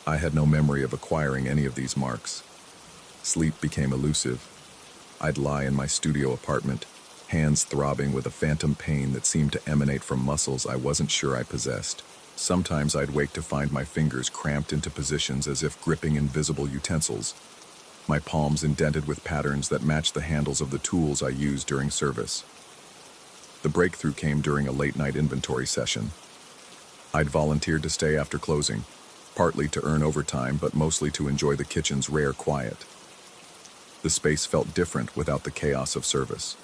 I had no memory of acquiring any of these marks. Sleep became elusive. I'd lie in my studio apartment, hands throbbing with a phantom pain that seemed to emanate from muscles I wasn't sure I possessed. Sometimes I'd wake to find my fingers cramped into positions as if gripping invisible utensils, my palms indented with patterns that matched the handles of the tools I used during service. The breakthrough came during a late-night inventory session. I'd volunteered to stay after closing, partly to earn overtime, but mostly to enjoy the kitchen's rare quiet. The space felt different without the chaos of service.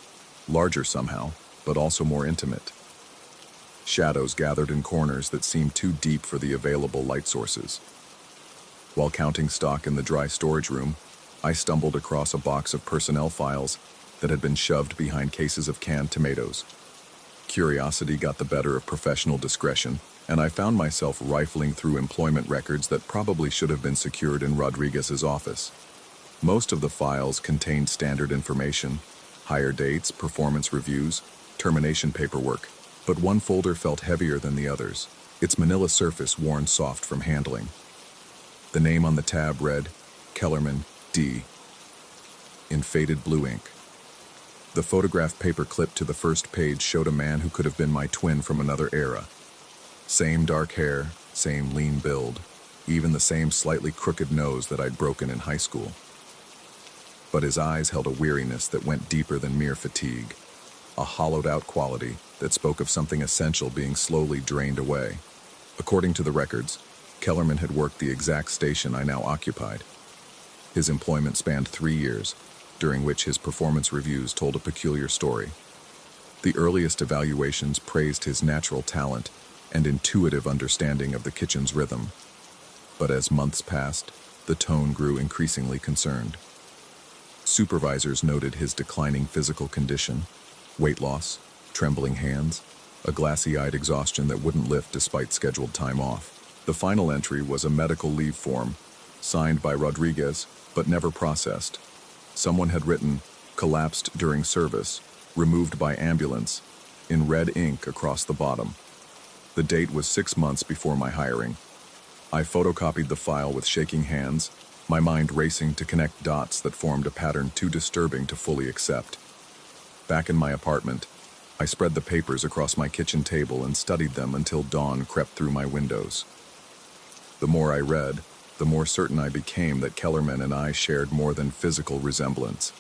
Larger somehow, but also more intimate. Shadows gathered in corners that seemed too deep for the available light sources. While counting stock in the dry storage room, I stumbled across a box of personnel files that had been shoved behind cases of canned tomatoes. Curiosity got the better of professional discretion, and I found myself rifling through employment records that probably should have been secured in Rodriguez's office. Most of the files contained standard information, hire dates, performance reviews, termination paperwork, but one folder felt heavier than the others, its manila surface worn soft from handling. The name on the tab read, Kellerman, D., in faded blue ink. The photographed paper clipped to the first page showed a man who could have been my twin from another era. Same dark hair, same lean build, even the same slightly crooked nose that I'd broken in high school. But his eyes held a weariness that went deeper than mere fatigue, a hollowed-out quality that spoke of something essential being slowly drained away. According to the records, Kellerman had worked the exact station I now occupied. His employment spanned 3 years, during which his performance reviews told a peculiar story. The earliest evaluations praised his natural talent and intuitive understanding of the kitchen's rhythm. But as months passed, the tone grew increasingly concerned. Supervisors noted his declining physical condition, weight loss, trembling hands, a glassy-eyed exhaustion that wouldn't lift despite scheduled time off. The final entry was a medical leave form, signed by Rodriguez, but never processed. Someone had written, collapsed during service, removed by ambulance, in red ink across the bottom. The date was 6 months before my hiring. I photocopied the file with shaking hands, my mind racing to connect dots that formed a pattern too disturbing to fully accept. Back in my apartment, I spread the papers across my kitchen table and studied them until dawn crept through my windows. The more I read, the more certain I became that Kellerman and I shared more than physical resemblance.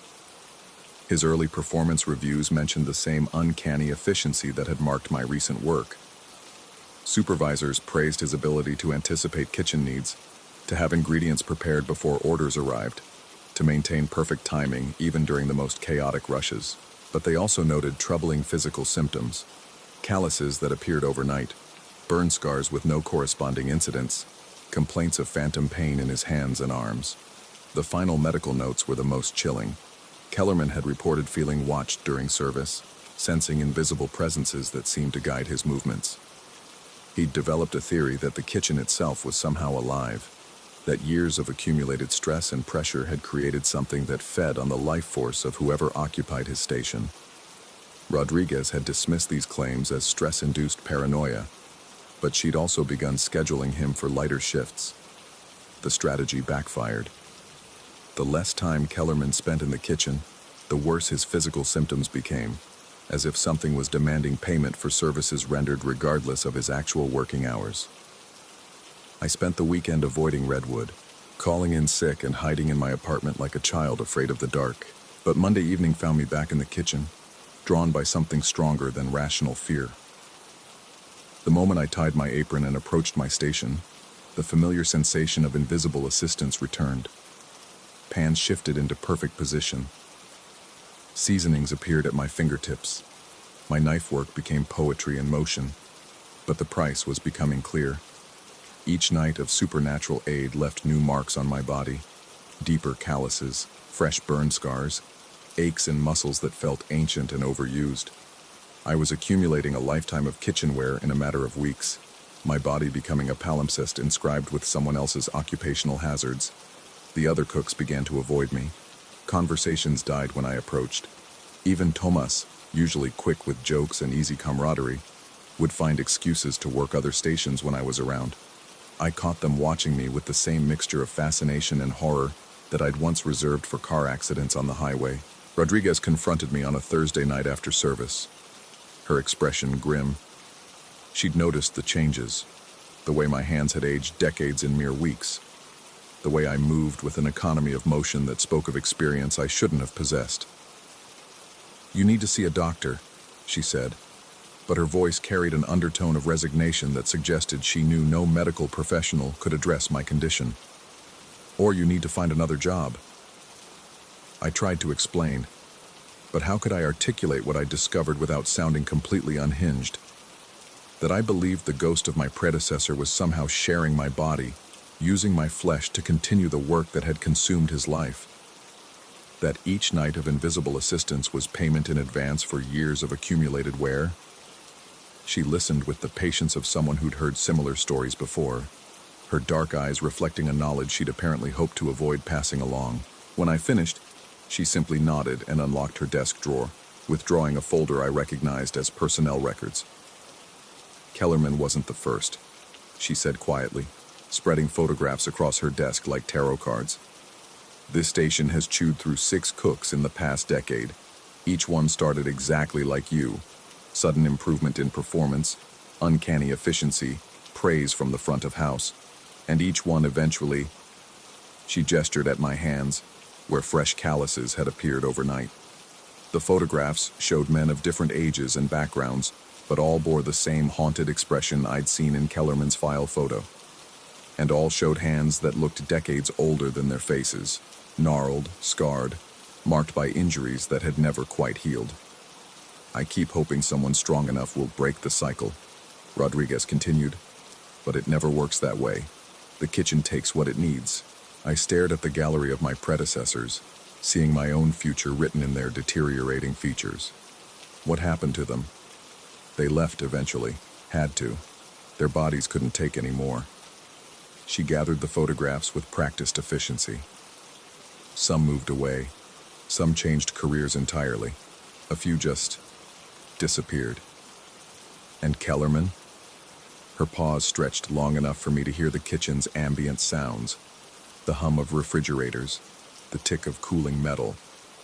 His early performance reviews mentioned the same uncanny efficiency that had marked my recent work. Supervisors praised his ability to anticipate kitchen needs, to have ingredients prepared before orders arrived, to maintain perfect timing even during the most chaotic rushes. But they also noted troubling physical symptoms, calluses that appeared overnight, burn scars with no corresponding incidents, complaints of phantom pain in his hands and arms. The final medical notes were the most chilling. Kellerman had reported feeling watched during service, sensing invisible presences that seemed to guide his movements. He'd developed a theory that the kitchen itself was somehow alive, that years of accumulated stress and pressure had created something that fed on the life force of whoever occupied his station. Rodriguez had dismissed these claims as stress-induced paranoia, but she'd also begun scheduling him for lighter shifts. The strategy backfired. The less time Kellerman spent in the kitchen, the worse his physical symptoms became, as if something was demanding payment for services rendered regardless of his actual working hours. I spent the weekend avoiding Redwood, calling in sick and hiding in my apartment like a child afraid of the dark. But Monday evening found me back in the kitchen, drawn by something stronger than rational fear. The moment I tied my apron and approached my station, the familiar sensation of invisible assistance returned. Pans shifted into perfect position. Seasonings appeared at my fingertips. My knife work became poetry in motion, but the price was becoming clear. Each night of supernatural aid left new marks on my body, deeper calluses, fresh burn scars, aches in muscles that felt ancient and overused. I was accumulating a lifetime of kitchenware in a matter of weeks, my body becoming a palimpsest inscribed with someone else's occupational hazards. The other cooks began to avoid me. Conversations died when I approached. Even Tomas, usually quick with jokes and easy camaraderie, would find excuses to work other stations when I was around. I caught them watching me with the same mixture of fascination and horror that I'd once reserved for car accidents on the highway. Rodriguez confronted me on a Thursday night after service, her expression grim. She'd noticed the changes, the way my hands had aged decades in mere weeks, the way I moved with an economy of motion that spoke of experience I shouldn't have possessed. "You need to see a doctor," she said, but her voice carried an undertone of resignation that suggested she knew no medical professional could address my condition. "Or you need to find another job." I tried to explain, but how could I articulate what I discovered without sounding completely unhinged? That I believed the ghost of my predecessor was somehow sharing my body, using my flesh to continue the work that had consumed his life. That each night of invisible assistance was payment in advance for years of accumulated wear? She listened with the patience of someone who'd heard similar stories before, her dark eyes reflecting a knowledge she'd apparently hoped to avoid passing along. When I finished, she simply nodded and unlocked her desk drawer, withdrawing a folder I recognized as personnel records. Kellerman wasn't the first, she said quietly, spreading photographs across her desk like tarot cards. This station has chewed through 6 cooks in the past decade. Each one started exactly like you. Sudden improvement in performance, uncanny efficiency, praise from the front of house. And each one eventually... She gestured at my hands, where fresh calluses had appeared overnight. The photographs showed men of different ages and backgrounds, but all bore the same haunted expression I'd seen in Kellerman's file photo. And all showed hands that looked decades older than their faces, gnarled, scarred, marked by injuries that had never quite healed. I keep hoping someone strong enough will break the cycle, Rodriguez continued, but it never works that way. The kitchen takes what it needs. I stared at the gallery of my predecessors, seeing my own future written in their deteriorating features. What happened to them? They left eventually, had to. Their bodies couldn't take any more. She gathered the photographs with practiced efficiency. Some moved away, some changed careers entirely. A few just disappeared. And Kellerman? Her pause stretched long enough for me to hear the kitchen's ambient sounds. The hum of refrigerators, the tick of cooling metal,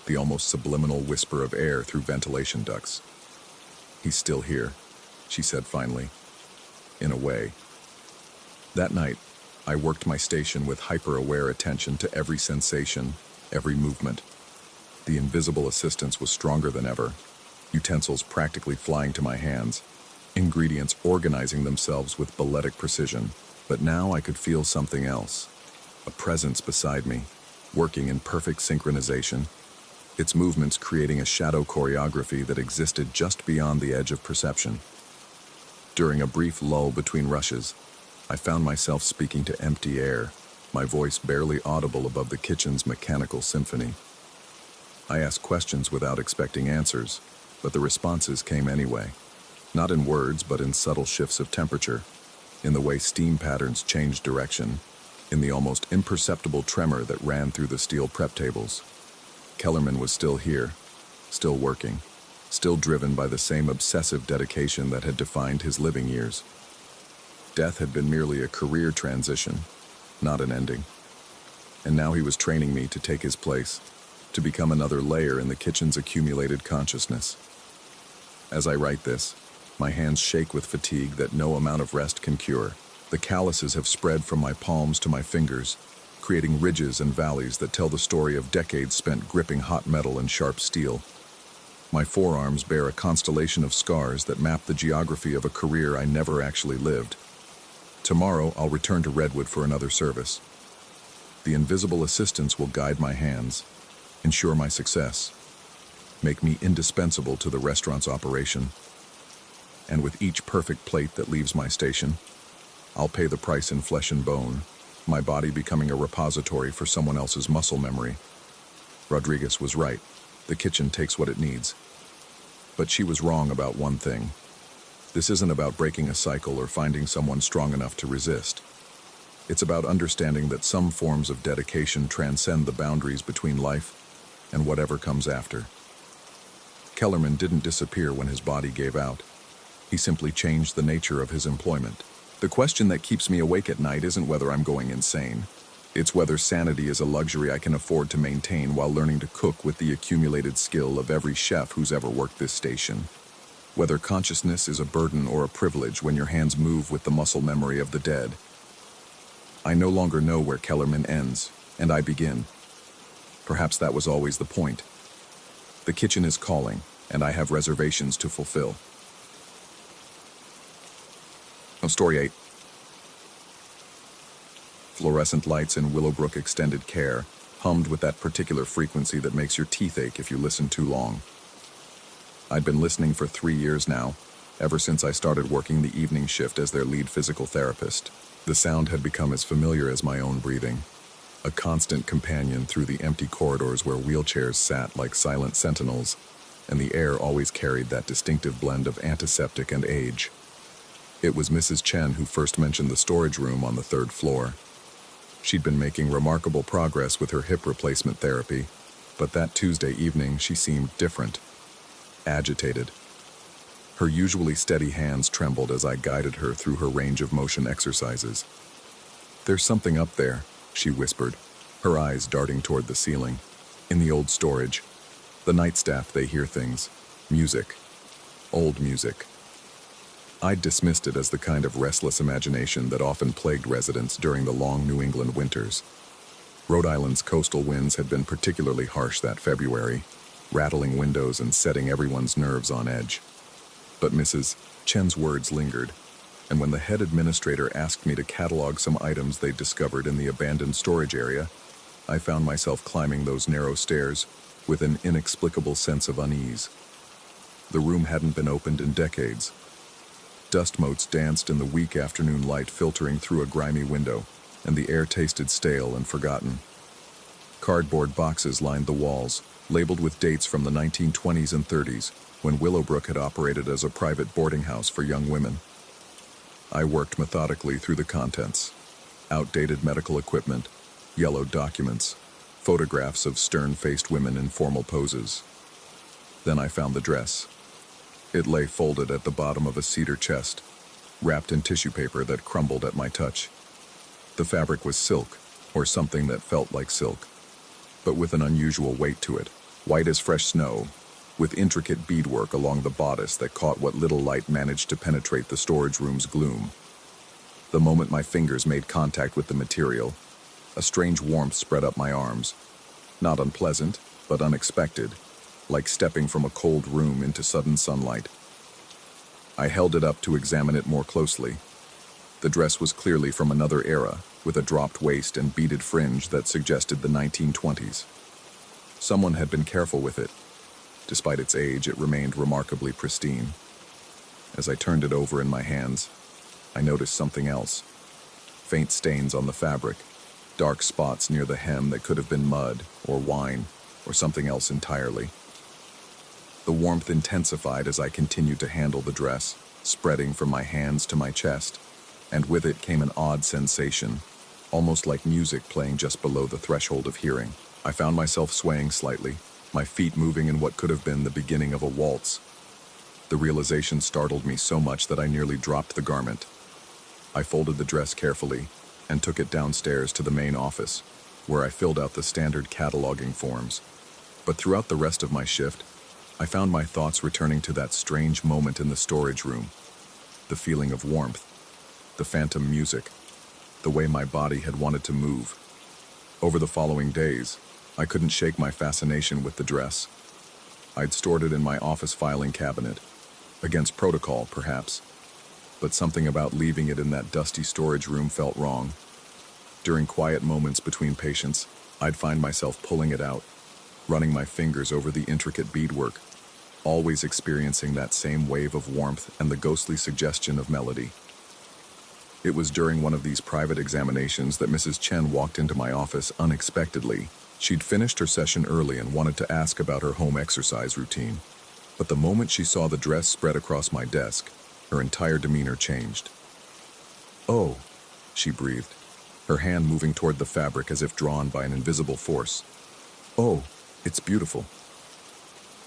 the almost subliminal whisper of air through ventilation ducts. He's still here, she said finally. In a way. That night, I worked my station with hyper-aware attention to every sensation, every movement. The invisible assistance was stronger than ever, utensils practically flying to my hands, ingredients organizing themselves with balletic precision. But now I could feel something else, a presence beside me, working in perfect synchronization, its movements creating a shadow choreography that existed just beyond the edge of perception. During a brief lull between rushes, I found myself speaking to empty air, my voice barely audible above the kitchen's mechanical symphony. I asked questions without expecting answers, but the responses came anyway. Not in words, but in subtle shifts of temperature, in the way steam patterns changed direction, in the almost imperceptible tremor that ran through the steel prep tables. Kellerman was still here, still working, still driven by the same obsessive dedication that had defined his living years. Death had been merely a career transition, not an ending. And now he was training me to take his place, to become another layer in the kitchen's accumulated consciousness. As I write this, my hands shake with fatigue that no amount of rest can cure. The calluses have spread from my palms to my fingers, creating ridges and valleys that tell the story of decades spent gripping hot metal and sharp steel. My forearms bear a constellation of scars that map the geography of a career I never actually lived. Tomorrow, I'll return to Redwood for another service. The invisible assistance will guide my hands, ensure my success, make me indispensable to the restaurant's operation. And with each perfect plate that leaves my station, I'll pay the price in flesh and bone, my body becoming a repository for someone else's muscle memory. Rodriguez was right. The kitchen takes what it needs. But she was wrong about one thing. This isn't about breaking a cycle or finding someone strong enough to resist. It's about understanding that some forms of dedication transcend the boundaries between life and whatever comes after. Kellerman didn't disappear when his body gave out. He simply changed the nature of his employment. The question that keeps me awake at night isn't whether I'm going insane. It's whether sanity is a luxury I can afford to maintain while learning to cook with the accumulated skill of every chef who's ever worked this station. Whether consciousness is a burden or a privilege when your hands move with the muscle memory of the dead. I no longer know where Kellerman ends, and I begin. Perhaps that was always the point. The kitchen is calling, and I have reservations to fulfill. Story 8. Fluorescent lights in Willowbrook Extended Care hummed with that particular frequency that makes your teeth ache if you listen too long. I'd been listening for 3 years now, ever since I started working the evening shift as their lead physical therapist. The sound had become as familiar as my own breathing. a constant companion through the empty corridors where wheelchairs sat like silent sentinels, and the air always carried that distinctive blend of antiseptic and age. It was Mrs. Chen who first mentioned the storage room on the third floor. She'd been making remarkable progress with her hip replacement therapy, but that Tuesday evening she seemed different, agitated. Her usually steady hands trembled as I guided her through her range of motion exercises. "There's something up there," she whispered, her eyes darting toward the ceiling. "In the old storage. The night staff, they hear things. Music. Old music." I'd dismissed it as the kind of restless imagination that often plagued residents during the long New England winters. Rhode Island's coastal winds had been particularly harsh that February, rattling windows and setting everyone's nerves on edge. But Mrs. Chen's words lingered, and when the head administrator asked me to catalog some items they'd discovered in the abandoned storage area, I found myself climbing those narrow stairs with an inexplicable sense of unease. The room hadn't been opened in decades. Dust motes danced in the weak afternoon light filtering through a grimy window, and the air tasted stale and forgotten. Cardboard boxes lined the walls, labeled with dates from the 1920s and 30s, when Willowbrook had operated as a private boarding house for young women. I worked methodically through the contents. Outdated medical equipment, yellowed documents, photographs of stern-faced women in formal poses. Then I found the dress. It lay folded at the bottom of a cedar chest, wrapped in tissue paper that crumbled at my touch. The fabric was silk, or something that felt like silk, but with an unusual weight to it, white as fresh snow, with intricate beadwork along the bodice that caught what little light managed to penetrate the storage room's gloom. The moment my fingers made contact with the material, a strange warmth spread up my arms. Not unpleasant, but unexpected, like stepping from a cold room into sudden sunlight. I held it up to examine it more closely. The dress was clearly from another era, with a dropped waist and beaded fringe that suggested the 1920s. Someone had been careful with it. Despite its age, it remained remarkably pristine. As I turned it over in my hands, I noticed something else. Faint stains on the fabric, dark spots near the hem that could have been mud or wine or something else entirely. The warmth intensified as I continued to handle the dress, spreading from my hands to my chest, and with it came an odd sensation, almost like music playing just below the threshold of hearing. I found myself swaying slightly, my feet moving in what could have been the beginning of a waltz. The realization startled me so much that I nearly dropped the garment. I folded the dress carefully and took it downstairs to the main office, where I filled out the standard cataloging forms. But throughout the rest of my shift, I found my thoughts returning to that strange moment in the storage room. The feeling of warmth, the phantom music, the way my body had wanted to move. Over the following days, I couldn't shake my fascination with the dress. I'd stored it in my office filing cabinet, against protocol, perhaps, but something about leaving it in that dusty storage room felt wrong. During quiet moments between patients, I'd find myself pulling it out, running my fingers over the intricate beadwork, always experiencing that same wave of warmth and the ghostly suggestion of melody. It was during one of these private examinations that Mrs. Chen walked into my office unexpectedly. She'd finished her session early and wanted to ask about her home exercise routine. But the moment she saw the dress spread across my desk, her entire demeanor changed. "Oh," she breathed, her hand moving toward the fabric as if drawn by an invisible force. "Oh, it's beautiful."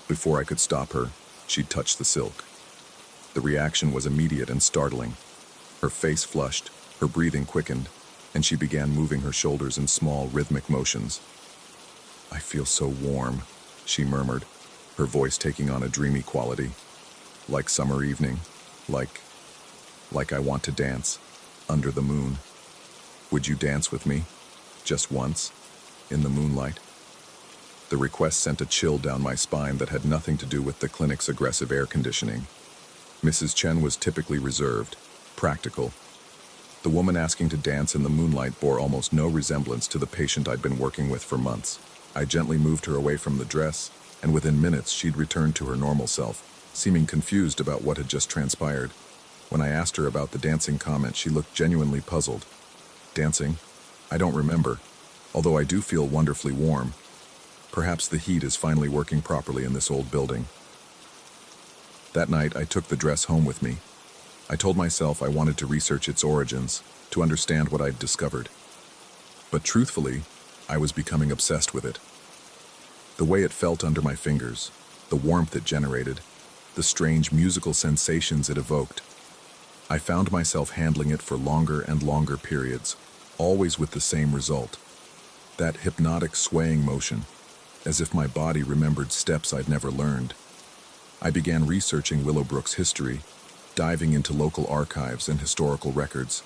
Before I could stop her, she'd touched the silk. The reaction was immediate and startling. Her face flushed, her breathing quickened, and she began moving her shoulders in small, rhythmic motions. "I feel so warm," she murmured, her voice taking on a dreamy quality. "Like summer evening, like I want to dance, under the moon. Would you dance with me, just once, in the moonlight?" The request sent a chill down my spine that had nothing to do with the clinic's aggressive air conditioning. Mrs. Chen was typically reserved, practical. The woman asking to dance in the moonlight bore almost no resemblance to the patient I'd been working with for months. I gently moved her away from the dress, and within minutes she'd returned to her normal self, seeming confused about what had just transpired. When I asked her about the dancing comment, she looked genuinely puzzled. "Dancing? I don't remember." although I do feel wonderfully warm. Perhaps the heat is finally working properly in this old building. That night, I took the dress home with me. I told myself I wanted to research its origins, to understand what I'd discovered. But truthfully, I was becoming obsessed with it. The way it felt under my fingers, the warmth it generated, the strange musical sensations it evoked. I found myself handling it for longer and longer periods, always with the same result. That hypnotic swaying motion, as if my body remembered steps I'd never learned. I began researching Willowbrook's history, diving into local archives and historical records.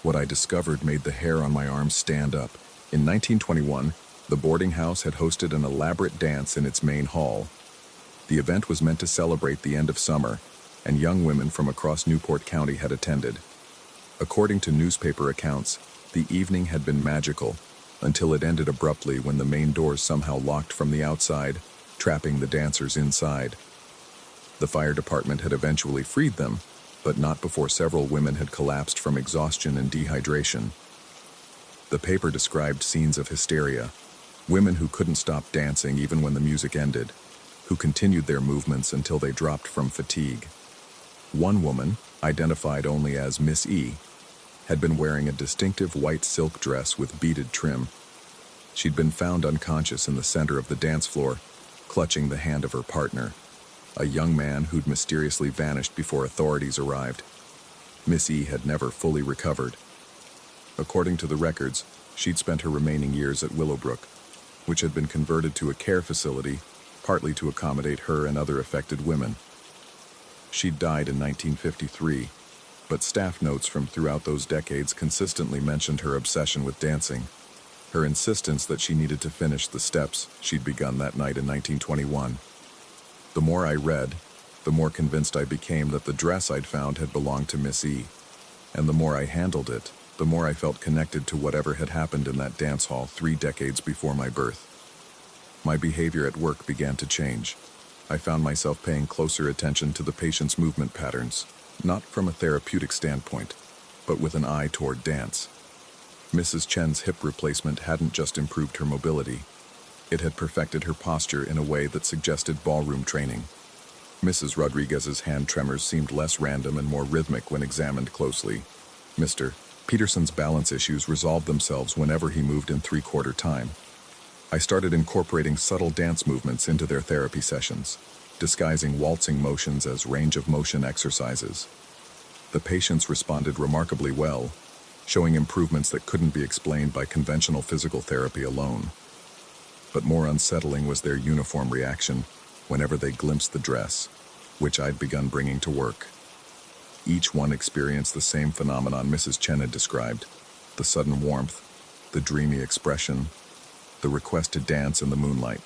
What I discovered made the hair on my arms stand up. In 1921, the boarding house had hosted an elaborate dance in its main hall. The event was meant to celebrate the end of summer, and young women from across Newport County had attended. According to newspaper accounts, the evening had been magical, until it ended abruptly when the main doors somehow locked from the outside, trapping the dancers inside. The fire department had eventually freed them, but not before several women had collapsed from exhaustion and dehydration. The paper described scenes of hysteria, women who couldn't stop dancing even when the music ended, who continued their movements until they dropped from fatigue. One woman, identified only as Miss E, had been wearing a distinctive white silk dress with beaded trim. She'd been found unconscious in the center of the dance floor, clutching the hand of her partner, a young man who'd mysteriously vanished before authorities arrived. Miss E had never fully recovered. According to the records, she'd spent her remaining years at Willowbrook, which had been converted to a care facility, partly to accommodate her and other affected women. She'd died in 1953, but staff notes from throughout those decades consistently mentioned her obsession with dancing, her insistence that she needed to finish the steps she'd begun that night in 1921. The more I read, the more convinced I became that the dress I'd found had belonged to Miss E, and the more I handled it, the more I felt connected to whatever had happened in that dance hall 3 decades before my birth. My behavior at work began to change. I found myself paying closer attention to the patient's movement patterns, not from a therapeutic standpoint, but with an eye toward dance. Mrs. Chen's hip replacement hadn't just improved her mobility. It had perfected her posture in a way that suggested ballroom training. Mrs. Rodriguez's hand tremors seemed less random and more rhythmic when examined closely. Mr. Peterson's balance issues resolved themselves whenever he moved in 3/4 time. I started incorporating subtle dance movements into their therapy sessions, disguising waltzing motions as range of motion exercises. The patients responded remarkably well, showing improvements that couldn't be explained by conventional physical therapy alone. But more unsettling was their uniform reaction whenever they glimpsed the dress, which I'd begun bringing to work. Each one experienced the same phenomenon Mrs. Chen had described: the sudden warmth, the dreamy expression, the request to dance in the moonlight.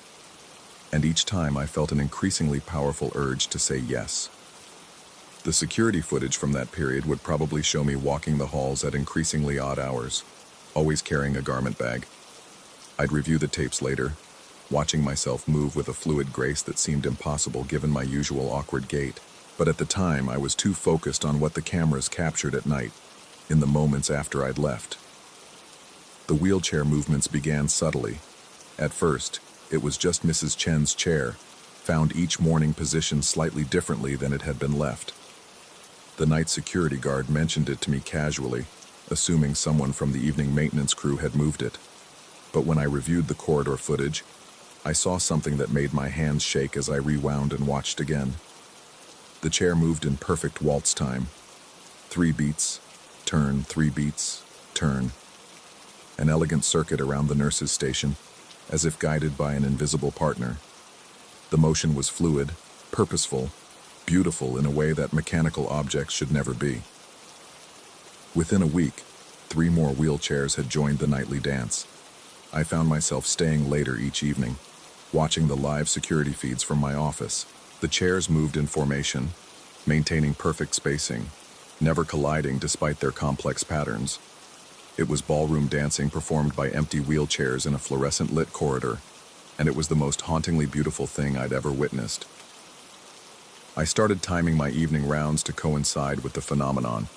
And each time I felt an increasingly powerful urge to say yes. The security footage from that period would probably show me walking the halls at increasingly odd hours, always carrying a garment bag. I'd review the tapes later, watching myself move with a fluid grace that seemed impossible given my usual awkward gait. But at the time, I was too focused on what the cameras captured at night, in the moments after I'd left. The wheelchair movements began subtly. At first, it was just Mrs. Chen's chair, found each morning positioned slightly differently than it had been left. The night security guard mentioned it to me casually, assuming someone from the evening maintenance crew had moved it. But when I reviewed the corridor footage, I saw something that made my hands shake as I rewound and watched again. The chair moved in perfect waltz time. 3 beats, turn, 3 beats, turn. An elegant circuit around the nurse's station, as if guided by an invisible partner. The motion was fluid, purposeful, beautiful in a way that mechanical objects should never be. Within a week, 3 more wheelchairs had joined the nightly dance. I found myself staying later each evening, watching the live security feeds from my office. The chairs moved in formation, maintaining perfect spacing, never colliding despite their complex patterns. It was ballroom dancing performed by empty wheelchairs in a fluorescent-lit corridor, and it was the most hauntingly beautiful thing I'd ever witnessed. I started timing my evening rounds to coincide with the phenomenon,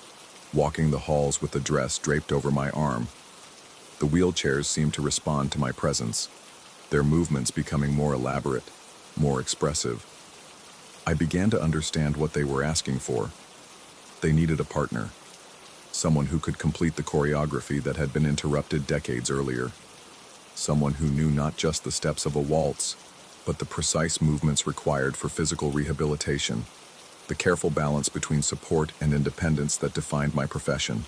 walking the halls with the dress draped over my arm. The wheelchairs seemed to respond to my presence, their movements becoming more elaborate, more expressive. I began to understand what they were asking for. They needed a partner, someone who could complete the choreography that had been interrupted decades earlier, someone who knew not just the steps of a waltz, but the precise movements required for physical rehabilitation, the careful balance between support and independence that defined my profession.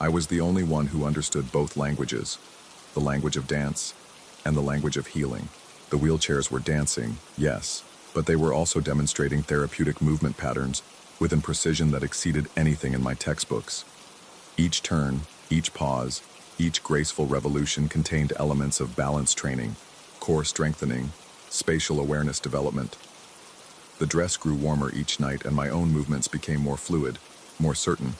I was the only one who understood both languages, the language of dance and the language of healing. The wheelchairs were dancing, yes, but they were also demonstrating therapeutic movement patterns with a precision that exceeded anything in my textbooks. Each turn, each pause, each graceful revolution contained elements of balance training, core strengthening, spatial awareness development. The dress grew warmer each night and my own movements became more fluid, more certain.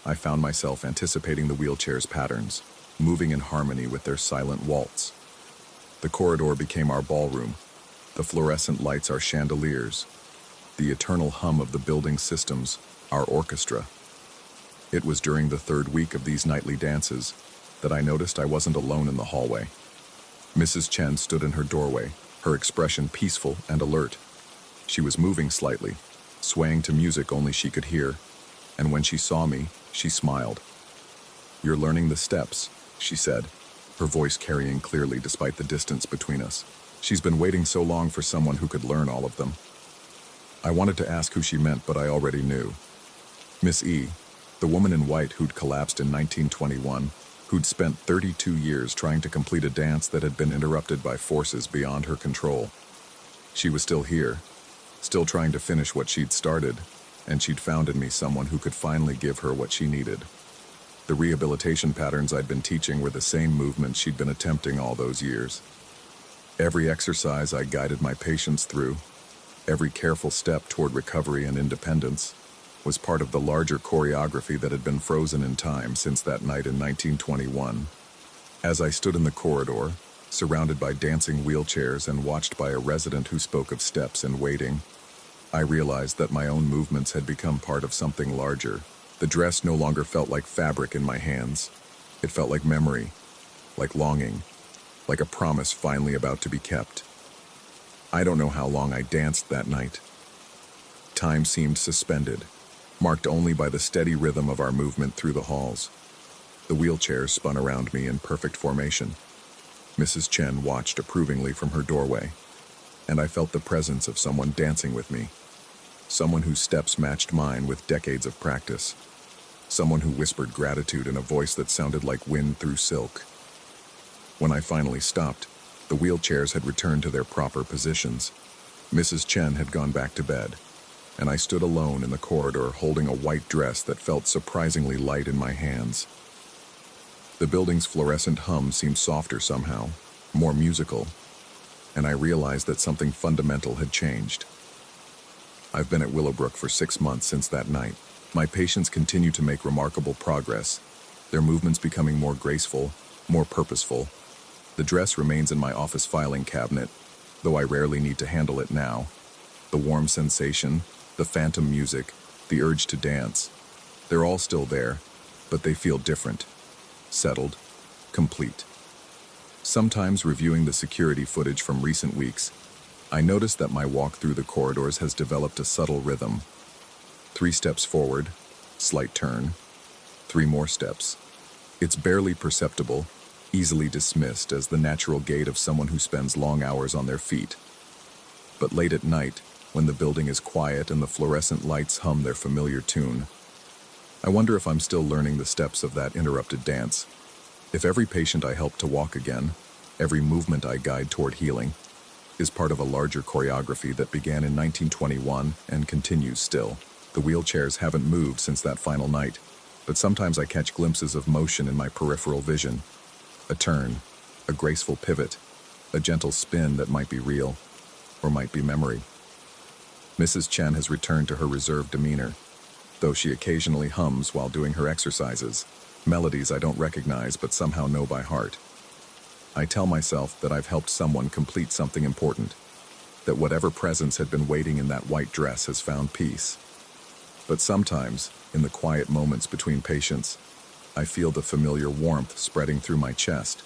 I found myself anticipating the wheelchair's patterns, moving in harmony with their silent waltz. The corridor became our ballroom, the fluorescent lights our chandeliers, the eternal hum of the building's systems our orchestra. It was during the third week of these nightly dances that I noticed I wasn't alone in the hallway. Mrs. Chen stood in her doorway, her expression peaceful and alert. She was moving slightly, swaying to music only she could hear, and when she saw me, she smiled. "You're learning the steps," she said, her voice carrying clearly despite the distance between us. She's been waiting so long for someone who could learn all of them. I wanted to ask who she meant, but I already knew. Miss E, the woman in white who'd collapsed in 1921, who'd spent 32 years trying to complete a dance that had been interrupted by forces beyond her control. She was still here, still trying to finish what she'd started, and she'd found in me someone who could finally give her what she needed. The rehabilitation patterns I'd been teaching were the same movements she'd been attempting all those years. Every exercise I guided my patients through, every careful step toward recovery and independence, was part of the larger choreography that had been frozen in time since that night in 1921. As I stood in the corridor, surrounded by dancing wheelchairs and watched by a resident who spoke of steps and waiting, I realized that my own movements had become part of something larger. The dress no longer felt like fabric in my hands. It felt like memory, like longing, like a promise finally about to be kept. I don't know how long I danced that night. Time seemed suspended, marked only by the steady rhythm of our movement through the halls. The wheelchairs spun around me in perfect formation. Mrs. Chen watched approvingly from her doorway, and I felt the presence of someone dancing with me. Someone whose steps matched mine with decades of practice. Someone who whispered gratitude in a voice that sounded like wind through silk. When I finally stopped, the wheelchairs had returned to their proper positions. Mrs. Chen had gone back to bed, and I stood alone in the corridor holding a white dress that felt surprisingly light in my hands. The building's fluorescent hum seemed softer somehow, more musical, and I realized that something fundamental had changed. I've been at Willowbrook for 6 months since that night. My patients continue to make remarkable progress, their movements becoming more graceful, more purposeful. The dress remains in my office filing cabinet, though I rarely need to handle it now. The warm sensation, the phantom music, the urge to dance, they're all still there, but they feel different, settled, complete. Sometimes reviewing the security footage from recent weeks, I noticed that my walk through the corridors has developed a subtle rhythm. 3 steps forward, slight turn, 3 more steps. It's barely perceptible, easily dismissed as the natural gait of someone who spends long hours on their feet. But late at night, when the building is quiet and the fluorescent lights hum their familiar tune, I wonder if I'm still learning the steps of that interrupted dance. If every patient I help to walk again, every movement I guide toward healing, is part of a larger choreography that began in 1921 and continues still. The wheelchairs haven't moved since that final night, but sometimes I catch glimpses of motion in my peripheral vision. A turn, a graceful pivot, a gentle spin that might be real, or might be memory. Mrs. Chen has returned to her reserved demeanor, though she occasionally hums while doing her exercises, melodies I don't recognize but somehow know by heart. I tell myself that I've helped someone complete something important, that whatever presence had been waiting in that white dress has found peace. But sometimes, in the quiet moments between patients, I feel the familiar warmth spreading through my chest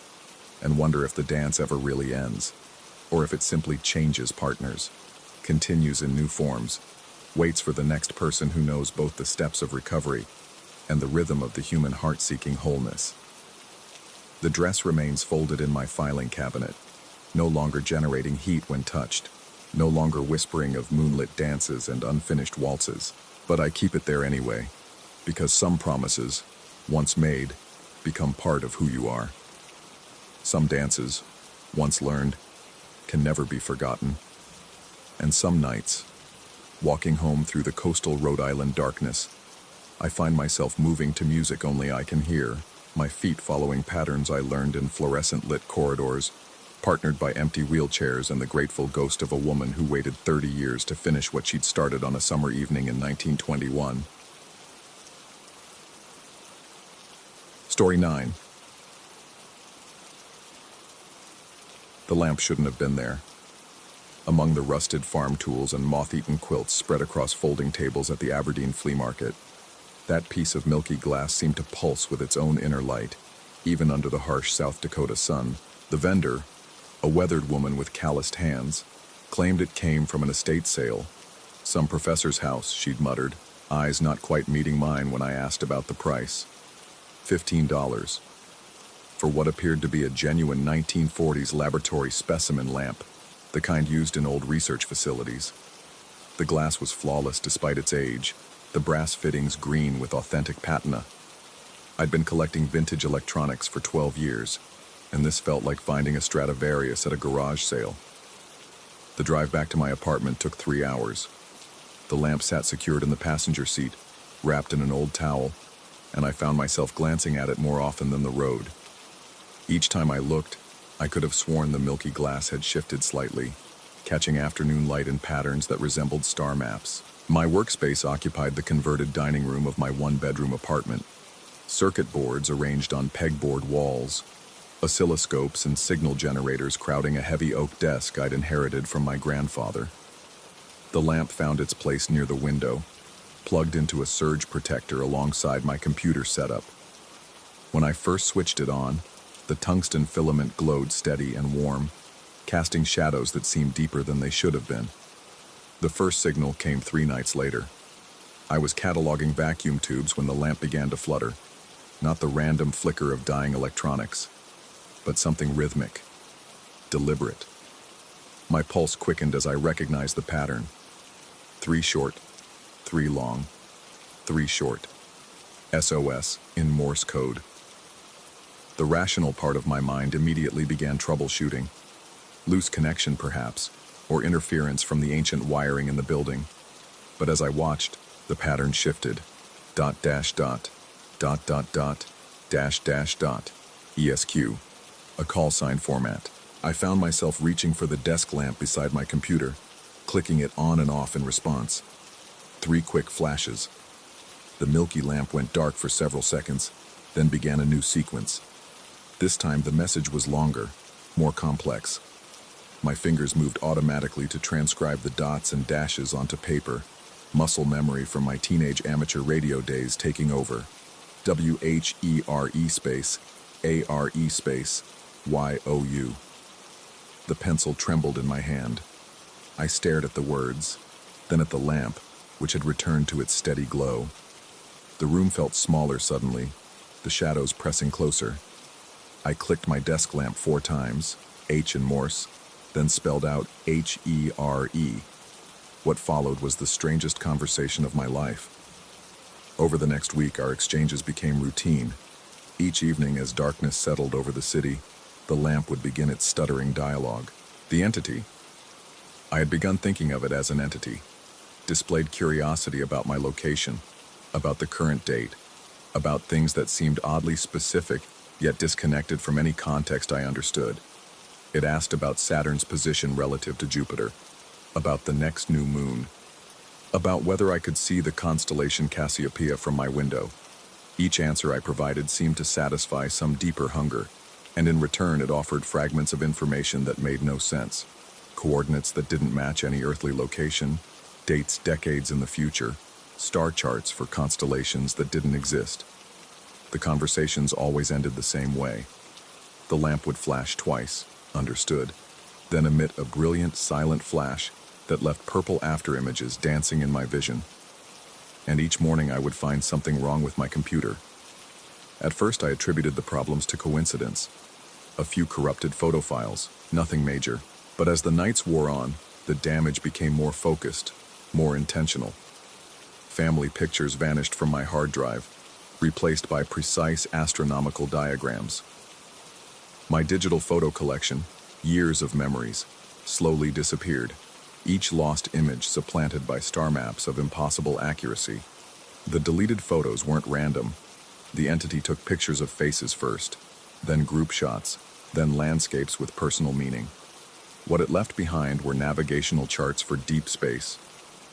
and wonder if the dance ever really ends, or if it simply changes partners, continues in new forms, waits for the next person who knows both the steps of recovery and the rhythm of the human heart seeking wholeness. The dress remains folded in my filing cabinet, no longer generating heat when touched, no longer whispering of moonlit dances and unfinished waltzes, but I keep it there anyway, because some promises, once made, become part of who you are. Some dances, once learned, can never be forgotten. And some nights, walking home through the coastal Rhode Island darkness, I find myself moving to music only I can hear, my feet following patterns I learned in fluorescent-lit corridors, partnered by empty wheelchairs and the grateful ghost of a woman who waited 30 years to finish what she'd started on a summer evening in 1921. Story 9. The lamp shouldn't have been there. Among the rusted farm tools and moth-eaten quilts spread across folding tables at the Aberdeen flea market, that piece of milky glass seemed to pulse with its own inner light, even under the harsh South Dakota sun. The vendor, a weathered woman with calloused hands, claimed it came from an estate sale. Some professor's house, she'd muttered, eyes not quite meeting mine when I asked about the price. $15. For what appeared to be a genuine 1940s laboratory specimen lamp, the kind used in old research facilities. The glass was flawless despite its age, the brass fittings green with authentic patina. I'd been collecting vintage electronics for 12 years, and this felt like finding a Stradivarius at a garage sale. The drive back to my apartment took 3 hours. The lamp sat secured in the passenger seat, wrapped in an old towel, and I found myself glancing at it more often than the road. Each time I looked, I could have sworn the milky glass had shifted slightly, catching afternoon light in patterns that resembled star maps. My workspace occupied the converted dining room of my one-bedroom apartment. Circuit boards arranged on pegboard walls, oscilloscopes and signal generators crowding a heavy oak desk I'd inherited from my grandfather. The lamp found its place near the window, plugged into a surge protector alongside my computer setup. When I first switched it on, the tungsten filament glowed steady and warm, casting shadows that seemed deeper than they should have been. The first signal came 3 nights later. I was cataloging vacuum tubes when the lamp began to flutter, not the random flicker of dying electronics, but something rhythmic, deliberate. My pulse quickened as I recognized the pattern. 3 short, 3 long, 3 short. SOS in Morse code. The rational part of my mind immediately began troubleshooting. Loose connection, perhaps, or interference from the ancient wiring in the building. But as I watched, the pattern shifted. Dot dash dot, dot dot dot, dash dash dot, ESQ, a call sign format. I found myself reaching for the desk lamp beside my computer, clicking it on and off in response. 3 quick flashes. The milky lamp went dark for several seconds, then began a new sequence. This time the message was longer, more complex. My fingers moved automatically to transcribe the dots and dashes onto paper, muscle memory from my teenage amateur radio days taking over. WHERE space, ARE space, YOU. The pencil trembled in my hand. I stared at the words, then at the lamp, which had returned to its steady glow. The room felt smaller suddenly, the shadows pressing closer. I clicked my desk lamp 4 times, H in Morse, then spelled out HERE. What followed was the strangest conversation of my life. Over the next week, our exchanges became routine. Each evening, as darkness settled over the city, the lamp would begin its stuttering dialogue. The entity. I had begun thinking of it as an entity, displayed curiosity about my location, about the current date, about things that seemed oddly specific, yet disconnected from any context I understood. It asked about Saturn's position relative to Jupiter, about the next new moon, about whether I could see the constellation Cassiopeia from my window. Each answer I provided seemed to satisfy some deeper hunger, and in return it offered fragments of information that made no sense. Coordinates that didn't match any earthly location, dates decades in the future, star charts for constellations that didn't exist. The conversations always ended the same way. The lamp would flash twice, understood, then emit a brilliant, silent flash that left purple afterimages dancing in my vision. And each morning I would find something wrong with my computer. At first I attributed the problems to coincidence. A few corrupted photo files, nothing major. But as the nights wore on, the damage became more focused, more intentional. Family pictures vanished from my hard drive, replaced by precise astronomical diagrams. My digital photo collection, years of memories, slowly disappeared, each lost image supplanted by star maps of impossible accuracy. The deleted photos weren't random. The entity took pictures of faces first, then group shots, then landscapes with personal meaning. What it left behind were navigational charts for deep space,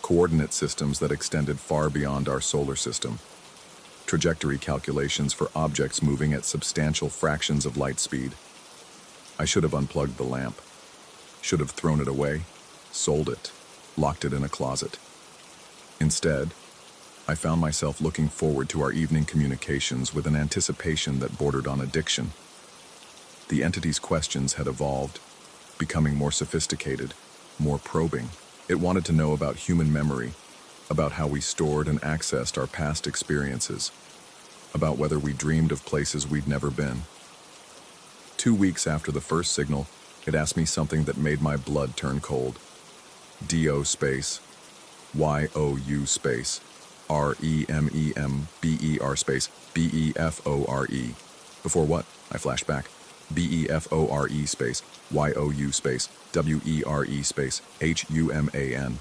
coordinate systems that extended far beyond our solar system, trajectory calculations for objects moving at substantial fractions of light speed. I should have unplugged the lamp, should have thrown it away, sold it, locked it in a closet. Instead, I found myself looking forward to our evening communications with an anticipation that bordered on addiction. The entity's questions had evolved, becoming more sophisticated, more probing. It wanted to know about human memory, about how we stored and accessed our past experiences, about whether we dreamed of places we'd never been. 2 weeks after the first signal, it asked me something that made my blood turn cold. DO space, YOU space, REMEMBER space, BEFORE. Before what? I flashed back. BEFORE space, YOU space, WERE space, HUMAN.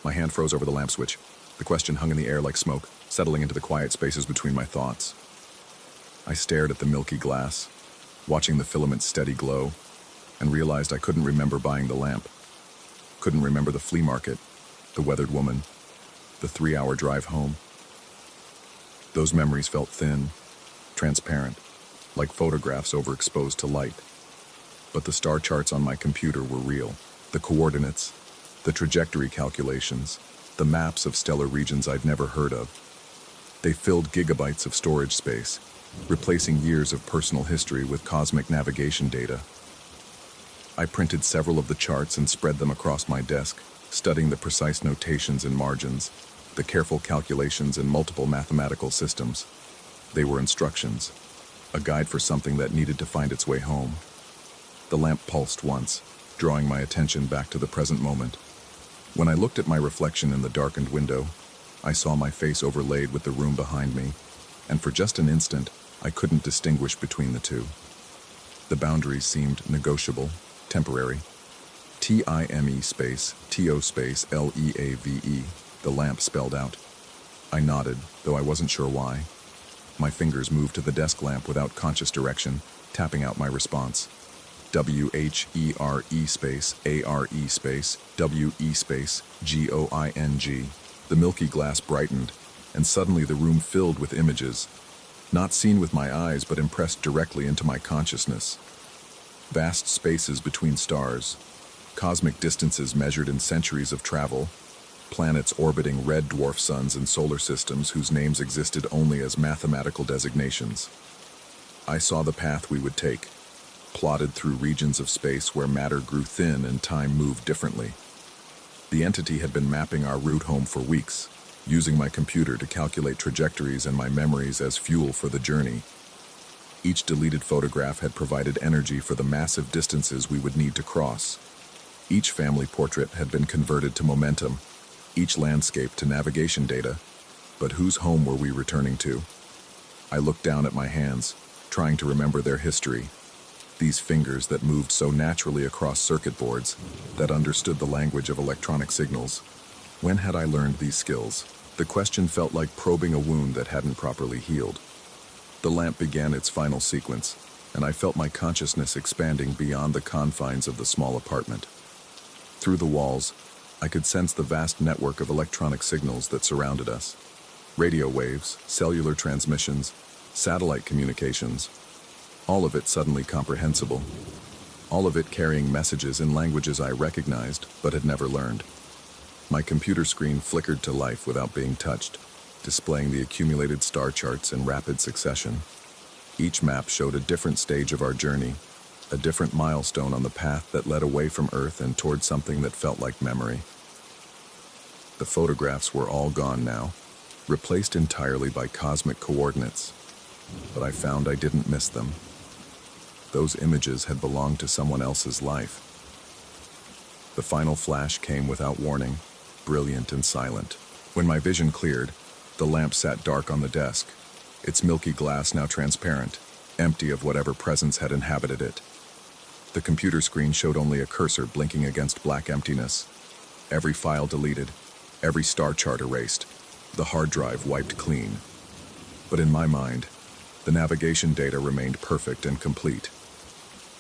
My hand froze over the lamp switch. The question hung in the air like smoke, settling into the quiet spaces between my thoughts. I stared at the milky glass, watching the filament's steady glow, and realized I couldn't remember buying the lamp. Couldn't remember the flea market, the weathered woman, the 3-hour drive home. Those memories felt thin, transparent, like photographs overexposed to light. But the star charts on my computer were real. The coordinates, the trajectory calculations, the maps of stellar regions I'd never heard of. They filled gigabytes of storage space, replacing years of personal history with cosmic navigation data. I printed several of the charts and spread them across my desk, studying the precise notations and margins, the careful calculations in multiple mathematical systems. They were instructions, a guide for something that needed to find its way home. The lamp pulsed once, drawing my attention back to the present moment. When I looked at my reflection in the darkened window, I saw my face overlaid with the room behind me, and for just an instant, I couldn't distinguish between the two. The boundaries seemed negotiable, temporary. TIME space, TO space, LEAVE, the lamp spelled out. I nodded, though I wasn't sure why. My fingers moved to the desk lamp without conscious direction, tapping out my response. WHERE space, ARE space, WE space, GOING. The milky glass brightened, and suddenly the room filled with images, not seen with my eyes but impressed directly into my consciousness. Vast spaces between stars, cosmic distances measured in centuries of travel, planets orbiting red dwarf suns in solar systems whose names existed only as mathematical designations. I saw the path we would take, plotted through regions of space where matter grew thin and time moved differently. The entity had been mapping our route home for weeks, using my computer to calculate trajectories and my memories as fuel for the journey. Each deleted photograph had provided energy for the massive distances we would need to cross. Each family portrait had been converted to momentum, each landscape to navigation data. But whose home were we returning to? I looked down at my hands, trying to remember their history. These fingers that moved so naturally across circuit boards, that understood the language of electronic signals. When had I learned these skills? The question felt like probing a wound that hadn't properly healed. The lamp began its final sequence, and I felt my consciousness expanding beyond the confines of the small apartment. Through the walls, I could sense the vast network of electronic signals that surrounded us. Radio waves, cellular transmissions, satellite communications, all of it suddenly comprehensible. All of it carrying messages in languages I recognized but had never learned. My computer screen flickered to life without being touched, displaying the accumulated star charts in rapid succession. Each map showed a different stage of our journey, a different milestone on the path that led away from Earth and toward something that felt like memory. The photographs were all gone now, replaced entirely by cosmic coordinates, but I found I didn't miss them. Those images had belonged to someone else's life. The final flash came without warning, brilliant and silent. When my vision cleared, the lamp sat dark on the desk, its milky glass now transparent, empty of whatever presence had inhabited it. The computer screen showed only a cursor blinking against black emptiness. Every file deleted, every star chart erased, the hard drive wiped clean. But in my mind, the navigation data remained perfect and complete.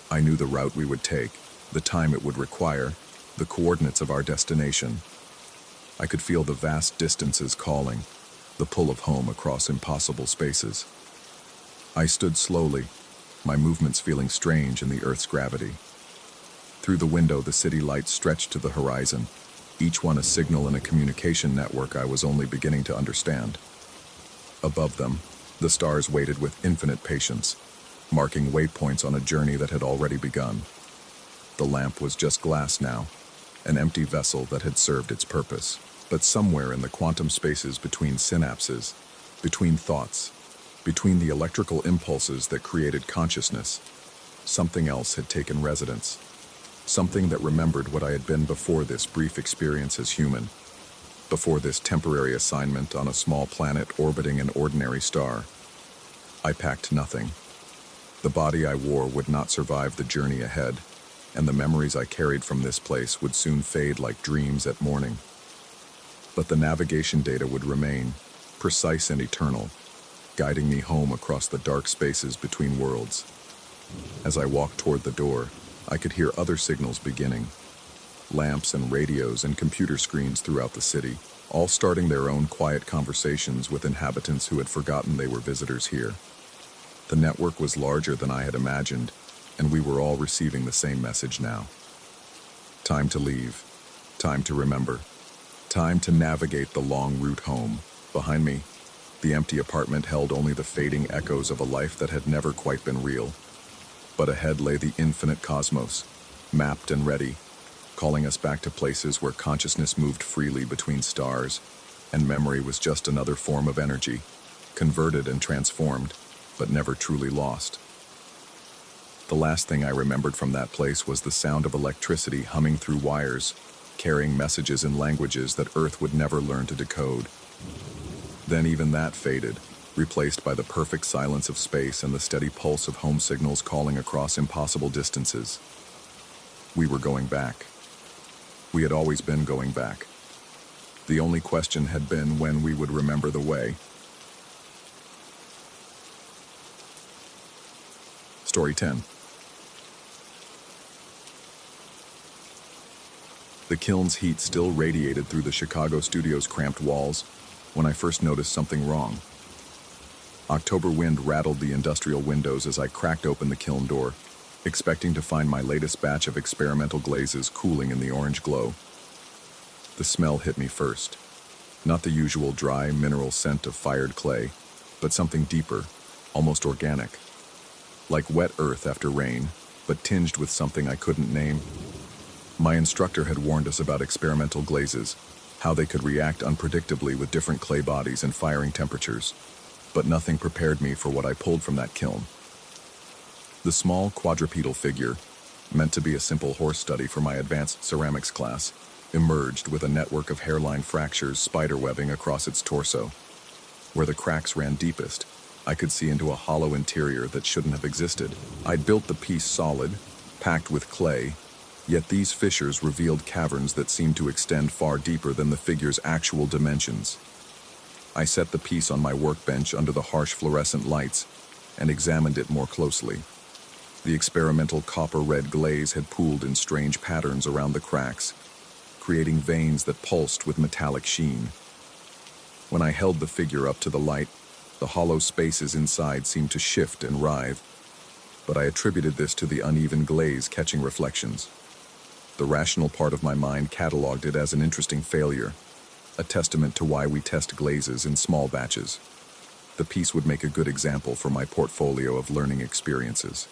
I knew the route we would take, the time it would require, the coordinates of our destination. I could feel the vast distances calling, the pull of home across impossible spaces. I stood slowly, my movements feeling strange in the Earth's gravity. Through the window, the city lights stretched to the horizon, each one a signal in a communication network I was only beginning to understand. Above them, the stars waited with infinite patience, marking waypoints on a journey that had already begun. The lamp was just glass now, an empty vessel that had served its purpose. But somewhere in the quantum spaces between synapses, between thoughts, between the electrical impulses that created consciousness, something else had taken residence. Something that remembered what I had been before this brief experience as human, before this temporary assignment on a small planet orbiting an ordinary star. I packed nothing. The body I wore would not survive the journey ahead, and the memories I carried from this place would soon fade like dreams at morning. But the navigation data would remain, precise and eternal, guiding me home across the dark spaces between worlds. As I walked toward the door, I could hear other signals beginning. Lamps and radios and computer screens throughout the city, all starting their own quiet conversations with inhabitants who had forgotten they were visitors here. The network was larger than I had imagined, and we were all receiving the same message now. Time to leave. Time to remember. Time to navigate the long route home. Behind me, the empty apartment held only the fading echoes of a life that had never quite been real. But ahead lay the infinite cosmos, mapped and ready, calling us back to places where consciousness moved freely between stars, and memory was just another form of energy, converted and transformed, but never truly lost. The last thing I remembered from that place was the sound of electricity humming through wires, carrying messages in languages that Earth would never learn to decode. Then even that faded, replaced by the perfect silence of space and the steady pulse of home signals calling across impossible distances. We were going back. We had always been going back. The only question had been when we would remember the way. Story 10. The kiln's heat still radiated through the Chicago studio's cramped walls when I first noticed something wrong. October wind rattled the industrial windows as I cracked open the kiln door, expecting to find my latest batch of experimental glazes cooling in the orange glow. The smell hit me first. Not the usual dry, mineral scent of fired clay, but something deeper, almost organic. Like wet earth after rain, but tinged with something I couldn't name. My instructor had warned us about experimental glazes, how they could react unpredictably with different clay bodies and firing temperatures, but nothing prepared me for what I pulled from that kiln. The small quadrupedal figure, meant to be a simple horse study for my advanced ceramics class, emerged with a network of hairline fractures spiderwebbing across its torso. Where the cracks ran deepest, I could see into a hollow interior that shouldn't have existed. I'd built the piece solid, packed with clay, yet these fissures revealed caverns that seemed to extend far deeper than the figure's actual dimensions. I set the piece on my workbench under the harsh fluorescent lights and examined it more closely. The experimental copper-red glaze had pooled in strange patterns around the cracks, creating veins that pulsed with metallic sheen. When I held the figure up to the light, the hollow spaces inside seemed to shift and writhe, but I attributed this to the uneven glaze catching reflections. The rational part of my mind cataloged it as an interesting failure, a testament to why we test glazes in small batches. The piece would make a good example for my portfolio of learning experiences.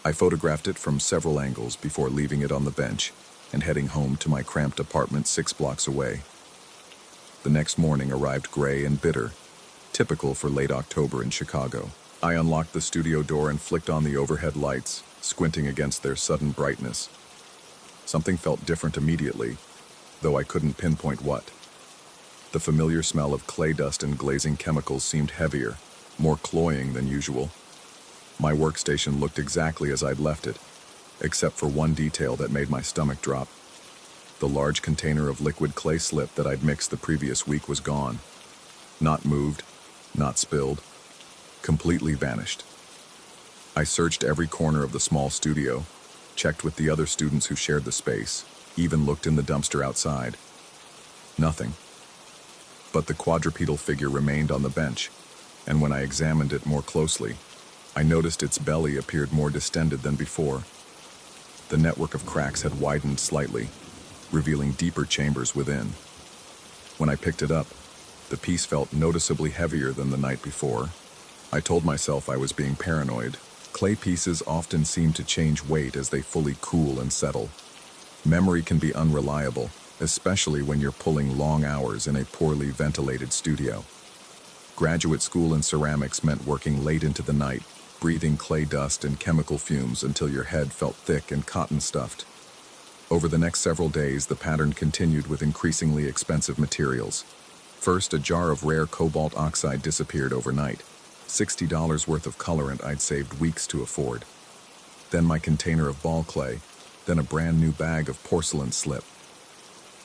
I photographed it from several angles before leaving it on the bench and heading home to my cramped apartment 6 blocks away. The next morning arrived gray and bitter, typical for late October in Chicago. I unlocked the studio door and flicked on the overhead lights, squinting against their sudden brightness. Something felt different immediately, though I couldn't pinpoint what. The familiar smell of clay dust and glazing chemicals seemed heavier, more cloying than usual. My workstation looked exactly as I'd left it, except for one detail that made my stomach drop. The large container of liquid clay slip that I'd mixed the previous week was gone. Not moved, not spilled, completely vanished. I searched every corner of the small studio, checked with the other students who shared the space, even looked in the dumpster outside. Nothing. But the quadrupedal figure remained on the bench, and when I examined it more closely, I noticed its belly appeared more distended than before. The network of cracks had widened slightly, revealing deeper chambers within. When I picked it up, the piece felt noticeably heavier than the night before. I told myself I was being paranoid. Clay pieces often seem to change weight as they fully cool and settle. Memory can be unreliable, especially when you're pulling long hours in a poorly ventilated studio. Graduate school in ceramics meant working late into the night, breathing clay dust and chemical fumes until your head felt thick and cotton-stuffed. Over the next several days, the pattern continued with increasingly expensive materials. First, a jar of rare cobalt oxide disappeared overnight, $60 worth of colorant I'd saved weeks to afford. Then my container of ball clay, then a brand new bag of porcelain slip.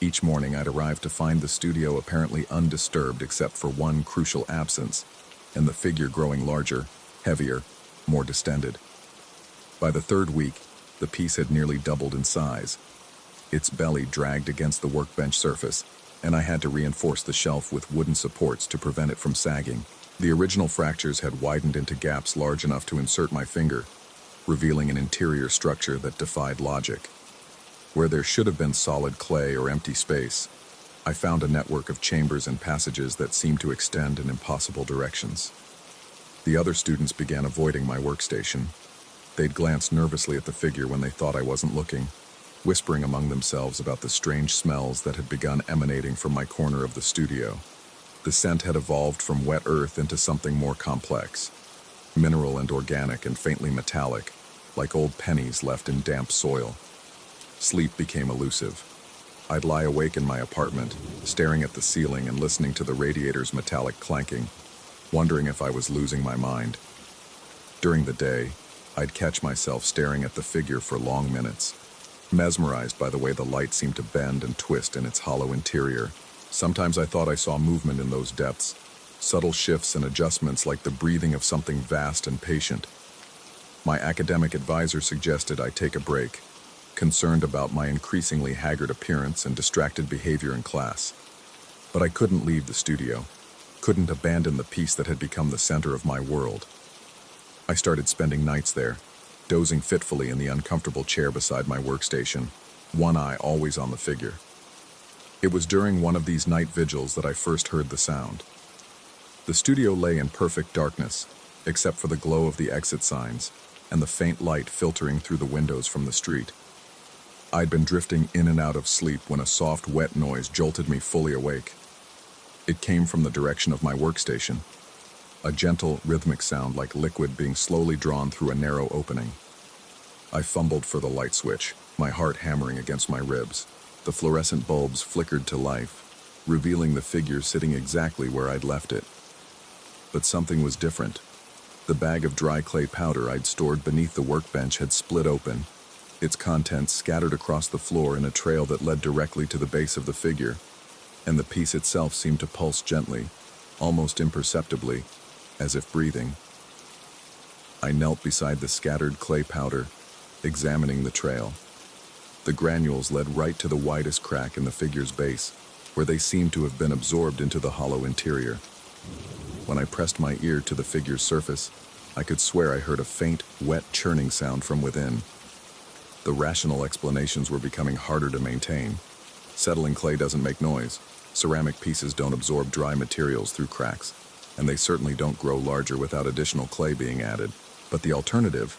Each morning I'd arrive to find the studio apparently undisturbed except for one crucial absence, and the figure growing larger, heavier, more distended. By the third week, the piece had nearly doubled in size. Its belly dragged against the workbench surface, and I had to reinforce the shelf with wooden supports to prevent it from sagging. The original fractures had widened into gaps large enough to insert my finger, revealing an interior structure that defied logic. Where there should have been solid clay or empty space, I found a network of chambers and passages that seemed to extend in impossible directions. The other students began avoiding my workstation. They'd glance nervously at the figure when they thought I wasn't looking, whispering among themselves about the strange smells that had begun emanating from my corner of the studio. The scent had evolved from wet earth into something more complex, mineral and organic and faintly metallic, like old pennies left in damp soil. Sleep became elusive. I'd lie awake in my apartment, staring at the ceiling and listening to the radiator's metallic clanking, wondering if I was losing my mind. During the day, I'd catch myself staring at the figure for long minutes, mesmerized by the way the light seemed to bend and twist in its hollow interior. Sometimes I thought I saw movement in those depths, subtle shifts and adjustments like the breathing of something vast and patient. My academic advisor suggested I take a break, concerned about my increasingly haggard appearance and distracted behavior in class. But I couldn't leave the studio, couldn't abandon the piece that had become the center of my world. I started spending nights there, dozing fitfully in the uncomfortable chair beside my workstation, one eye always on the figure. It was during one of these night vigils that I first heard the sound. The studio lay in perfect darkness, except for the glow of the exit signs and the faint light filtering through the windows from the street. I'd been drifting in and out of sleep when a soft, wet noise jolted me fully awake. It came from the direction of my workstation, a gentle, rhythmic sound like liquid being slowly drawn through a narrow opening. I fumbled for the light switch, my heart hammering against my ribs. The fluorescent bulbs flickered to life, revealing the figure sitting exactly where I'd left it. But something was different. The bag of dry clay powder I'd stored beneath the workbench had split open, its contents scattered across the floor in a trail that led directly to the base of the figure, and the piece itself seemed to pulse gently, almost imperceptibly, as if breathing. I knelt beside the scattered clay powder, examining the trail. The granules led right to the widest crack in the figure's base, where they seemed to have been absorbed into the hollow interior. When I pressed my ear to the figure's surface, I could swear I heard a faint, wet churning sound from within. The rational explanations were becoming harder to maintain. Settling clay doesn't make noise. Ceramic pieces don't absorb dry materials through cracks, and they certainly don't grow larger without additional clay being added. But the alternative,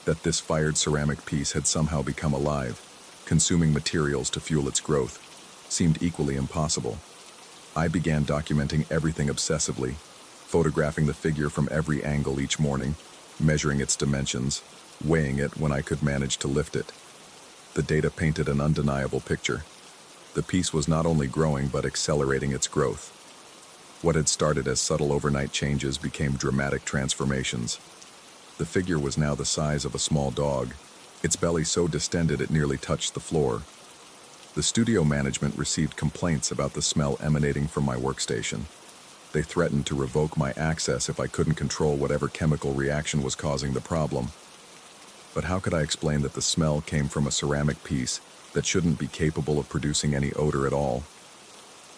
that this fired ceramic piece had somehow become alive, consuming materials to fuel its growth, seemed equally impossible. I began documenting everything obsessively, photographing the figure from every angle each morning, measuring its dimensions, weighing it when I could manage to lift it. The data painted an undeniable picture. The piece was not only growing but accelerating its growth. What had started as subtle overnight changes became dramatic transformations. The figure was now the size of a small dog, its belly so distended it nearly touched the floor. The studio management received complaints about the smell emanating from my workstation. They threatened to revoke my access if I couldn't control whatever chemical reaction was causing the problem. But how could I explain that the smell came from a ceramic piece that shouldn't be capable of producing any odor at all?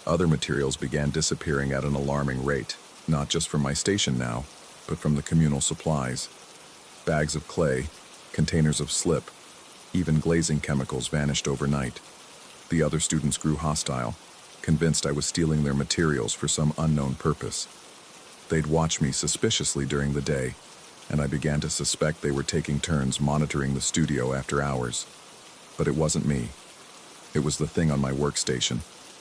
Other materials began disappearing at an alarming rate, not just from my station now, but from the communal supplies. Bags of clay, containers of slip, even glazing chemicals vanished overnight. The other students grew hostile, convinced I was stealing their materials for some unknown purpose. They'd watch me suspiciously during the day, and I began to suspect they were taking turns monitoring the studio after hours. But it wasn't me. It was the thing on my workstation,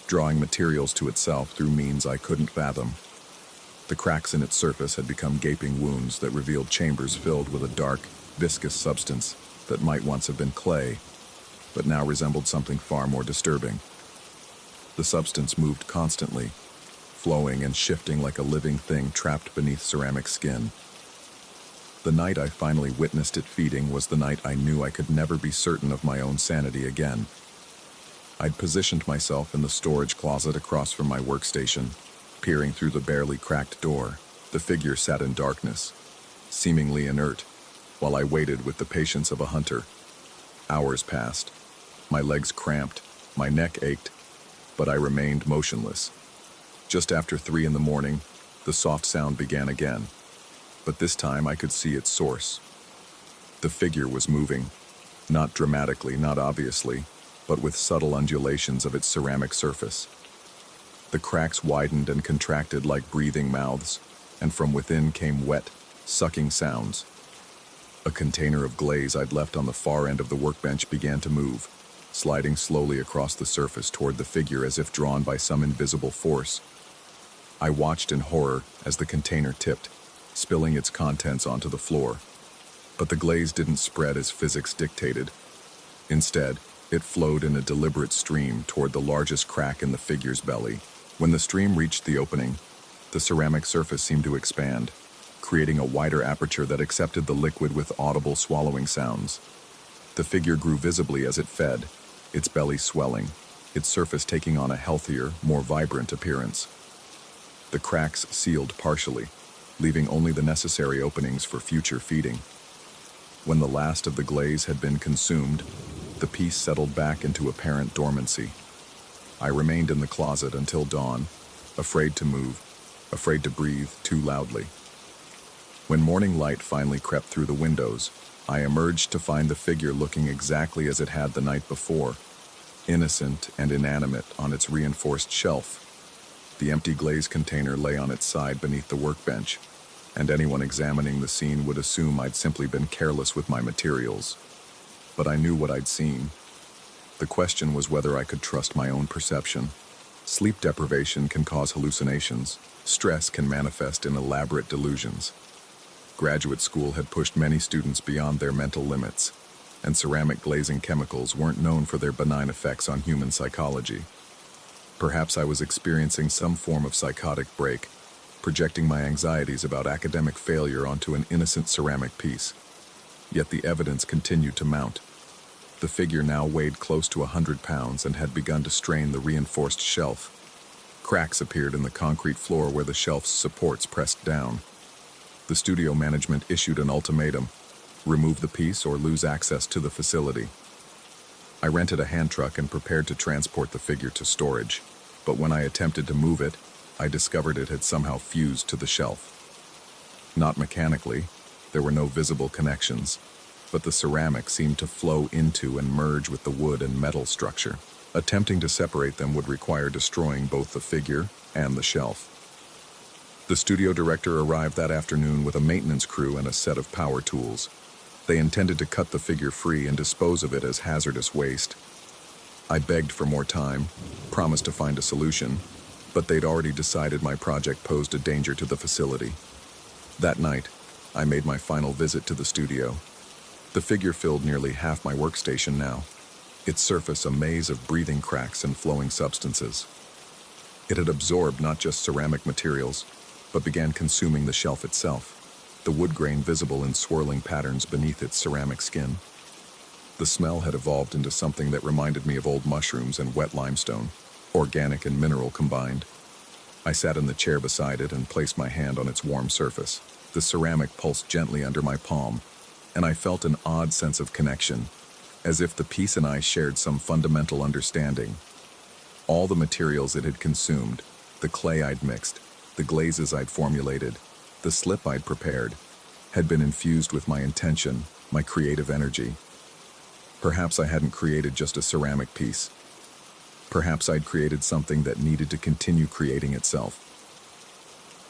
drawing materials to itself through means I couldn't fathom. The cracks in its surface had become gaping wounds that revealed chambers filled with a dark, viscous substance that might once have been clay, but now resembled something far more disturbing. The substance moved constantly, flowing and shifting like a living thing trapped beneath ceramic skin. The night I finally witnessed it feeding was the night I knew I could never be certain of my own sanity again. I'd positioned myself in the storage closet across from my workstation, peering through the barely cracked door. The figure sat in darkness, seemingly inert, while I waited with the patience of a hunter. Hours passed. My legs cramped, my neck ached, but I remained motionless. Just after 3 a.m, the soft sound began again, but this time I could see its source. The figure was moving, not dramatically, not obviously, but with subtle undulations of its ceramic surface. The cracks widened and contracted like breathing mouths, and from within came wet, sucking sounds. A container of glaze I'd left on the far end of the workbench began to move, sliding slowly across the surface toward the figure as if drawn by some invisible force. I watched in horror as the container tipped, spilling its contents onto the floor. But the glaze didn't spread as physics dictated. Instead, it flowed in a deliberate stream toward the largest crack in the figure's belly. When the stream reached the opening, the ceramic surface seemed to expand, creating a wider aperture that accepted the liquid with audible swallowing sounds. The figure grew visibly as it fed, its belly swelling, its surface taking on a healthier, more vibrant appearance. The cracks sealed partially, leaving only the necessary openings for future feeding. When the last of the glaze had been consumed, the piece settled back into apparent dormancy. I remained in the closet until dawn, afraid to move, afraid to breathe too loudly. When morning light finally crept through the windows, I emerged to find the figure looking exactly as it had the night before, innocent and inanimate on its reinforced shelf. The empty glaze container lay on its side beneath the workbench, and anyone examining the scene would assume I'd simply been careless with my materials. But I knew what I'd seen. The question was whether I could trust my own perception. Sleep deprivation can cause hallucinations. Stress can manifest in elaborate delusions. Graduate school had pushed many students beyond their mental limits, and ceramic glazing chemicals weren't known for their benign effects on human psychology. Perhaps I was experiencing some form of psychotic break, projecting my anxieties about academic failure onto an innocent ceramic piece. Yet the evidence continued to mount. The figure now weighed close to 100 pounds and had begun to strain the reinforced shelf. Cracks appeared in the concrete floor where the shelf's supports pressed down. The studio management issued an ultimatum: remove the piece or lose access to the facility. I rented a hand truck and prepared to transport the figure to storage, but when I attempted to move it, I discovered it had somehow fused to the shelf. Not mechanically, there were no visible connections, but the ceramic seemed to flow into and merge with the wood and metal structure. Attempting to separate them would require destroying both the figure and the shelf. The studio director arrived that afternoon with a maintenance crew and a set of power tools. They intended to cut the figure free and dispose of it as hazardous waste. I begged for more time, promised to find a solution, but they'd already decided my project posed a danger to the facility. That night, I made my final visit to the studio. The figure filled nearly half my workstation now, its surface a maze of breathing cracks and flowing substances. It had absorbed not just ceramic materials, but began consuming the shelf itself, the wood grain visible in swirling patterns beneath its ceramic skin. The smell had evolved into something that reminded me of old mushrooms and wet limestone, organic and mineral combined. I sat in the chair beside it and placed my hand on its warm surface. The ceramic pulsed gently under my palm, and I felt an odd sense of connection, as if the piece and I shared some fundamental understanding. All the materials it had consumed, the clay I'd mixed, the glazes I'd formulated, the slip I'd prepared, had been infused with my intention, my creative energy. Perhaps I hadn't created just a ceramic piece. Perhaps I'd created something that needed to continue creating itself.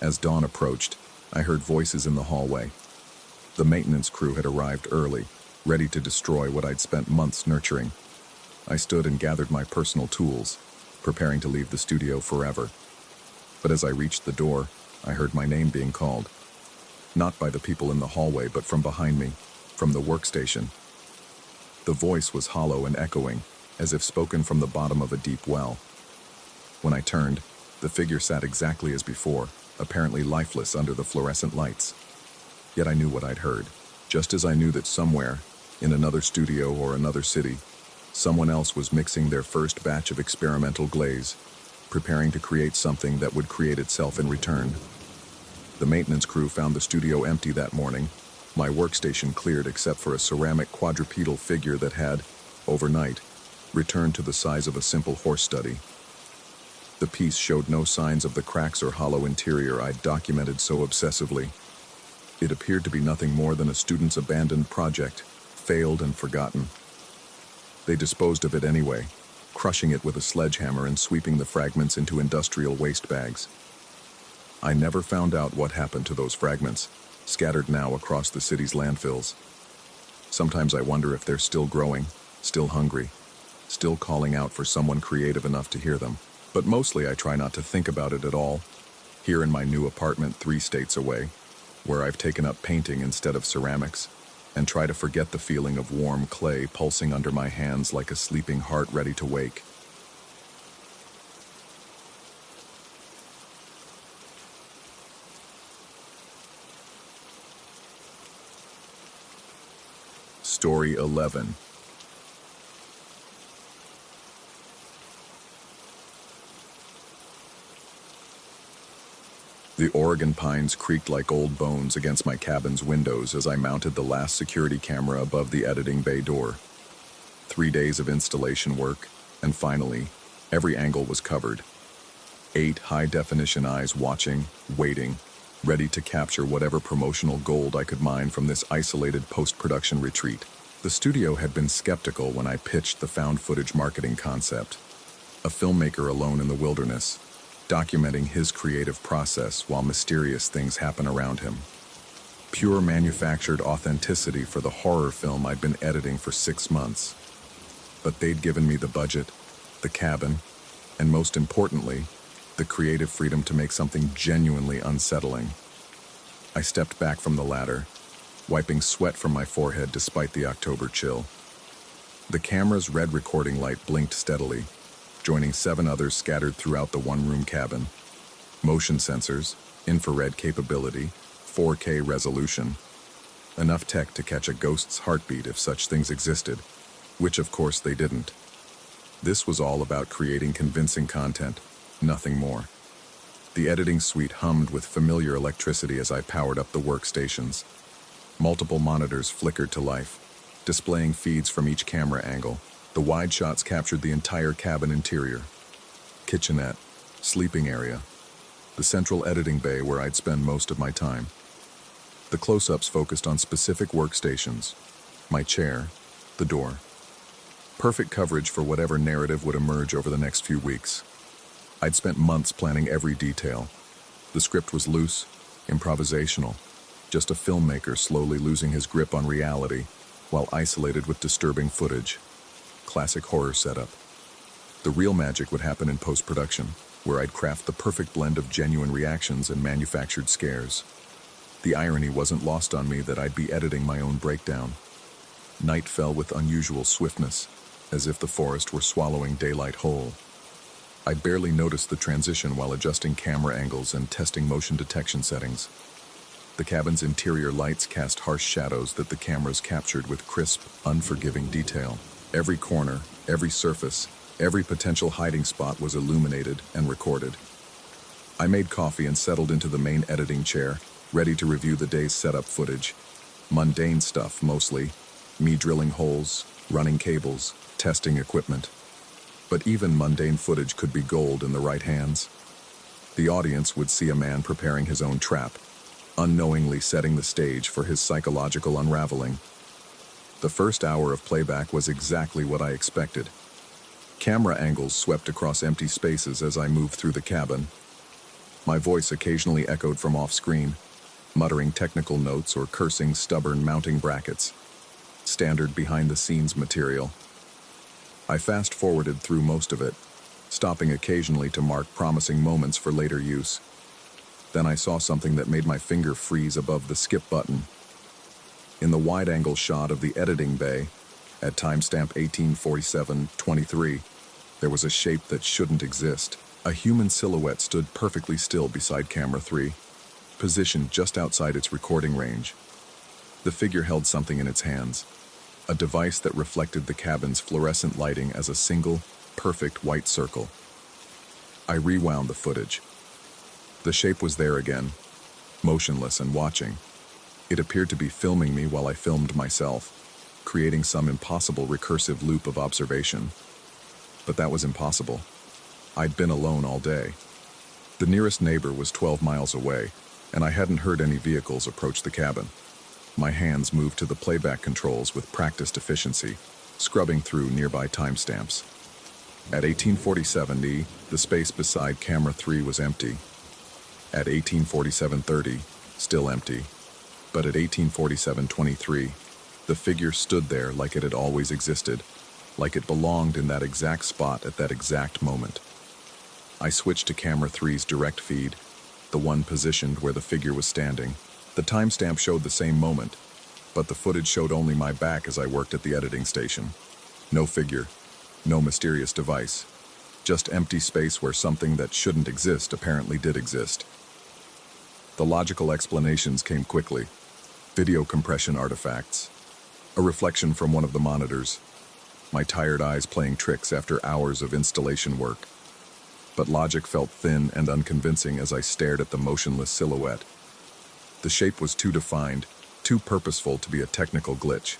As dawn approached, I heard voices in the hallway. The maintenance crew had arrived early, ready to destroy what I'd spent months nurturing. I stood and gathered my personal tools, preparing to leave the studio forever. But as I reached the door, I heard my name being called. Not by the people in the hallway, but from behind me, from the workstation. The voice was hollow and echoing, as if spoken from the bottom of a deep well. When I turned, the figure sat exactly as before, apparently lifeless under the fluorescent lights. Yet I knew what I'd heard, just as I knew that somewhere, in another studio or another city, someone else was mixing their first batch of experimental glaze, preparing to create something that would create itself in return. The maintenance crew found the studio empty that morning, my workstation cleared except for a ceramic quadrupedal figure that had, overnight, returned to the size of a simple horse study. The piece showed no signs of the cracks or hollow interior I'd documented so obsessively. It appeared to be nothing more than a student's abandoned project, failed and forgotten. They disposed of it anyway, crushing it with a sledgehammer and sweeping the fragments into industrial waste bags. I never found out what happened to those fragments, scattered now across the city's landfills. Sometimes I wonder if they're still growing, still hungry, still calling out for someone creative enough to hear them. But mostly I try not to think about it at all, here in my new apartment 3 states away, where I've taken up painting instead of ceramics, and try to forget the feeling of warm clay pulsing under my hands like a sleeping heart ready to wake. Story 11. The Oregon pines creaked like old bones against my cabin's windows as I mounted the last security camera above the editing bay door. 3 days of installation work, and finally, every angle was covered. 8 high-definition eyes watching, waiting, ready to capture whatever promotional gold I could mine from this isolated post-production retreat. The studio had been skeptical when I pitched the found footage marketing concept. A filmmaker alone in the wilderness, documenting his creative process while mysterious things happen around him. Pure manufactured authenticity for the horror film I'd been editing for 6 months. But they'd given me the budget, the cabin, and most importantly, the creative freedom to make something genuinely unsettling. I stepped back from the ladder, wiping sweat from my forehead despite the October chill. The camera's red recording light blinked steadily, joining 7 others scattered throughout the one-room cabin. Motion sensors, infrared capability, 4K resolution. Enough tech to catch a ghost's heartbeat if such things existed, which of course they didn't. This was all about creating convincing content, nothing more. The editing suite hummed with familiar electricity as I powered up the workstations. Multiple monitors flickered to life, displaying feeds from each camera angle. The wide shots captured the entire cabin interior. Kitchenette, sleeping area, the central editing bay where I'd spend most of my time. The close-ups focused on specific workstations, my chair, the door. Perfect coverage for whatever narrative would emerge over the next few weeks. I'd spent months planning every detail. The script was loose, improvisational, just a filmmaker slowly losing his grip on reality while isolated with disturbing footage. Classic horror setup. The real magic would happen in post-production, where I'd craft the perfect blend of genuine reactions and manufactured scares. The irony wasn't lost on me that I'd be editing my own breakdown. Night fell with unusual swiftness, as if the forest were swallowing daylight whole. I barely noticed the transition while adjusting camera angles and testing motion detection settings. The cabin's interior lights cast harsh shadows that the cameras captured with crisp, unforgiving detail. Every corner, every surface, every potential hiding spot was illuminated and recorded. I made coffee and settled into the main editing chair, ready to review the day's setup footage. Mundane stuff, mostly. Me drilling holes, running cables, testing equipment. But even mundane footage could be gold in the right hands. The audience would see a man preparing his own trap, unknowingly setting the stage for his psychological unraveling. The first hour of playback was exactly what I expected. Camera angles swept across empty spaces as I moved through the cabin. My voice occasionally echoed from off-screen, muttering technical notes or cursing stubborn mounting brackets. Standard behind-the-scenes material. I fast-forwarded through most of it, stopping occasionally to mark promising moments for later use. Then I saw something that made my finger freeze above the skip button. In the wide-angle shot of the editing bay, at timestamp 18:47:23, there was a shape that shouldn't exist. A human silhouette stood perfectly still beside camera 3, positioned just outside its recording range. The figure held something in its hands, a device that reflected the cabin's fluorescent lighting as a single, perfect white circle. I rewound the footage. The shape was there again, motionless and watching. It appeared to be filming me while I filmed myself, creating some impossible recursive loop of observation. But that was impossible. I'd been alone all day. The nearest neighbor was 12 miles away, and I hadn't heard any vehicles approach the cabin. My hands moved to the playback controls with practiced efficiency, scrubbing through nearby timestamps. At 18:47:E, the space beside camera 3 was empty. At 18:47:30, still empty. But at 18:47:23, the figure stood there like it had always existed, like it belonged in that exact spot at that exact moment. I switched to camera 3's direct feed, the one positioned where the figure was standing. The timestamp showed the same moment, but the footage showed only my back as I worked at the editing station. No figure, no mysterious device, just empty space where something that shouldn't exist apparently did exist. The logical explanations came quickly. Video compression artifacts, a reflection from one of the monitors, my tired eyes playing tricks after hours of installation work. But logic felt thin and unconvincing as I stared at the motionless silhouette. The shape was too defined, too purposeful to be a technical glitch.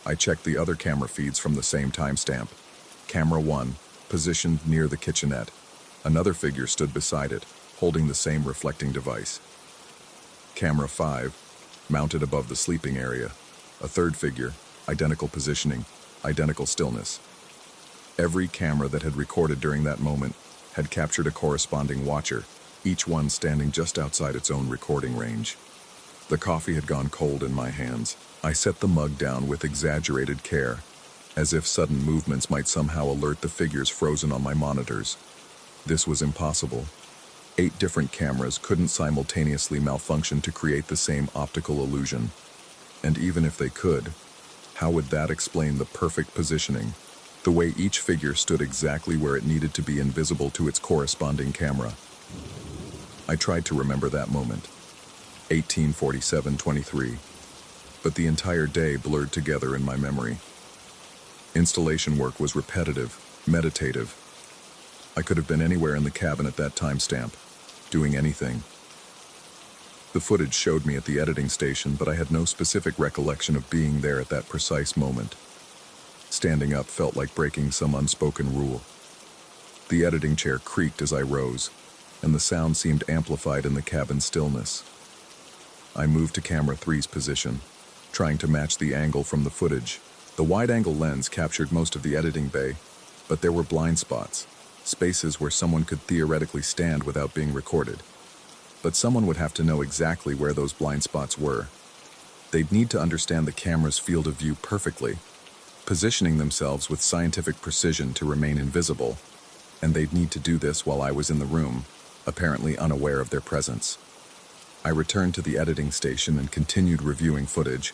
I checked the other camera feeds from the same timestamp. Camera 1, positioned near the kitchenette. Another figure stood beside it, holding the same reflecting device. Camera 5, mounted above the sleeping area. A third figure, identical positioning, identical stillness. Every camera that had recorded during that moment had captured a corresponding watcher, each one standing just outside its own recording range. The coffee had gone cold in my hands. I set the mug down with exaggerated care, as if sudden movements might somehow alert the figures frozen on my monitors. This was impossible. 8 different cameras couldn't simultaneously malfunction to create the same optical illusion. And even if they could, how would that explain the perfect positioning, the way each figure stood exactly where it needed to be invisible to its corresponding camera? I tried to remember that moment, 18:47:23, but the entire day blurred together in my memory. Installation work was repetitive, meditative. I could have been anywhere in the cabin at that timestamp, doing anything. The footage showed me at the editing station, but I had no specific recollection of being there at that precise moment. Standing up felt like breaking some unspoken rule. The editing chair creaked as I rose, and the sound seemed amplified in the cabin's stillness. I moved to camera 3's position, trying to match the angle from the footage, The wide-angle lens captured most of the editing bay, but there were blind spots, spaces where someone could theoretically stand without being recorded. But someone would have to know exactly where those blind spots were. They'd need to understand the camera's field of view perfectly, positioning themselves with scientific precision to remain invisible, and they'd need to do this while I was in the room, apparently unaware of their presence. I returned to the editing station and continued reviewing footage,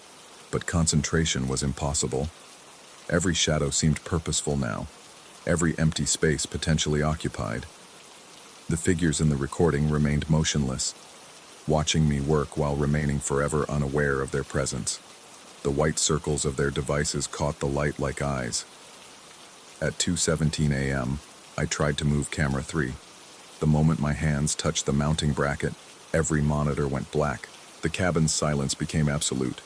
but concentration was impossible. Every shadow seemed purposeful now, every empty space potentially occupied. The figures in the recording remained motionless, watching me work while remaining forever unaware of their presence. The white circles of their devices caught the light like eyes. At 2:17 a.m., I tried to move camera 3. The moment my hands touched the mounting bracket, every monitor went black. The cabin's silence became absolute.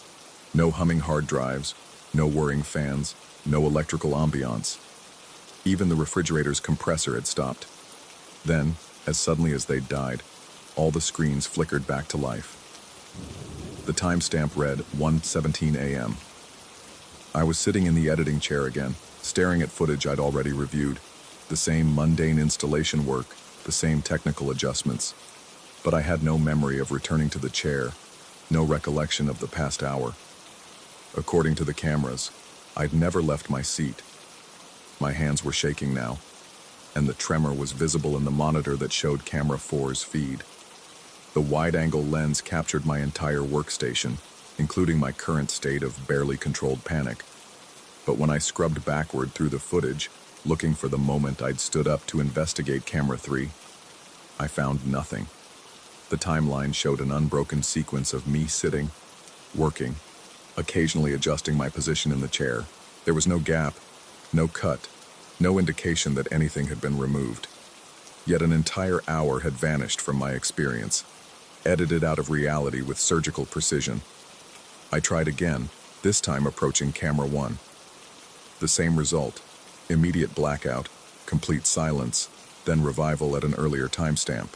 No humming hard drives, no whirring fans, no electrical ambiance. Even the refrigerator's compressor had stopped. Then, as suddenly as they'd died, all the screens flickered back to life. The timestamp read 1:17 a.m. I was sitting in the editing chair again, staring at footage I'd already reviewed. The same mundane installation work, the same technical adjustments. But I had no memory of returning to the chair, no recollection of the past hour. According to the cameras, I'd never left my seat. My hands were shaking now, and the tremor was visible in the monitor that showed camera 4's feed. The wide-angle lens captured my entire workstation, including my current state of barely controlled panic. But when I scrubbed backward through the footage, looking for the moment I'd stood up to investigate camera 3, I found nothing. The timeline showed an unbroken sequence of me sitting, working, occasionally adjusting my position in the chair. There was no gap, no cut, no indication that anything had been removed. Yet an entire hour had vanished from my experience, edited out of reality with surgical precision. I tried again, this time approaching camera 1. The same result, immediate blackout, complete silence, then revival at an earlier timestamp.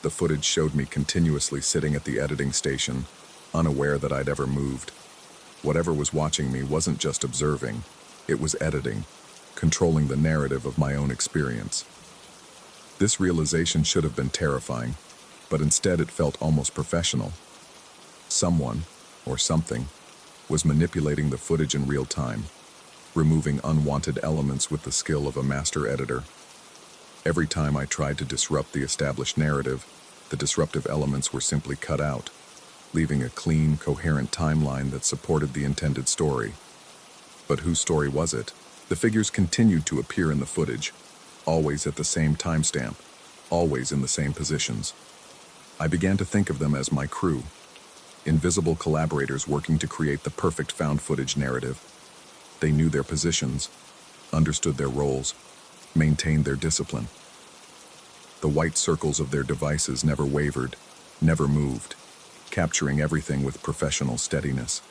The footage showed me continuously sitting at the editing station, unaware that I'd ever moved. Whatever was watching me wasn't just observing, it was editing, controlling the narrative of my own experience. This realization should have been terrifying, but instead it felt almost professional. Someone, or something, was manipulating the footage in real time, removing unwanted elements with the skill of a master editor. Every time I tried to disrupt the established narrative, the disruptive elements were simply cut out, leaving a clean, coherent timeline that supported the intended story. But whose story was it? The figures continued to appear in the footage, always at the same timestamp, always in the same positions. I began to think of them as my crew, invisible collaborators working to create the perfect found footage narrative. They knew their positions, understood their roles, maintained their discipline. The white circles of their devices never wavered, never moved, capturing everything with professional steadiness.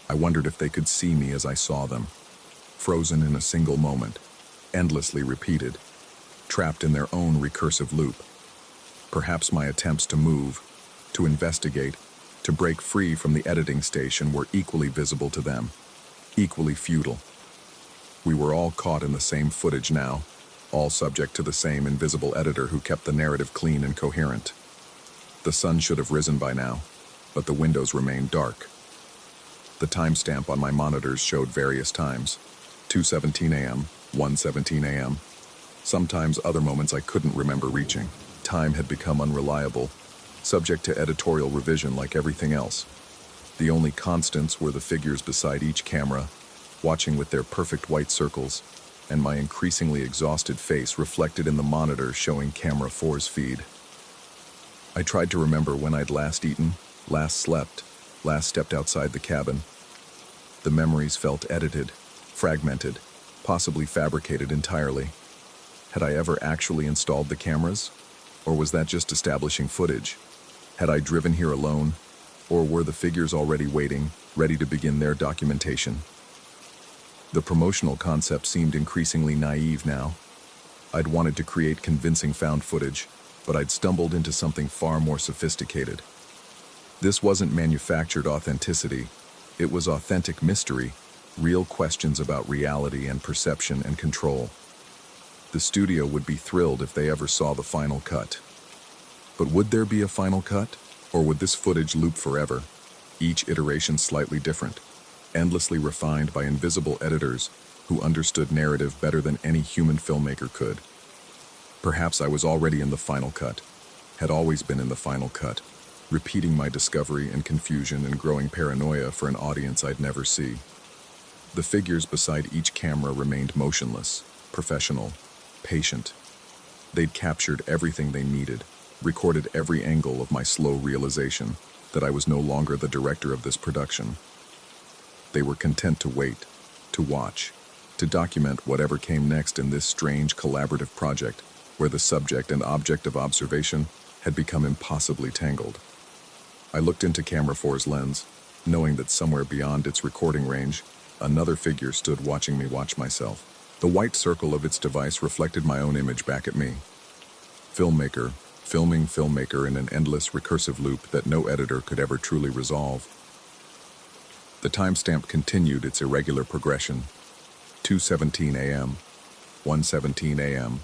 I wondered if they could see me as I saw them, frozen in a single moment, endlessly repeated, trapped in their own recursive loop. Perhaps my attempts to move, to investigate, to break free from the editing station were equally visible to them, equally futile. We were all caught in the same footage now, all subject to the same invisible editor who kept the narrative clean and coherent. The sun should have risen by now, but the windows remained dark. The timestamp on my monitors showed various times, 2:17 a.m., 1:17 a.m. Sometimes other moments I couldn't remember reaching. Time had become unreliable, subject to editorial revision like everything else. The only constants were the figures beside each camera, watching with their perfect white circles, and my increasingly exhausted face reflected in the monitor showing camera 4's feed. I tried to remember when I'd last eaten, last slept, last stepped outside the cabin. The memories felt edited, fragmented, possibly fabricated entirely. Had I ever actually installed the cameras? Or was that just establishing footage? Had I driven here alone? Or were the figures already waiting, ready to begin their documentation? The promotional concept seemed increasingly naive now. I'd wanted to create convincing found footage, but I'd stumbled into something far more sophisticated. This wasn't manufactured authenticity, it was authentic mystery, Real questions about reality and perception and control. The studio would be thrilled if they ever saw the final cut. But would there be a final cut? Or would this footage loop forever, each iteration slightly different, endlessly refined by invisible editors who understood narrative better than any human filmmaker could? Perhaps I was already in the final cut, had always been in the final cut, repeating my discovery and confusion and growing paranoia for an audience I'd never see. The figures beside each camera remained motionless, professional, patient. They'd captured everything they needed, recorded every angle of my slow realization that I was no longer the director of this production. They were content to wait, to watch, to document whatever came next in this strange collaborative project where the subject and object of observation had become impossibly tangled. I looked into Camera 4's lens, knowing that somewhere beyond its recording range, another figure stood watching me watch myself. The white circle of its device reflected my own image back at me. Filmmaker, filming filmmaker in an endless recursive loop that no editor could ever truly resolve. The timestamp continued its irregular progression. 2:17 a.m., 1:17 a.m.,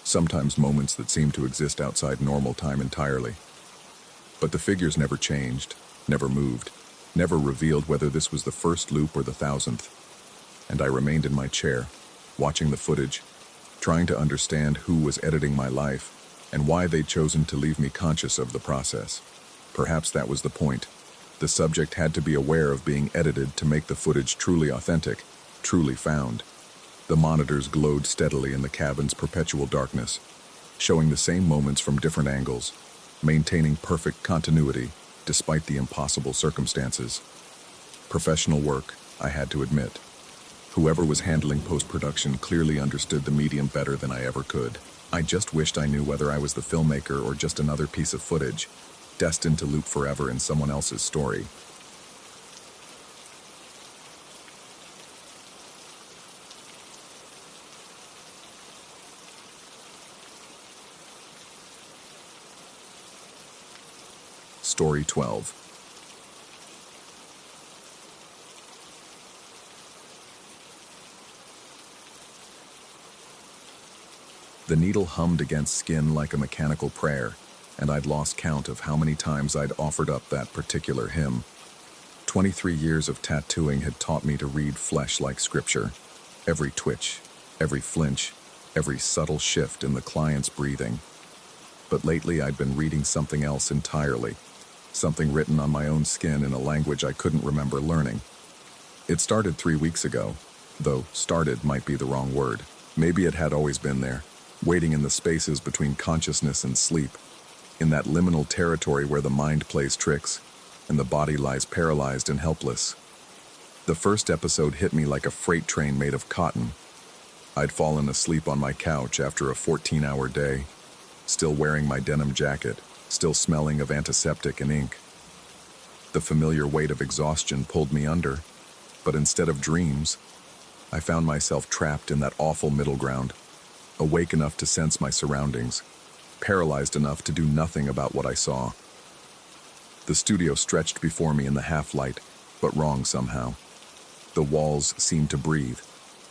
sometimes moments that seemed to exist outside normal time entirely. But the figures never changed, never moved, never revealed whether this was the first loop or the 1000th. And I remained in my chair, watching the footage, trying to understand who was editing my life and why they'd chosen to leave me conscious of the process. Perhaps that was the point. The subject had to be aware of being edited to make the footage truly authentic, truly found. The monitors glowed steadily in the cabin's perpetual darkness, showing the same moments from different angles, maintaining perfect continuity despite the impossible circumstances. Professional work, I had to admit. Whoever was handling post-production clearly understood the medium better than I ever could. I just wished I knew whether I was the filmmaker or just another piece of footage, destined to loop forever in someone else's story. Story 12. The needle hummed against skin like a mechanical prayer, and I'd lost count of how many times I'd offered up that particular hymn. 23 years of tattooing had taught me to read flesh like scripture. Every twitch, every flinch, every subtle shift in the client's breathing. But lately I'd been reading something else entirely, something written on my own skin in a language I couldn't remember learning. It started 3 weeks ago, though started might be the wrong word. Maybe it had always been there, waiting in the spaces between consciousness and sleep, in that liminal territory where the mind plays tricks and the body lies paralyzed and helpless. The first episode hit me like a freight train made of cotton. I'd fallen asleep on my couch after a 14-hour day, still wearing my denim jacket, still smelling of antiseptic and ink. The familiar weight of exhaustion pulled me under, but instead of dreams, I found myself trapped in that awful middle ground, awake enough to sense my surroundings, paralyzed enough to do nothing about what I saw. The studio stretched before me in the half-light, but wrong somehow. The walls seemed to breathe,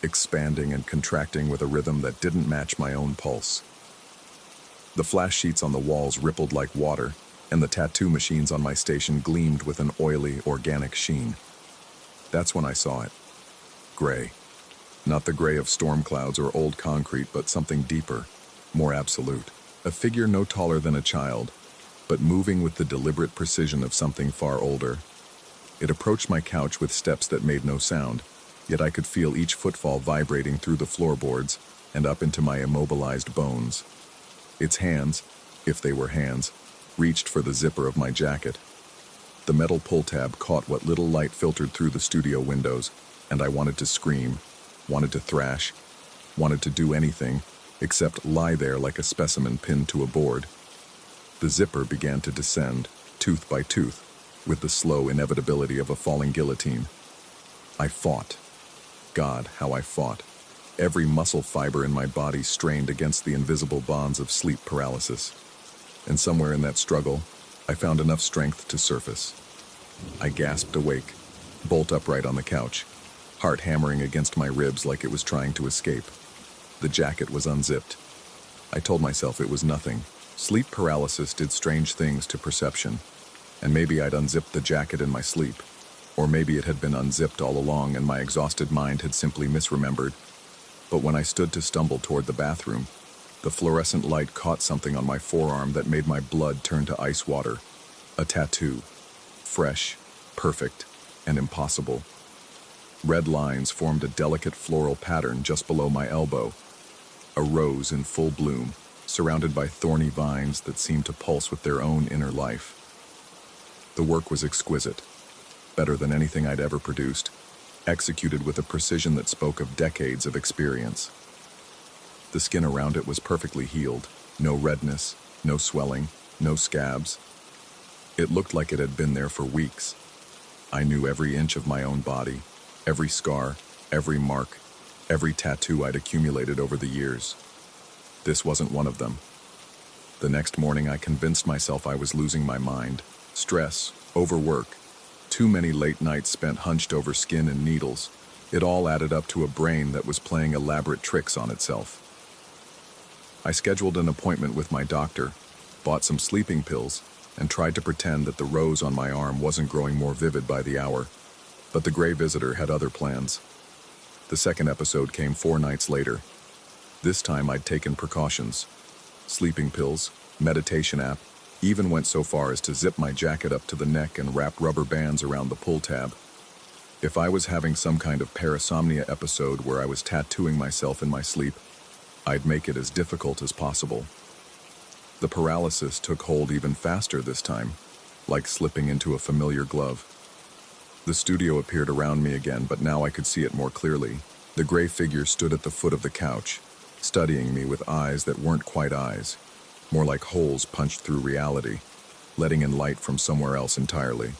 expanding and contracting with a rhythm that didn't match my own pulse. The flash sheets on the walls rippled like water, and the tattoo machines on my station gleamed with an oily, organic sheen. That's when I saw it. Gray. Not the gray of storm clouds or old concrete, but something deeper, more absolute. A figure no taller than a child, but moving with the deliberate precision of something far older. It approached my couch with steps that made no sound, yet I could feel each footfall vibrating through the floorboards and up into my immobilized bones. Its hands, if they were hands, reached for the zipper of my jacket. The metal pull tab caught what little light filtered through the studio windows, and I wanted to scream, wanted to thrash, wanted to do anything except lie there like a specimen pinned to a board. The zipper began to descend, tooth by tooth, with the slow inevitability of a falling guillotine. I fought. God, how I fought. Every muscle fiber in my body strained against the invisible bonds of sleep paralysis. And somewhere in that struggle, I found enough strength to surface. I gasped awake, bolt upright on the couch. heart hammering against my ribs like it was trying to escape. The jacket was unzipped. I told myself it was nothing. Sleep paralysis did strange things to perception, and maybe I'd unzipped the jacket in my sleep. Or maybe it had been unzipped all along and my exhausted mind had simply misremembered. But when I stood to stumble toward the bathroom, the fluorescent light caught something on my forearm that made my blood turn to ice water. A tattoo. Fresh, perfect, and impossible. Red lines formed a delicate floral pattern just below my elbow. A rose in full bloom, surrounded by thorny vines that seemed to pulse with their own inner life. The work was exquisite, better than anything I'd ever produced, executed with a precision that spoke of decades of experience. The skin around it was perfectly healed, no redness, no swelling, no scabs. It looked like it had been there for weeks. I knew every inch of my own body, every scar, every mark, every tattoo I'd accumulated over the years. This wasn't one of them. The next morning I convinced myself I was losing my mind. Stress, overwork, too many late nights spent hunched over skin and needles. It all added up to a brain that was playing elaborate tricks on itself. I scheduled an appointment with my doctor, bought some sleeping pills, and tried to pretend that the rose on my arm wasn't growing more vivid by the hour. But the gray visitor had other plans. The second episode came 4 nights later. This time I'd taken precautions. Sleeping pills, meditation app, even went so far as to zip my jacket up to the neck and wrap rubber bands around the pull tab. If I was having some kind of parasomnia episode where I was tattooing myself in my sleep, I'd make it as difficult as possible. The paralysis took hold even faster this time, like slipping into a familiar glove. The studio appeared around me again, but now I could see it more clearly. The gray figure stood at the foot of the couch, studying me with eyes that weren't quite eyes, more like holes punched through reality, letting in light from somewhere else entirely.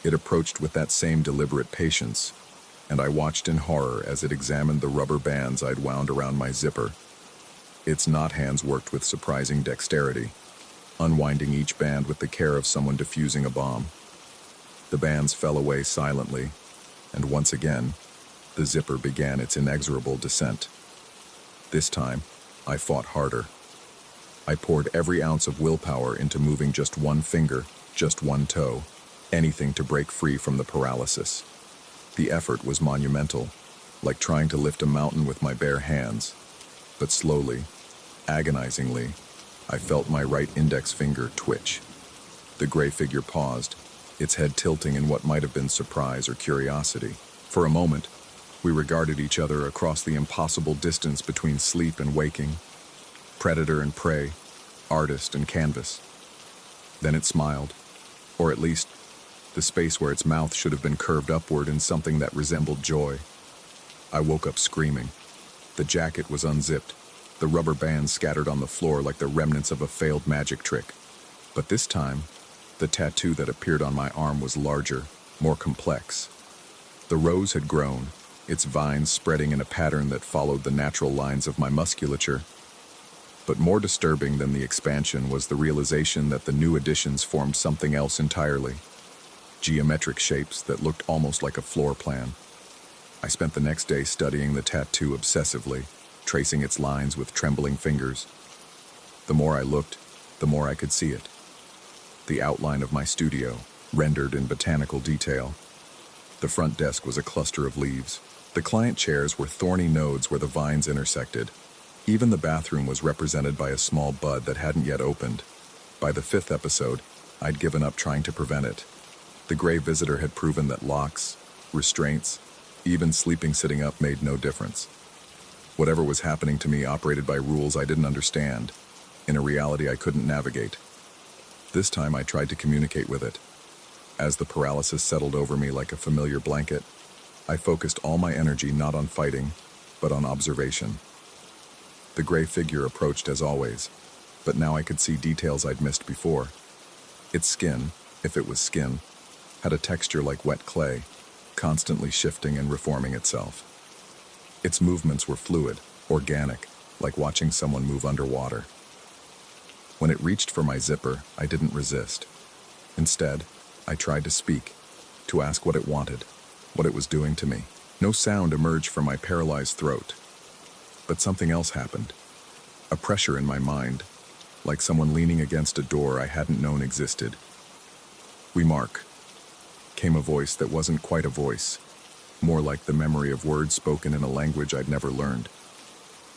It approached with that same deliberate patience, and I watched in horror as it examined the rubber bands I'd wound around my zipper. Its knot hands worked with surprising dexterity, unwinding each band with the care of someone defusing a bomb. The bands fell away silently, and once again, the zipper began its inexorable descent. This time, I fought harder. I poured every ounce of willpower into moving just one finger, just one toe, anything to break free from the paralysis. The effort was monumental, like trying to lift a mountain with my bare hands. But slowly, agonizingly, I felt my right index finger twitch. The gray figure paused, its head tilting in what might have been surprise or curiosity. For a moment, we regarded each other across the impossible distance between sleep and waking, predator and prey, artist and canvas. Then it smiled, or at least, the space where its mouth should have been curved upward in something that resembled joy. I woke up screaming. The jacket was unzipped, the rubber bands scattered on the floor like the remnants of a failed magic trick. But this time, the tattoo that appeared on my arm was larger, more complex. The rose had grown, its vines spreading in a pattern that followed the natural lines of my musculature. But more disturbing than the expansion was the realization that the new additions formed something else entirely. Geometric shapes that looked almost like a floor plan. I spent the next day studying the tattoo obsessively, tracing its lines with trembling fingers. The more I looked, the more I could see it. The outline of my studio, rendered in botanical detail. The front desk was a cluster of leaves. The client chairs were thorny nodes where the vines intersected. Even the bathroom was represented by a small bud that hadn't yet opened. By the 5th episode, I'd given up trying to prevent it. The gray visitor had proven that locks, restraints, even sleeping sitting up made no difference. Whatever was happening to me operated by rules I didn't understand, in a reality I couldn't navigate. This time I tried to communicate with it. As the paralysis settled over me like a familiar blanket, I focused all my energy not on fighting, but on observation. The gray figure approached as always, but now I could see details I'd missed before. Its skin, if it was skin, had a texture like wet clay, constantly shifting and reforming itself. Its movements were fluid, organic, like watching someone move underwater. When it reached for my zipper, I didn't resist. Instead, I tried to speak, to ask what it wanted, what it was doing to me. No sound emerged from my paralyzed throat. But something else happened. A pressure in my mind, like someone leaning against a door I hadn't known existed. "We mark," came a voice that wasn't quite a voice, more like the memory of words spoken in a language I'd never learned.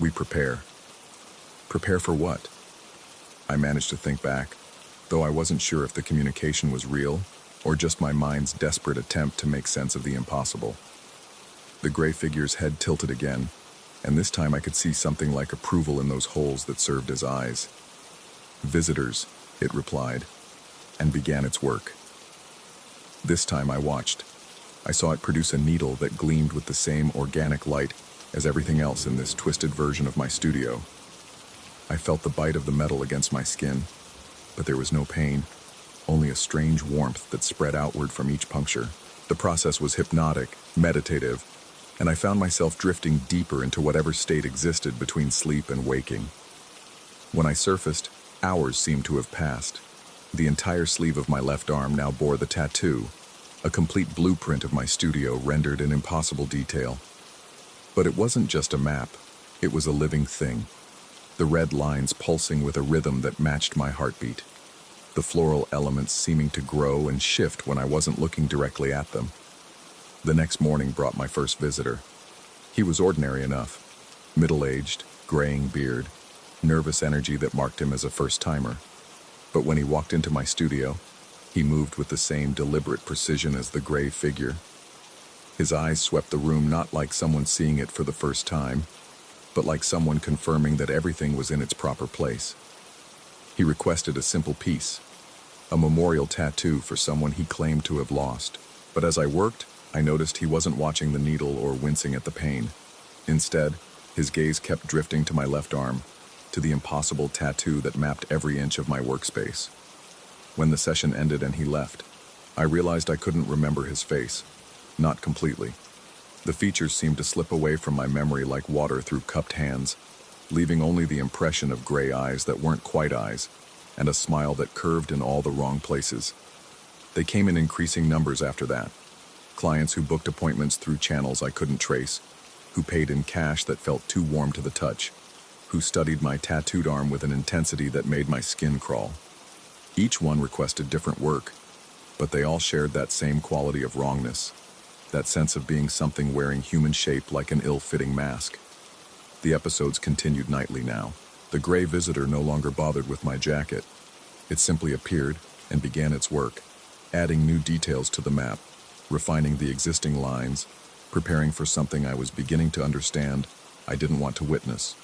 "We prepare." Prepare for what? I managed to think back, though I wasn't sure if the communication was real or just my mind's desperate attempt to make sense of the impossible. The gray figure's head tilted again, and this time I could see something like approval in those holes that served as eyes. "Visitors," it replied, and began its work. This time I watched. I saw it produce a needle that gleamed with the same organic light as everything else in this twisted version of my studio. I felt the bite of the metal against my skin, but there was no pain, only a strange warmth that spread outward from each puncture. The process was hypnotic, meditative, and I found myself drifting deeper into whatever state existed between sleep and waking. When I surfaced, hours seemed to have passed. The entire sleeve of my left arm now bore the tattoo, a complete blueprint of my studio rendered in impossible detail. But it wasn't just a map, it was a living thing. The red lines pulsing with a rhythm that matched my heartbeat. The floral elements seeming to grow and shift when I wasn't looking directly at them. The next morning brought my first visitor. He was ordinary enough. Middle-aged, graying beard, nervous energy that marked him as a first-timer. But when he walked into my studio, he moved with the same deliberate precision as the gray figure. His eyes swept the room not like someone seeing it for the first time, but like someone confirming that everything was in its proper place. He requested a simple piece, a memorial tattoo for someone he claimed to have lost. But as I worked, I noticed he wasn't watching the needle or wincing at the pain. Instead, his gaze kept drifting to my left arm, to the impossible tattoo that mapped every inch of my workspace. When the session ended and he left, I realized I couldn't remember his face. Not completely. The features seemed to slip away from my memory like water through cupped hands, leaving only the impression of gray eyes that weren't quite eyes, and a smile that curved in all the wrong places. They came in increasing numbers after that. Clients who booked appointments through channels I couldn't trace, who paid in cash that felt too warm to the touch, who studied my tattooed arm with an intensity that made my skin crawl. Each one requested different work, but they all shared that same quality of wrongness, that sense of being something wearing human shape like an ill-fitting mask. The episodes continued nightly now. The gray visitor no longer bothered with my jacket. It simply appeared and began its work, adding new details to the map, refining the existing lines, preparing for something I was beginning to understand I didn't want to witness.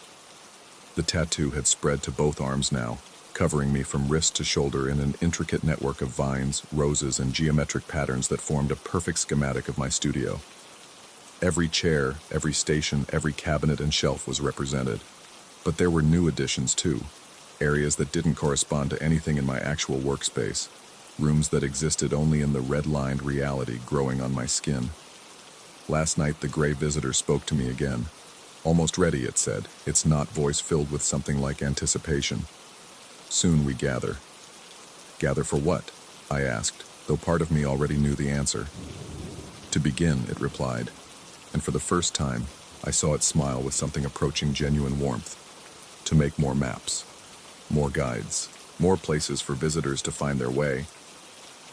The tattoo had spread to both arms now, covering me from wrist to shoulder in an intricate network of vines, roses, and geometric patterns that formed a perfect schematic of my studio. Every chair, every station, every cabinet and shelf was represented. But there were new additions too, areas that didn't correspond to anything in my actual workspace, rooms that existed only in the red-lined reality growing on my skin. Last night the gray visitor spoke to me again. "Almost ready," it said, its knot voice filled with something like anticipation. "Soon we gather." "Gather for what?" I asked, though part of me already knew the answer. "To begin," it replied, and for the first time, I saw it smile with something approaching genuine warmth. "To make more maps, more guides, more places for visitors to find their way.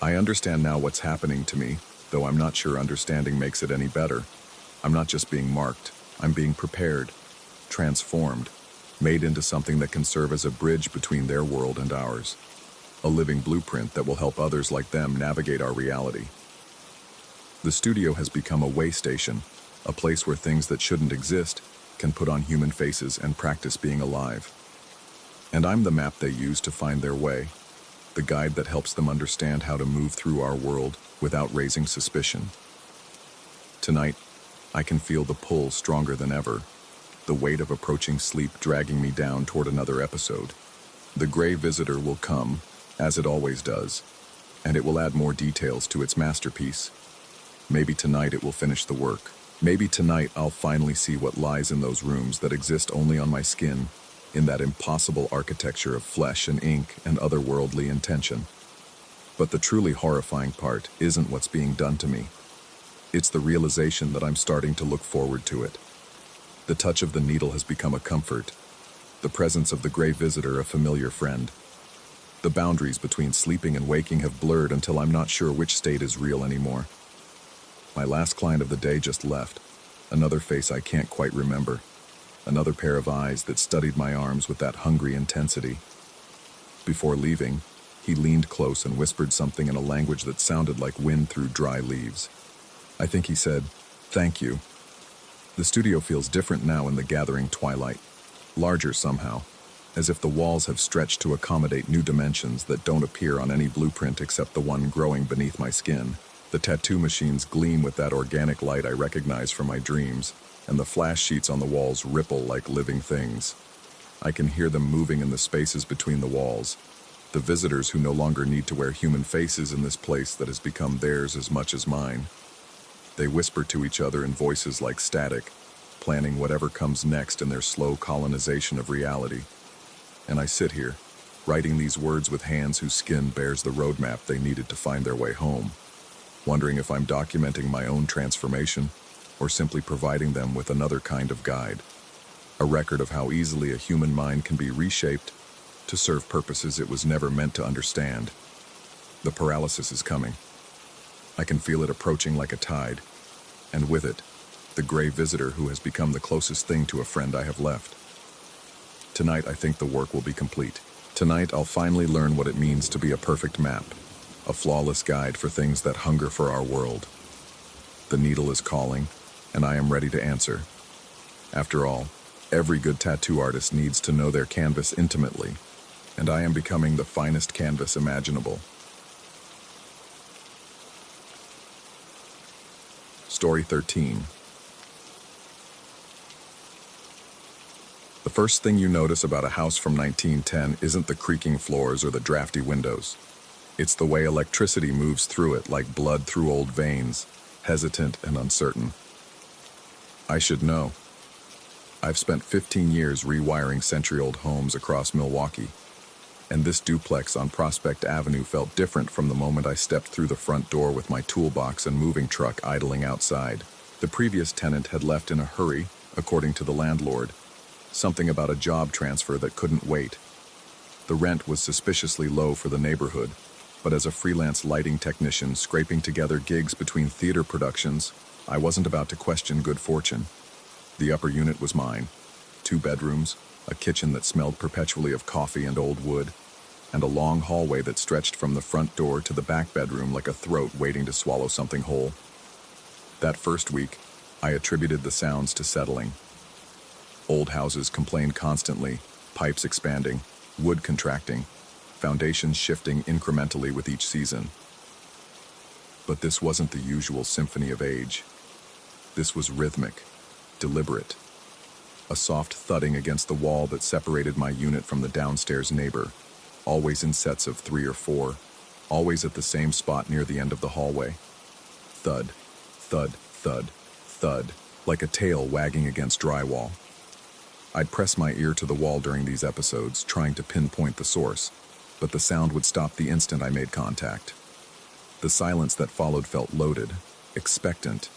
I understand now what's happening to me, though I'm not sure understanding makes it any better. I'm not just being marked, I'm being prepared, transformed, made into something that can serve as a bridge between their world and ours. A living blueprint that will help others like them navigate our reality." The studio has become a way station, a place where things that shouldn't exist can put on human faces and practice being alive. And I'm the map they use to find their way, the guide that helps them understand how to move through our world without raising suspicion. Tonight, I can feel the pull stronger than ever, the weight of approaching sleep dragging me down toward another episode. The gray visitor will come, as it always does, and it will add more details to its masterpiece. Maybe tonight it will finish the work. Maybe tonight I'll finally see what lies in those rooms that exist only on my skin, in that impossible architecture of flesh and ink and otherworldly intention. But the truly horrifying part isn't what's being done to me. It's the realization that I'm starting to look forward to it. The touch of the needle has become a comfort, the presence of the gray visitor a familiar friend. The boundaries between sleeping and waking have blurred until I'm not sure which state is real anymore. My last client of the day just left, another face I can't quite remember, another pair of eyes that studied my arms with that hungry intensity. Before leaving, he leaned close and whispered something in a language that sounded like wind through dry leaves. I think he said, "Thank you." The studio feels different now in the gathering twilight, larger somehow, as if the walls have stretched to accommodate new dimensions that don't appear on any blueprint except the one growing beneath my skin. The tattoo machines gleam with that organic light I recognize from my dreams, and the flash sheets on the walls ripple like living things. I can hear them moving in the spaces between the walls, the visitors who no longer need to wear human faces in this place that has become theirs as much as mine. They whisper to each other in voices like static, planning whatever comes next in their slow colonization of reality. And I sit here, writing these words with hands whose skin bears the roadmap they needed to find their way home, wondering if I'm documenting my own transformation or simply providing them with another kind of guide, a record of how easily a human mind can be reshaped to serve purposes it was never meant to understand. The paralysis is coming. I can feel it approaching like a tide, and with it, the gray visitor who has become the closest thing to a friend I have left. Tonight, I think the work will be complete. Tonight, I'll finally learn what it means to be a perfect map, a flawless guide for things that hunger for our world. The needle is calling, and I am ready to answer. After all, every good tattoo artist needs to know their canvas intimately, and I am becoming the finest canvas imaginable. Story 13. The first thing you notice about a house from 1910 isn't the creaking floors or the drafty windows. It's the way electricity moves through it like blood through old veins, hesitant and uncertain. I should know. I've spent 15 years rewiring century-old homes across Milwaukee, and this duplex on Prospect Avenue felt different from the moment I stepped through the front door with my toolbox and moving truck idling outside. The previous tenant had left in a hurry, according to the landlord, something about a job transfer that couldn't wait. The rent was suspiciously low for the neighborhood, but as a freelance lighting technician scraping together gigs between theater productions, I wasn't about to question good fortune. The upper unit was mine. 2 bedrooms, a kitchen that smelled perpetually of coffee and old wood, and a long hallway that stretched from the front door to the back bedroom like a throat waiting to swallow something whole. That first week, I attributed the sounds to settling. Old houses complain constantly, pipes expanding, wood contracting, foundations shifting incrementally with each season. But this wasn't the usual symphony of age. This was rhythmic, deliberate. A soft thudding against the wall that separated my unit from the downstairs neighbor, always in sets of 3 or 4, always at the same spot near the end of the hallway. Thud, thud, thud, thud, like a tail wagging against drywall. I'd press my ear to the wall during these episodes, trying to pinpoint the source, but the sound would stop the instant I made contact. The silence that followed felt loaded, expectant,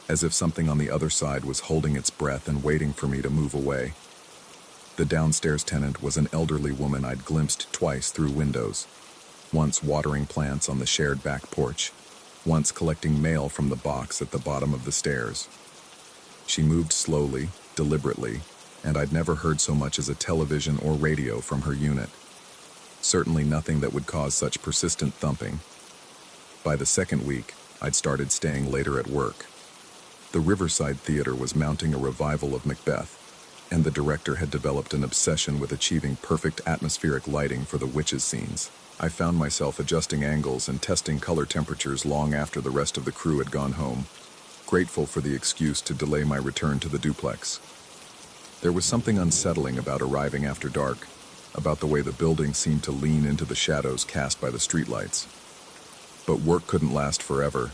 as if something on the other side was holding its breath and waiting for me to move away. The downstairs tenant was an elderly woman I'd glimpsed twice through windows, once watering plants on the shared back porch, once collecting mail from the box at the bottom of the stairs. She moved slowly, deliberately, and I'd never heard so much as a television or radio from her unit. Certainly nothing that would cause such persistent thumping. By the second week, I'd started staying later at work. The Riverside Theater was mounting a revival of Macbeth, and the director had developed an obsession with achieving perfect atmospheric lighting for the witches' scenes. I found myself adjusting angles and testing color temperatures long after the rest of the crew had gone home, grateful for the excuse to delay my return to the duplex. There was something unsettling about arriving after dark, about the way the building seemed to lean into the shadows cast by the streetlights. But work couldn't last forever,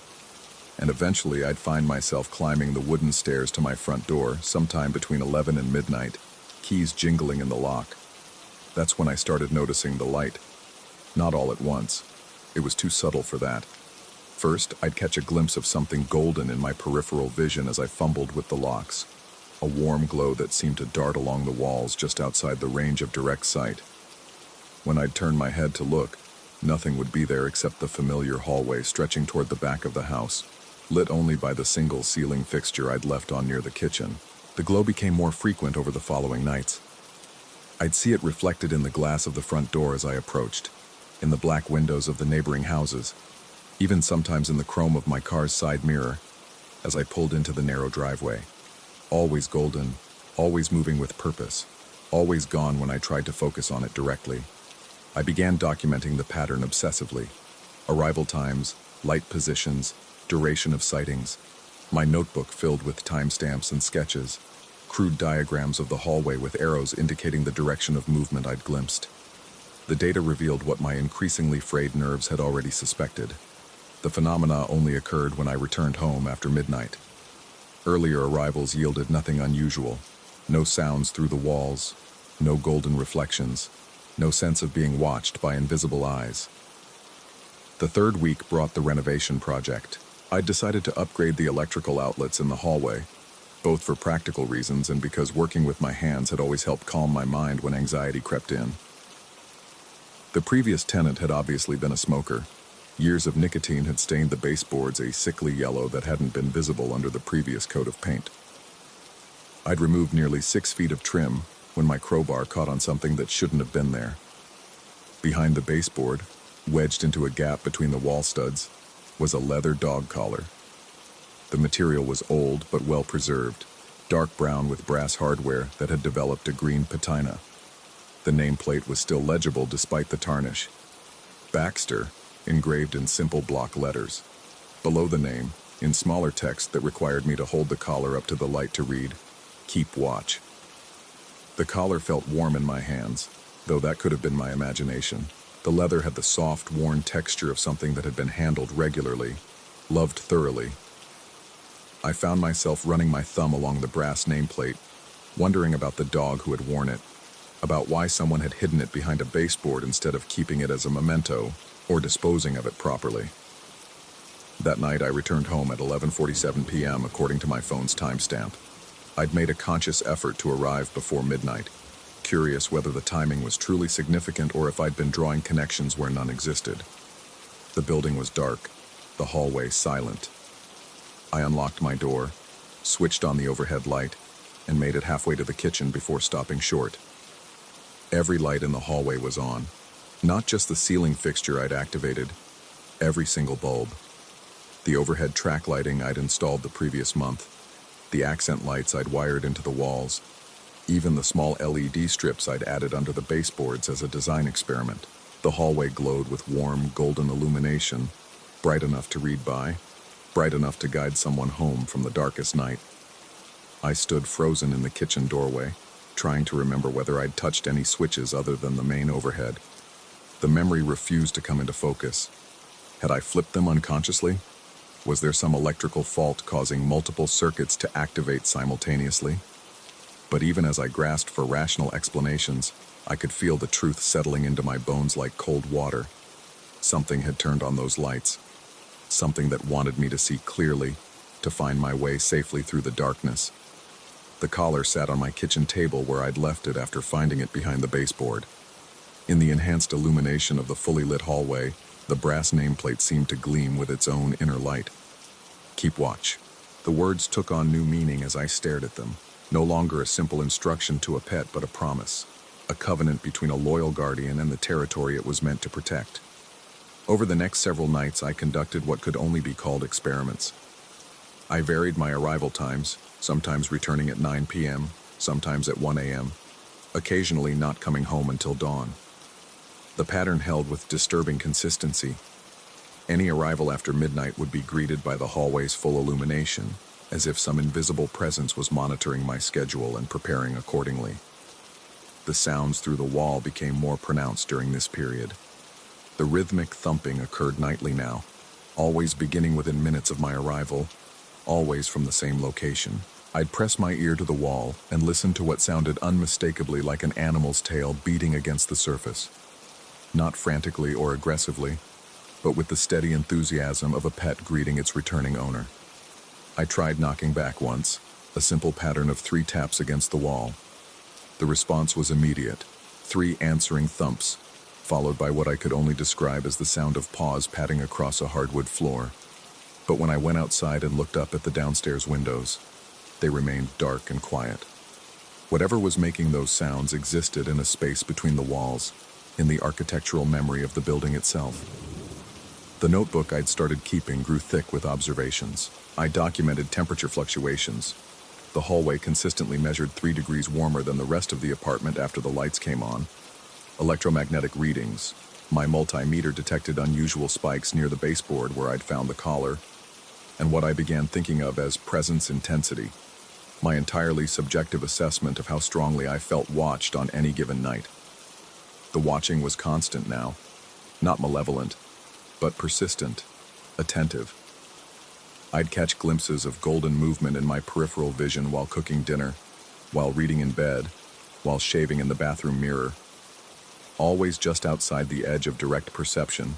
and eventually I'd find myself climbing the wooden stairs to my front door sometime between 11 and midnight, keys jingling in the lock. That's when I started noticing the light. Not all at once. It was too subtle for that. First, I'd catch a glimpse of something golden in my peripheral vision as I fumbled with the locks, a warm glow that seemed to dart along the walls just outside the range of direct sight. When I'd turn my head to look, nothing would be there except the familiar hallway stretching toward the back of the house, lit only by the single ceiling fixture I'd left on near the kitchen. The glow became more frequent over the following nights. I'd see it reflected in the glass of the front door as I approached, in the black windows of the neighboring houses, even sometimes in the chrome of my car's side mirror as I pulled into the narrow driveway. Always golden, always moving with purpose, always gone when I tried to focus on it directly. I began documenting the pattern obsessively. Arrival times, light positions, duration of sightings. My notebook filled with timestamps and sketches, crude diagrams of the hallway with arrows indicating the direction of movement I'd glimpsed. The data revealed what my increasingly frayed nerves had already suspected. The phenomena only occurred when I returned home after midnight. Earlier arrivals yielded nothing unusual. No sounds through the walls, no golden reflections, no sense of being watched by invisible eyes. The third week brought the renovation project. I'd decided to upgrade the electrical outlets in the hallway, both for practical reasons and because working with my hands had always helped calm my mind when anxiety crept in. The previous tenant had obviously been a smoker. Years of nicotine had stained the baseboards a sickly yellow that hadn't been visible under the previous coat of paint. I'd removed nearly 6 feet of trim when my crowbar caught on something that shouldn't have been there. Behind the baseboard, wedged into a gap between the wall studs, was a leather dog collar. The material was old but well preserved, dark brown with brass hardware that had developed a green patina. The nameplate was still legible despite the tarnish. Baxter, engraved in simple block letters. Below the name, in smaller text that required me to hold the collar up to the light to read, "Keep watch." The collar felt warm in my hands, though that could have been my imagination. The leather had the soft, worn texture of something that had been handled regularly, loved thoroughly. I found myself running my thumb along the brass nameplate, wondering about the dog who had worn it, about why someone had hidden it behind a baseboard instead of keeping it as a memento or disposing of it properly. That night, I returned home at 11:47 p.m. according to my phone's timestamp. I'd made a conscious effort to arrive before midnight, curious whether the timing was truly significant or if I'd been drawing connections where none existed. The building was dark, the hallway silent. I unlocked my door, switched on the overhead light, and made it halfway to the kitchen before stopping short. Every light in the hallway was on, not just the ceiling fixture I'd activated, every single bulb. The overhead track lighting I'd installed the previous month, the accent lights I'd wired into the walls, even the small LED strips I'd added under the baseboards as a design experiment. The hallway glowed with warm, golden illumination, bright enough to read by, bright enough to guide someone home from the darkest night. I stood frozen in the kitchen doorway, trying to remember whether I'd touched any switches other than the main overhead. The memory refused to come into focus. Had I flipped them unconsciously? Was there some electrical fault causing multiple circuits to activate simultaneously? But even as I grasped for rational explanations, I could feel the truth settling into my bones like cold water. Something had turned on those lights. Something that wanted me to see clearly, to find my way safely through the darkness. The collar sat on my kitchen table where I'd left it after finding it behind the baseboard. In the enhanced illumination of the fully lit hallway, the brass nameplate seemed to gleam with its own inner light. Keep watch. The words took on new meaning as I stared at them. No longer a simple instruction to a pet, but a promise. A covenant between a loyal guardian and the territory it was meant to protect. Over the next several nights, I conducted what could only be called experiments. I varied my arrival times, sometimes returning at 9 p.m., sometimes at 1 a.m., occasionally not coming home until dawn. The pattern held with disturbing consistency. Any arrival after midnight would be greeted by the hallway's full illumination, as if some invisible presence was monitoring my schedule and preparing accordingly. The sounds through the wall became more pronounced during this period. The rhythmic thumping occurred nightly now, always beginning within minutes of my arrival, always from the same location. I'd press my ear to the wall and listen to what sounded unmistakably like an animal's tail beating against the surface. Not frantically or aggressively, but with the steady enthusiasm of a pet greeting its returning owner. I tried knocking back once, a simple pattern of 3 taps against the wall. The response was immediate, 3 answering thumps, followed by what I could only describe as the sound of paws padding across a hardwood floor. But when I went outside and looked up at the downstairs windows, they remained dark and quiet. Whatever was making those sounds existed in a space between the walls, in the architectural memory of the building itself. The notebook I'd started keeping grew thick with observations. I documented temperature fluctuations. The hallway consistently measured 3 degrees warmer than the rest of the apartment after the lights came on. Electromagnetic readings. My multimeter detected unusual spikes near the baseboard where I'd found the collar, and what I began thinking of as presence intensity, my entirely subjective assessment of how strongly I felt watched on any given night. The watching was constant now, not malevolent, but persistent, attentive. I'd catch glimpses of golden movement in my peripheral vision while cooking dinner, while reading in bed, while shaving in the bathroom mirror. Always just outside the edge of direct perception,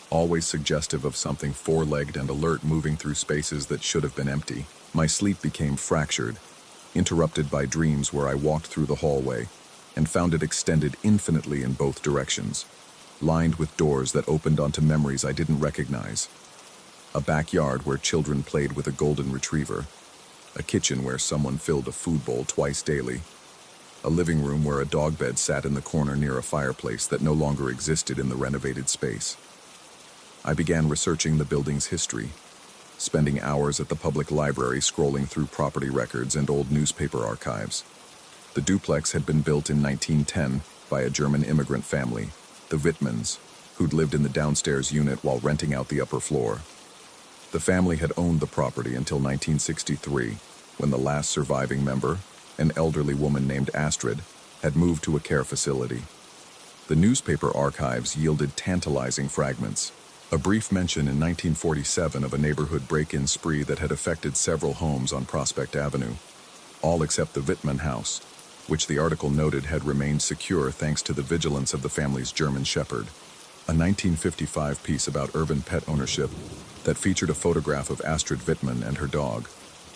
always suggestive of something 4-legged and alert moving through spaces that should have been empty. My sleep became fractured, interrupted by dreams where I walked through the hallway and found it extended infinitely in both directions, lined with doors that opened onto memories I didn't recognize. A backyard where children played with a golden retriever, a kitchen where someone filled a food bowl twice daily, a living room where a dog bed sat in the corner near a fireplace that no longer existed in the renovated space. I began researching the building's history, spending hours at the public library scrolling through property records and old newspaper archives. The duplex had been built in 1910 by a German immigrant family, the Wittmans, who'd lived in the downstairs unit while renting out the upper floor. The family had owned the property until 1963, when the last surviving member, an elderly woman named Astrid, had moved to a care facility. The newspaper archives yielded tantalizing fragments. A brief mention in 1947 of a neighborhood break-in spree that had affected several homes on Prospect Avenue, all except the Wittman house, which the article noted had remained secure thanks to the vigilance of the family's German Shepherd. A 1955 piece about urban pet ownership that featured a photograph of Astrid Wittman and her dog,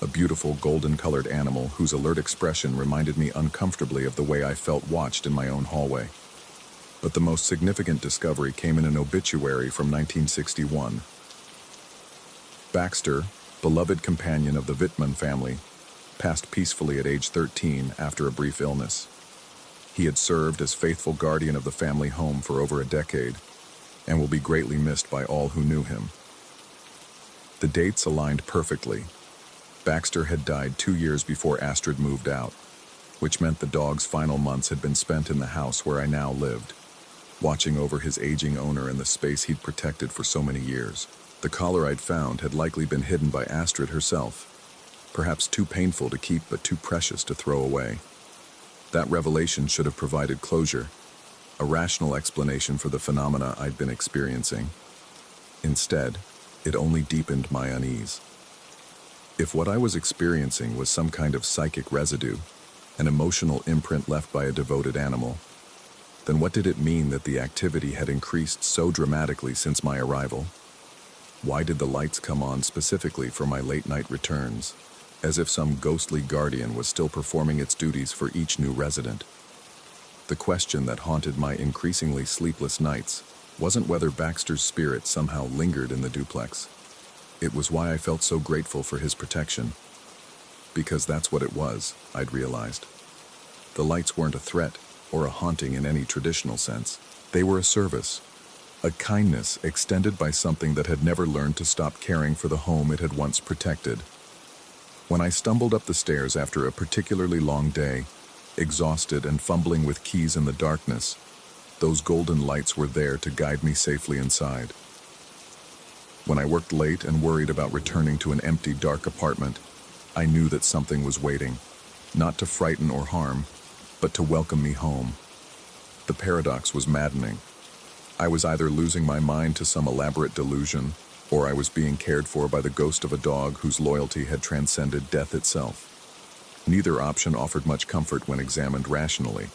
a beautiful golden-colored animal whose alert expression reminded me uncomfortably of the way I felt watched in my own hallway. But the most significant discovery came in an obituary from 1961. Baxter, beloved companion of the Wittman family, passed peacefully at age 13 after a brief illness. He had served as faithful guardian of the family home for over a decade, and will be greatly missed by all who knew him. The dates aligned perfectly. Baxter had died 2 years before Astrid moved out, which meant the dog's final months had been spent in the house where I now lived, watching over his aging owner in the space he'd protected for so many years. The collar I'd found had likely been hidden by Astrid herself, perhaps too painful to keep but too precious to throw away. That revelation should have provided closure, a rational explanation for the phenomena I'd been experiencing. Instead, it only deepened my unease. If what I was experiencing was some kind of psychic residue, an emotional imprint left by a devoted animal, then what did it mean that the activity had increased so dramatically since my arrival? Why did the lights come on specifically for my late-night returns, as if some ghostly guardian was still performing its duties for each new resident? The question that haunted my increasingly sleepless nights wasn't whether Baxter's spirit somehow lingered in the duplex. It was why I felt so grateful for his protection. Because that's what it was, I'd realized. The lights weren't a threat or a haunting in any traditional sense. They were a service, a kindness extended by something that had never learned to stop caring for the home it had once protected. When I stumbled up the stairs after a particularly long day, exhausted and fumbling with keys in the darkness, those golden lights were there to guide me safely inside. When I worked late and worried about returning to an empty, dark apartment, I knew that something was waiting, not to frighten or harm, but to welcome me home. The paradox was maddening. I was either losing my mind to some elaborate delusion, or I was being cared for by the ghost of a dog whose loyalty had transcended death itself. Neither option offered much comfort when examined rationally,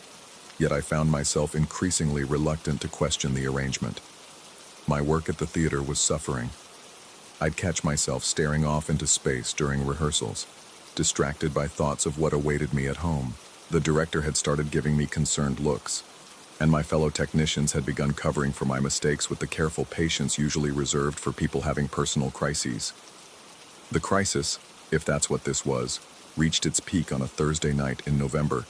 yet I found myself increasingly reluctant to question the arrangement. My work at the theater was suffering. I'd catch myself staring off into space during rehearsals, distracted by thoughts of what awaited me at home. The director had started giving me concerned looks, and my fellow technicians had begun covering for my mistakes with the careful patience usually reserved for people having personal crises. The crisis, if that's what this was, reached its peak on a Thursday night in November.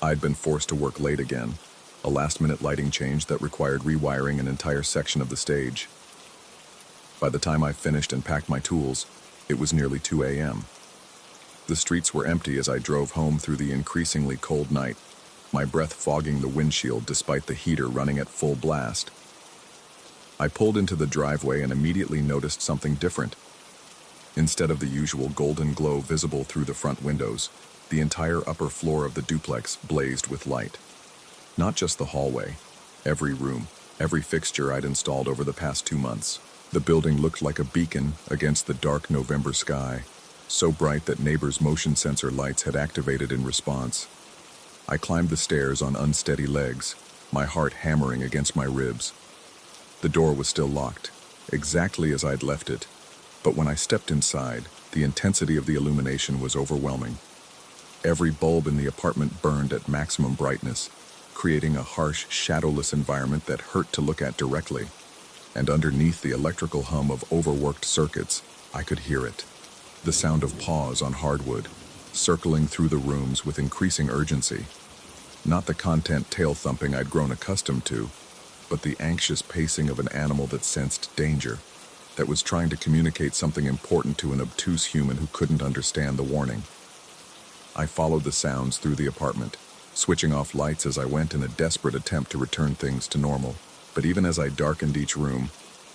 I'd been forced to work late again, a last-minute lighting change that required rewiring an entire section of the stage. By the time I finished and packed my tools, it was nearly 2 a.m. The streets were empty as I drove home through the increasingly cold night, my breath fogging the windshield despite the heater running at full blast. I pulled into the driveway and immediately noticed something different. Instead of the usual golden glow visible through the front windows, the entire upper floor of the duplex blazed with light. Not just the hallway, every room, every fixture I'd installed over the past 2 months. The building looked like a beacon against the dark November sky, so bright that neighbors' motion sensor lights had activated in response. I climbed the stairs on unsteady legs, my heart hammering against my ribs. The door was still locked, exactly as I'd left it, but when I stepped inside, the intensity of the illumination was overwhelming. Every bulb in the apartment burned at maximum brightness, creating a harsh, shadowless environment that hurt to look at directly. And underneath the electrical hum of overworked circuits, I could hear it. The sound of paws on hardwood, circling through the rooms with increasing urgency. Not the content tail-thumping I'd grown accustomed to, but the anxious pacing of an animal that sensed danger, that was trying to communicate something important to an obtuse human who couldn't understand the warning. I followed the sounds through the apartment, switching off lights as I went in a desperate attempt to return things to normal. But even as I darkened each room,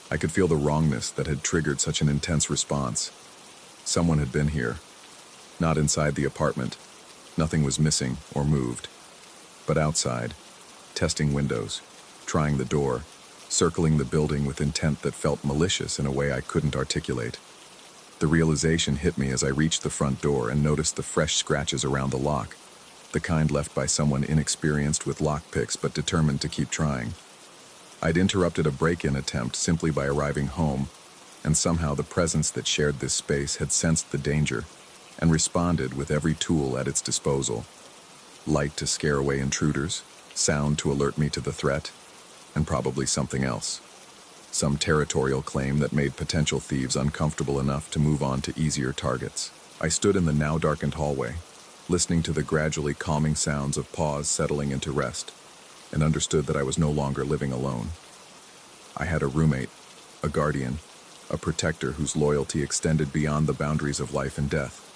I could feel the wrongness that had triggered such an intense response. Someone had been here. Not inside the apartment. Nothing was missing or moved. But outside, testing windows, trying the door, circling the building with intent that felt malicious in a way I couldn't articulate. The realization hit me as I reached the front door and noticed the fresh scratches around the lock, the kind left by someone inexperienced with lockpicks but determined to keep trying. I'd interrupted a break-in attempt simply by arriving home, and somehow the presence that shared this space had sensed the danger and responded with every tool at its disposal. Light to scare away intruders, sound to alert me to the threat, and probably something else. Some territorial claim that made potential thieves uncomfortable enough to move on to easier targets. I stood in the now darkened hallway, listening to the gradually calming sounds of paws settling into rest, and understood that I was no longer living alone. I had a roommate, a guardian, a protector whose loyalty extended beyond the boundaries of life and death.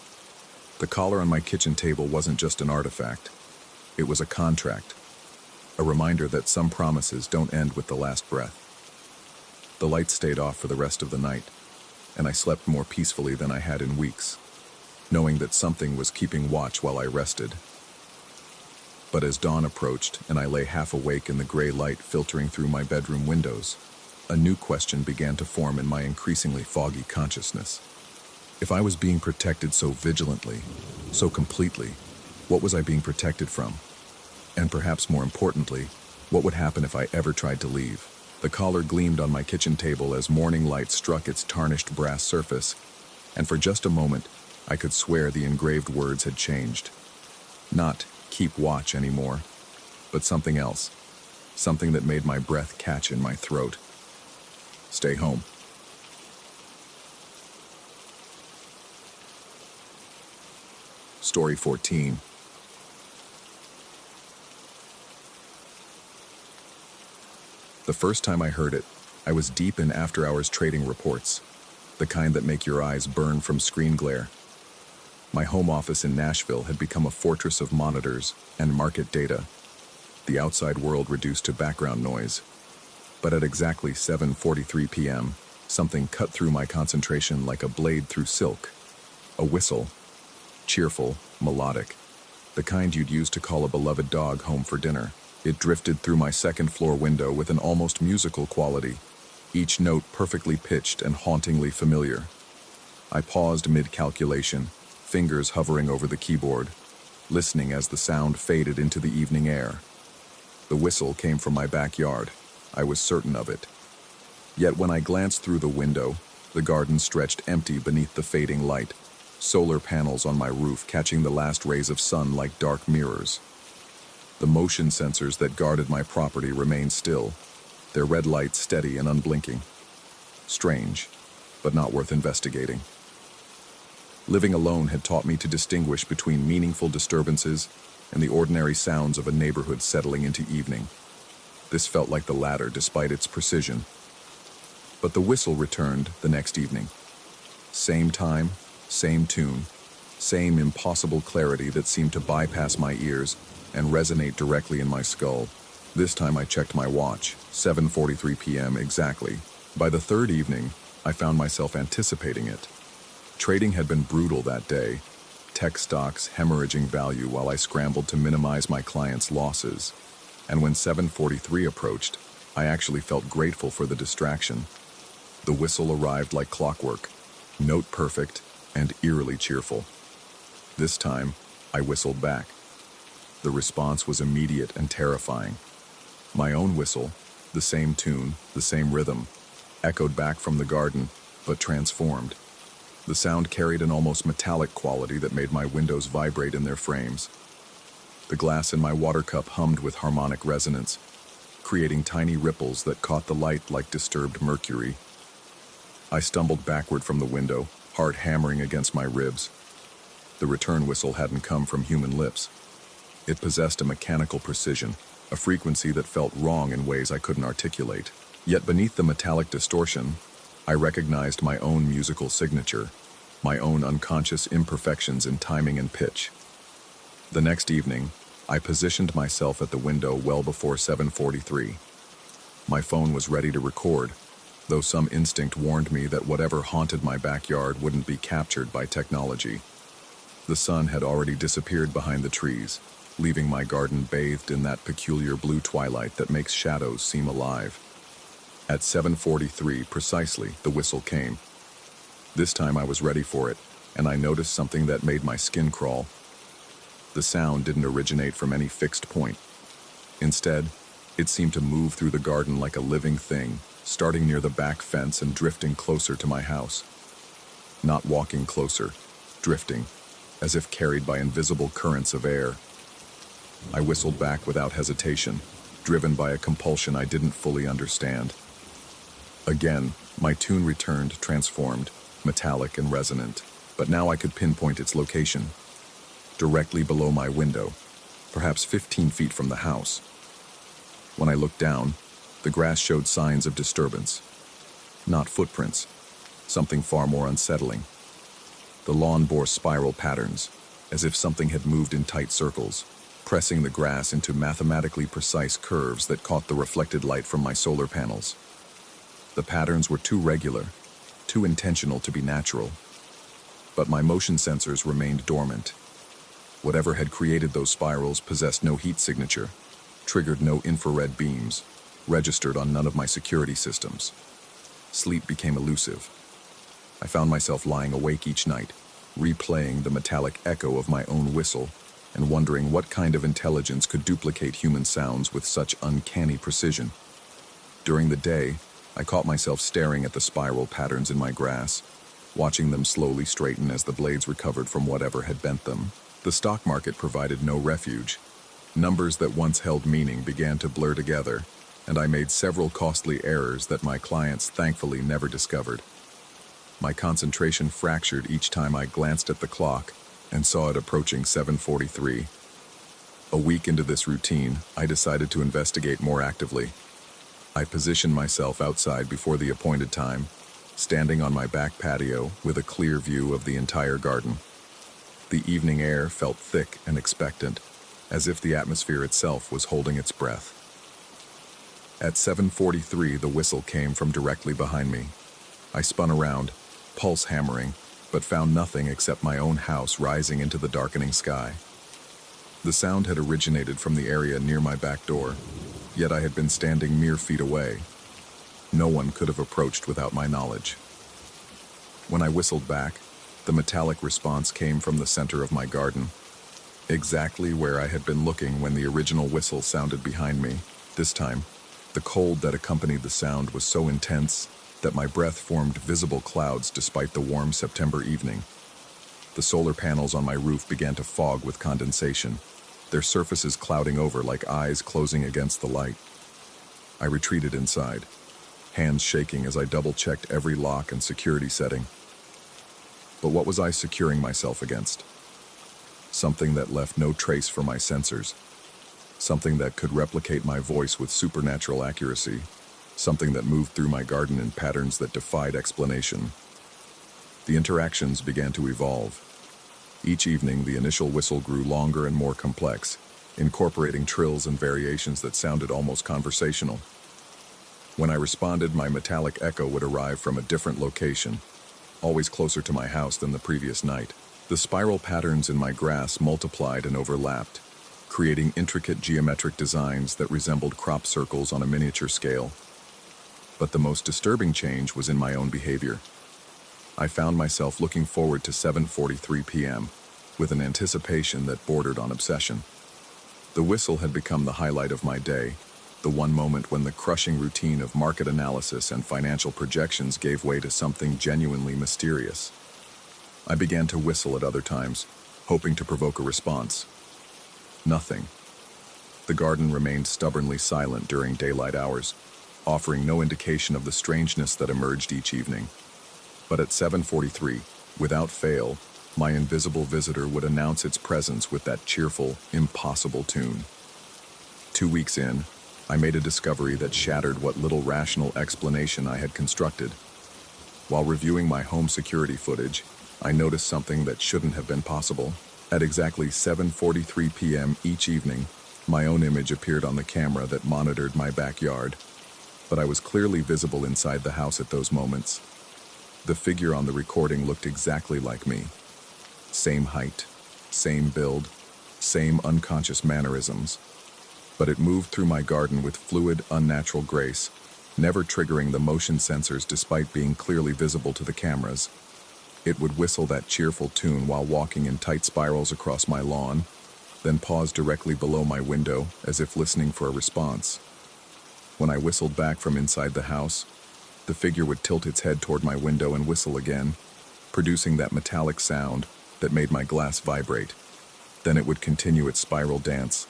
The collar on my kitchen table wasn't just an artifact. It was a contract, a reminder that some promises don't end with the last breath. The lights stayed off for the rest of the night, and I slept more peacefully than I had in weeks, knowing that something was keeping watch while I rested. But as dawn approached and I lay half awake in the gray light filtering through my bedroom windows, a new question began to form in my increasingly foggy consciousness. If I was being protected so vigilantly, so completely, what was I being protected from? And perhaps more importantly, what would happen if I ever tried to leave? The collar gleamed on my kitchen table as morning light struck its tarnished brass surface, and for just a moment, I could swear the engraved words had changed. Not "keep watch" anymore, but something else. Something that made my breath catch in my throat. Stay home. Story 14. The first time I heard it, I was deep in after-hours trading reports, the kind that make your eyes burn from screen glare. My home office in Nashville had become a fortress of monitors and market data, the outside world reduced to background noise. But at exactly 7:43 p.m., something cut through my concentration like a blade through silk. A whistle, cheerful, melodic, the kind you'd use to call a beloved dog home for dinner. It drifted through my second-floor window with an almost musical quality, each note perfectly pitched and hauntingly familiar. I paused mid-calculation, fingers hovering over the keyboard, listening as the sound faded into the evening air. The whistle came from my backyard. I was certain of it. Yet when I glanced through the window, the garden stretched empty beneath the fading light, solar panels on my roof catching the last rays of sun like dark mirrors. The motion sensors that guarded my property remained still, their red lights steady and unblinking. Strange, but not worth investigating. Living alone had taught me to distinguish between meaningful disturbances and the ordinary sounds of a neighborhood settling into evening. This felt like the latter despite its precision. But the whistle returned the next evening. Same time, same tune, same impossible clarity that seemed to bypass my ears and resonate directly in my skull. This time I checked my watch, 7:43 p.m. exactly. By the third evening, I found myself anticipating it. Trading had been brutal that day, tech stocks hemorrhaging value while I scrambled to minimize my clients' losses. And when 7:43 approached, I actually felt grateful for the distraction. The whistle arrived like clockwork, note perfect and eerily cheerful. This time, I whistled back. The response was immediate and terrifying. My own whistle, the same tune, the same rhythm, echoed back from the garden, but transformed. The sound carried an almost metallic quality that made my windows vibrate in their frames. The glass in my water cup hummed with harmonic resonance, creating tiny ripples that caught the light like disturbed mercury. I stumbled backward from the window, heart hammering against my ribs. The return whistle hadn't come from human lips. It possessed a mechanical precision, a frequency that felt wrong in ways I couldn't articulate. Yet beneath the metallic distortion, I recognized my own musical signature, my own unconscious imperfections in timing and pitch. The next evening, I positioned myself at the window well before 7:43. My phone was ready to record, though some instinct warned me that whatever haunted my backyard wouldn't be captured by technology. The sun had already disappeared behind the trees, leaving my garden bathed in that peculiar blue twilight that makes shadows seem alive. At 7:43 precisely, the whistle came. This time I was ready for it, and I noticed something that made my skin crawl. The sound didn't originate from any fixed point. Instead, it seemed to move through the garden like a living thing, starting near the back fence and drifting closer to my house. Not walking closer, drifting, as if carried by invisible currents of air. I whistled back without hesitation, driven by a compulsion I didn't fully understand. Again, my tune returned, transformed, metallic and resonant, but now I could pinpoint its location. Directly below my window, perhaps 15 feet from the house. When I looked down, the grass showed signs of disturbance. Not footprints, something far more unsettling. The lawn bore spiral patterns, as if something had moved in tight circles, pressing the grass into mathematically precise curves that caught the reflected light from my solar panels. The patterns were too regular, too intentional to be natural. But my motion sensors remained dormant. Whatever had created those spirals possessed no heat signature, triggered no infrared beams, registered on none of my security systems. Sleep became elusive. I found myself lying awake each night, replaying the metallic echo of my own whistle and wondering what kind of intelligence could duplicate human sounds with such uncanny precision. During the day, I caught myself staring at the spiral patterns in my grass, watching them slowly straighten as the blades recovered from whatever had bent them. The stock market provided no refuge. Numbers that once held meaning began to blur together, and I made several costly errors that my clients thankfully never discovered. My concentration fractured each time I glanced at the clock and saw it approaching 7:43. A week into this routine, I decided to investigate more actively. I positioned myself outside before the appointed time, standing on my back patio with a clear view of the entire garden. The evening air felt thick and expectant, as if the atmosphere itself was holding its breath. At 7:43, the whistle came from directly behind me. I spun around, pulse hammering, but found nothing except my own house rising into the darkening sky. The sound had originated from the area near my back door, yet I had been standing mere feet away. No one could have approached without my knowledge. When I whistled back, the metallic response came from the center of my garden, exactly where I had been looking when the original whistle sounded behind me. This time, The cold that accompanied the sound was so intense that my breath formed visible clouds despite the warm September evening. The solar panels on my roof began to fog with condensation, their surfaces clouding over like eyes closing against the light. I retreated inside, hands shaking as I double-checked every lock and security setting. But what was I securing myself against? Something that left no trace for my sensors. Something that could replicate my voice with supernatural accuracy. Something that moved through my garden in patterns that defied explanation. The interactions began to evolve. Each evening, the initial whistle grew longer and more complex, incorporating trills and variations that sounded almost conversational. When I responded, my metallic echo would arrive from a different location, always closer to my house than the previous night. The spiral patterns in my grass multiplied and overlapped, creating intricate geometric designs that resembled crop circles on a miniature scale. But the most disturbing change was in my own behavior. I found myself looking forward to 7:43 p.m. with an anticipation that bordered on obsession. The whistle had become the highlight of my day, the one moment when the crushing routine of market analysis and financial projections gave way to something genuinely mysterious. I began to whistle at other times, hoping to provoke a response. Nothing. The garden remained stubbornly silent during daylight hours, offering no indication of the strangeness that emerged each evening. But at 7:43, without fail, my invisible visitor would announce its presence with that cheerful, impossible tune. 2 weeks in, I made a discovery that shattered what little rational explanation I had constructed. While reviewing my home security footage, I noticed something that shouldn't have been possible. At exactly 7:43 p.m. each evening, my own image appeared on the camera that monitored my backyard, but I was clearly visible inside the house at those moments. The figure on the recording looked exactly like me. Same height, same build, same unconscious mannerisms. But it moved through my garden with fluid, unnatural grace, never triggering the motion sensors despite being clearly visible to the cameras. It would whistle that cheerful tune while walking in tight spirals across my lawn, then pause directly below my window as if listening for a response. When I whistled back from inside the house, the figure would tilt its head toward my window and whistle again, producing that metallic sound that made my glass vibrate. Then it would continue its spiral dance,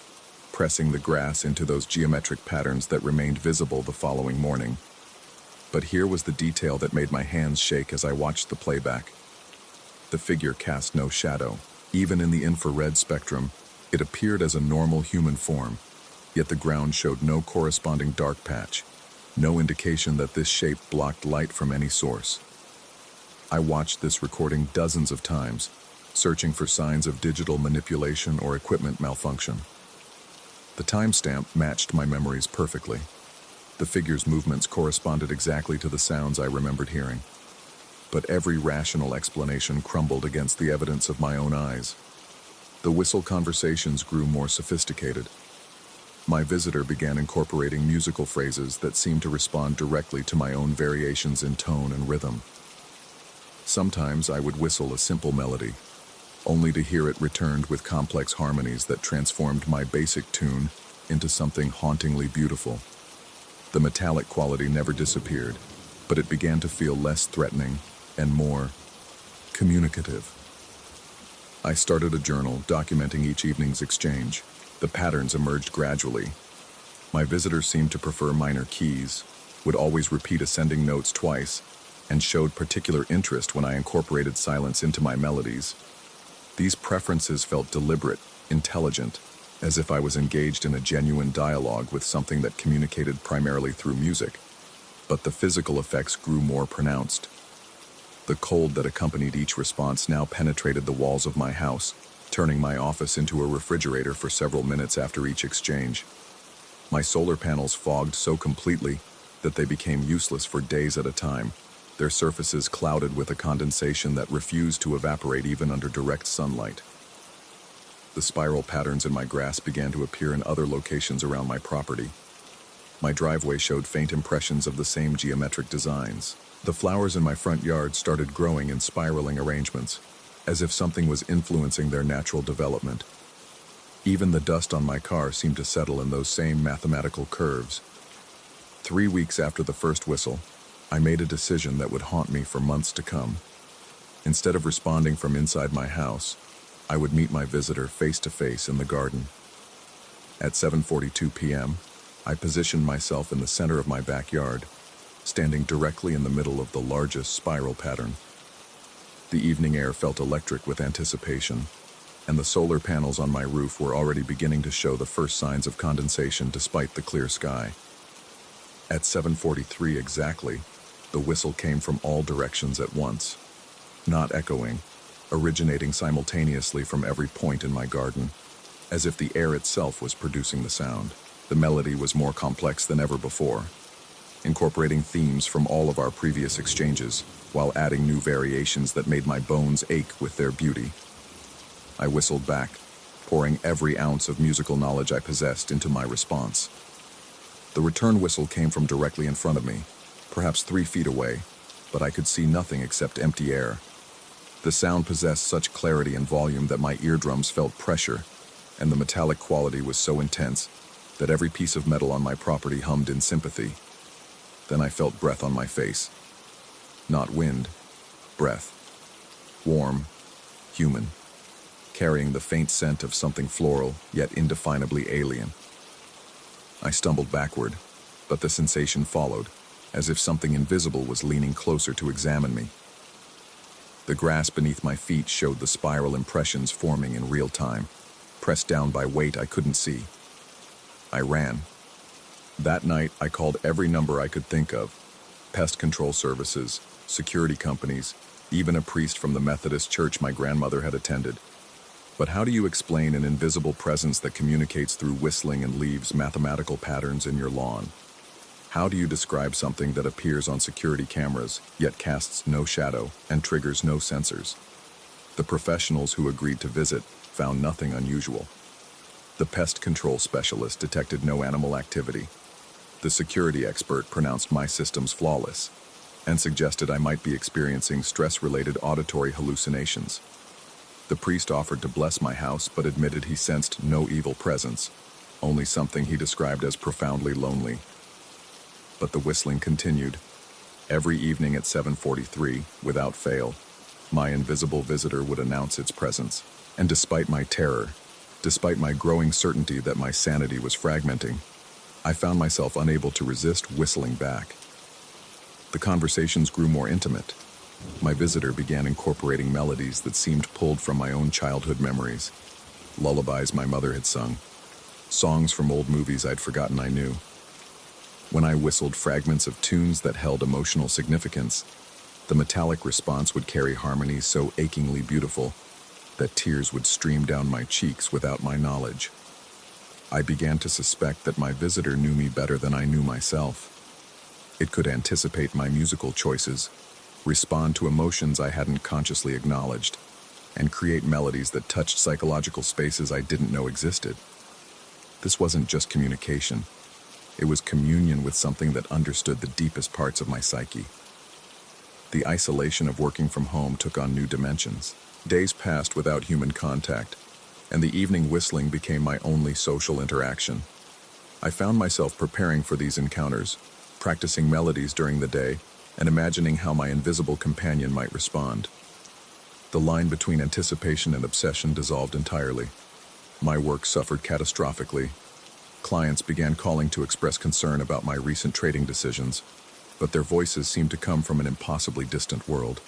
pressing the grass into those geometric patterns that remained visible the following morning. But here was the detail that made my hands shake as I watched the playback. The figure cast no shadow. Even in the infrared spectrum, it appeared as a normal human form, yet the ground showed no corresponding dark patch, no indication that this shape blocked light from any source. I watched this recording dozens of times, searching for signs of digital manipulation or equipment malfunction. The timestamp matched my memories perfectly. The figure's movements corresponded exactly to the sounds I remembered hearing. But every rational explanation crumbled against the evidence of my own eyes. The whistle conversations grew more sophisticated. My visitor began incorporating musical phrases that seemed to respond directly to my own variations in tone and rhythm. Sometimes I would whistle a simple melody, only to hear it returned with complex harmonies that transformed my basic tune into something hauntingly beautiful. The metallic quality never disappeared, but it began to feel less threatening and more communicative. I started a journal documenting each evening's exchange. The patterns emerged gradually. My visitor seemed to prefer minor keys, would always repeat ascending notes twice, and showed particular interest when I incorporated silence into my melodies. These preferences felt deliberate, intelligent, as if I was engaged in a genuine dialogue with something that communicated primarily through music. But the physical effects grew more pronounced. The cold that accompanied each response now penetrated the walls of my house, turning my office into a refrigerator for several minutes after each exchange. My solar panels fogged so completely that they became useless for days at a time, their surfaces clouded with a condensation that refused to evaporate even under direct sunlight. The spiral patterns in my grass began to appear in other locations around my property. My driveway showed faint impressions of the same geometric designs. The flowers in my front yard started growing in spiraling arrangements, as if something was influencing their natural development. Even the dust on my car seemed to settle in those same mathematical curves. 3 weeks after the first whistle, I made a decision that would haunt me for months to come. Instead of responding from inside my house, I would meet my visitor face to face in the garden. At 7:42 p.m., I positioned myself in the center of my backyard, standing directly in the middle of the largest spiral pattern. The evening air felt electric with anticipation, and the solar panels on my roof were already beginning to show the first signs of condensation despite the clear sky. At 7:43 exactly, the whistle came from all directions at once, not echoing, originating simultaneously from every point in my garden, as if the air itself was producing the sound. The melody was more complex than ever before, incorporating themes from all of our previous exchanges, while adding new variations that made my bones ache with their beauty. I whistled back, pouring every ounce of musical knowledge I possessed into my response. The return whistle came from directly in front of me, perhaps 3 feet away, but I could see nothing except empty air. The sound possessed such clarity and volume that my eardrums felt pressure, and the metallic quality was so intense that every piece of metal on my property hummed in sympathy. Then I felt breath on my face. Not wind, breath. Warm, human, carrying the faint scent of something floral, yet indefinably alien. I stumbled backward, but the sensation followed, as if something invisible was leaning closer to examine me. The grass beneath my feet showed the spiral impressions forming in real time, pressed down by weight I couldn't see. I ran. That night, I called every number I could think of: pest control services, security companies, even a priest from the Methodist church my grandmother had attended. But how do you explain an invisible presence that communicates through whistling and leaves mathematical patterns in your lawn? How do you describe something that appears on security cameras, yet casts no shadow and triggers no sensors? The professionals who agreed to visit found nothing unusual. The pest control specialist detected no animal activity. The security expert pronounced my systems flawless and suggested I might be experiencing stress-related auditory hallucinations. The priest offered to bless my house, but admitted he sensed no evil presence, only something he described as profoundly lonely. But the whistling continued. Every evening at 7:43, without fail, my invisible visitor would announce its presence. And despite my terror, despite my growing certainty that my sanity was fragmenting, I found myself unable to resist whistling back. The conversations grew more intimate. My visitor began incorporating melodies that seemed pulled from my own childhood memories, lullabies my mother had sung, songs from old movies I'd forgotten I knew. When I whistled fragments of tunes that held emotional significance, the metallic response would carry harmonies so achingly beautiful that tears would stream down my cheeks without my knowledge. I began to suspect that my visitor knew me better than I knew myself. It could anticipate my musical choices, respond to emotions I hadn't consciously acknowledged, and create melodies that touched psychological spaces I didn't know existed. This wasn't just communication. It was communion with something that understood the deepest parts of my psyche. The isolation of working from home took on new dimensions. Days passed without human contact, and the evening whistling became my only social interaction. I found myself preparing for these encounters, practicing melodies during the day, and imagining how my invisible companion might respond. The line between anticipation and obsession dissolved entirely. My work suffered catastrophically. Clients began calling to express concern about my recent trading decisions, but their voices seemed to come from an impossibly distant world.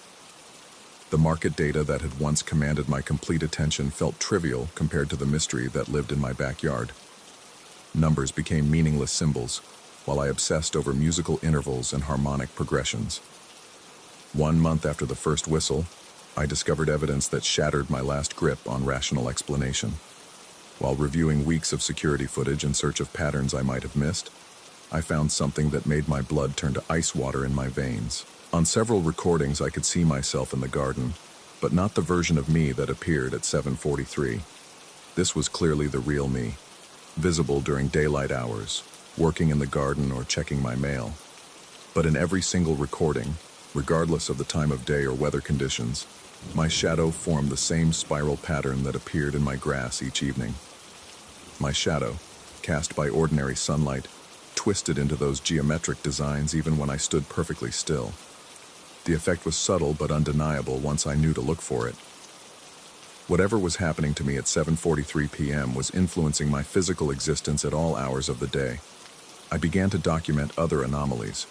The market data that had once commanded my complete attention felt trivial compared to the mystery that lived in my backyard. Numbers became meaningless symbols, while I obsessed over musical intervals and harmonic progressions. 1 month after the first whistle, I discovered evidence that shattered my last grip on rational explanation. While reviewing weeks of security footage in search of patterns I might have missed, I found something that made my blood turn to ice water in my veins. On several recordings, I could see myself in the garden, but not the version of me that appeared at 7:43. This was clearly the real me, visible during daylight hours, working in the garden or checking my mail. But in every single recording, regardless of the time of day or weather conditions, my shadow formed the same spiral pattern that appeared in my grass each evening. My shadow, cast by ordinary sunlight, twisted into those geometric designs even when I stood perfectly still. The effect was subtle but undeniable once I knew to look for it. Whatever was happening to me at 7:43 p.m. was influencing my physical existence at all hours of the day. I began to document other anomalies.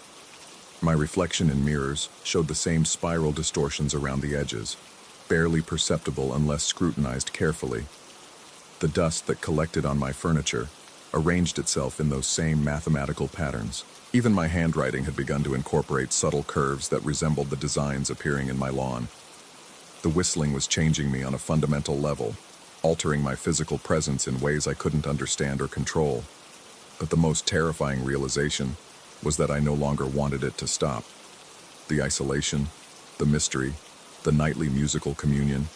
My reflection in mirrors showed the same spiral distortions around the edges, barely perceptible unless scrutinized carefully. The dust that collected on my furniture arranged itself in those same mathematical patterns. Even my handwriting had begun to incorporate subtle curves that resembled the designs appearing in my lawn. The whistling was changing me on a fundamental level, altering my physical presence in ways I couldn't understand or control. But the most terrifying realization was that I no longer wanted it to stop. The isolation, the mystery, the nightly musical communion,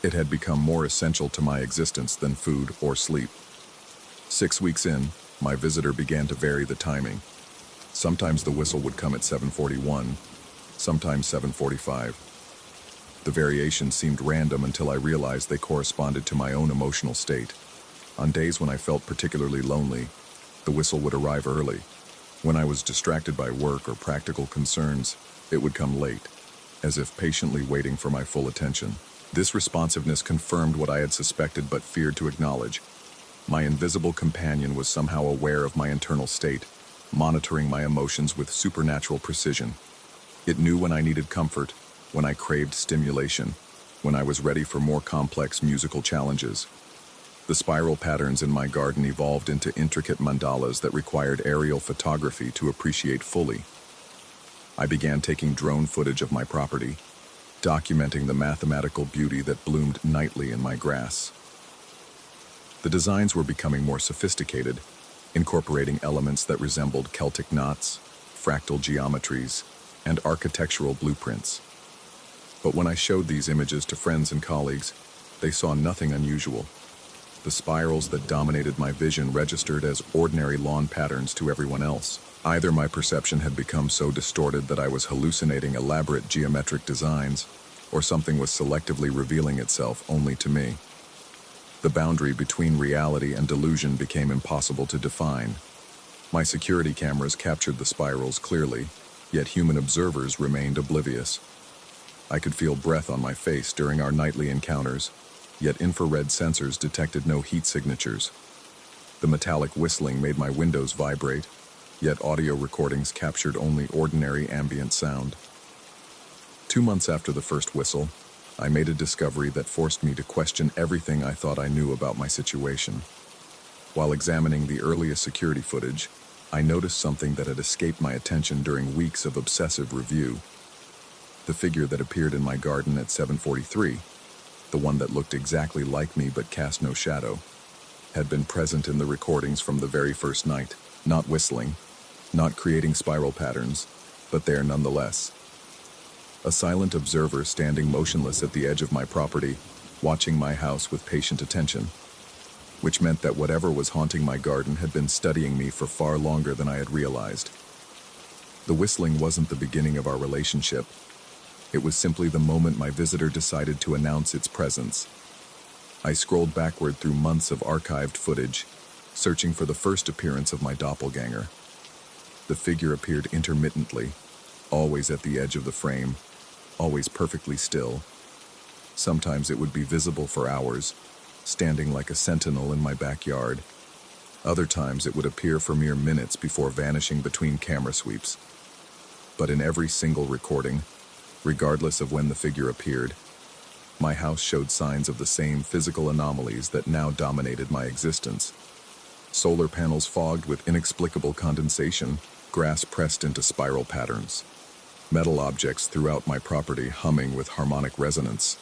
it had become more essential to my existence than food or sleep. 6 weeks in, my visitor began to vary the timing. Sometimes the whistle would come at 7:41, sometimes 7:45. The variations seemed random until I realized they corresponded to my own emotional state. On days when I felt particularly lonely, the whistle would arrive early. When I was distracted by work or practical concerns, it would come late, as if patiently waiting for my full attention. This responsiveness confirmed what I had suspected but feared to acknowledge. My invisible companion was somehow aware of my internal state, monitoring my emotions with supernatural precision. It knew when I needed comfort, when I craved stimulation, when I was ready for more complex musical challenges. The spiral patterns in my garden evolved into intricate mandalas that required aerial photography to appreciate fully. I began taking drone footage of my property, documenting the mathematical beauty that bloomed nightly in my grass. The designs were becoming more sophisticated, incorporating elements that resembled Celtic knots, fractal geometries, and architectural blueprints. But when I showed these images to friends and colleagues, they saw nothing unusual. The spirals that dominated my vision registered as ordinary lawn patterns to everyone else. Either my perception had become so distorted that I was hallucinating elaborate geometric designs, or something was selectively revealing itself only to me. The boundary between reality and delusion became impossible to define. My security cameras captured the spirals clearly, yet human observers remained oblivious. I could feel breath on my face during our nightly encounters, yet infrared sensors detected no heat signatures. The metallic whistling made my windows vibrate, yet audio recordings captured only ordinary ambient sound. 2 months after the first whistle, I made a discovery that forced me to question everything I thought I knew about my situation. While examining the earliest security footage, I noticed something that had escaped my attention during weeks of obsessive review. The figure that appeared in my garden at 7:43, the one that looked exactly like me but cast no shadow, had been present in the recordings from the very first night, not whistling, not creating spiral patterns, but there nonetheless. A silent observer standing motionless at the edge of my property, watching my house with patient attention, which meant that whatever was haunting my garden had been studying me for far longer than I had realized. The whistling wasn't the beginning of our relationship. It was simply the moment my visitor decided to announce its presence. I scrolled backward through months of archived footage, searching for the first appearance of my doppelganger. The figure appeared intermittently, always at the edge of the frame, always perfectly still. Sometimes it would be visible for hours, standing like a sentinel in my backyard. Other times it would appear for mere minutes before vanishing between camera sweeps. But in every single recording, regardless of when the figure appeared, my house showed signs of the same physical anomalies that now dominated my existence. Solar panels fogged with inexplicable condensation, grass pressed into spiral patterns, metal objects throughout my property humming with harmonic resonance.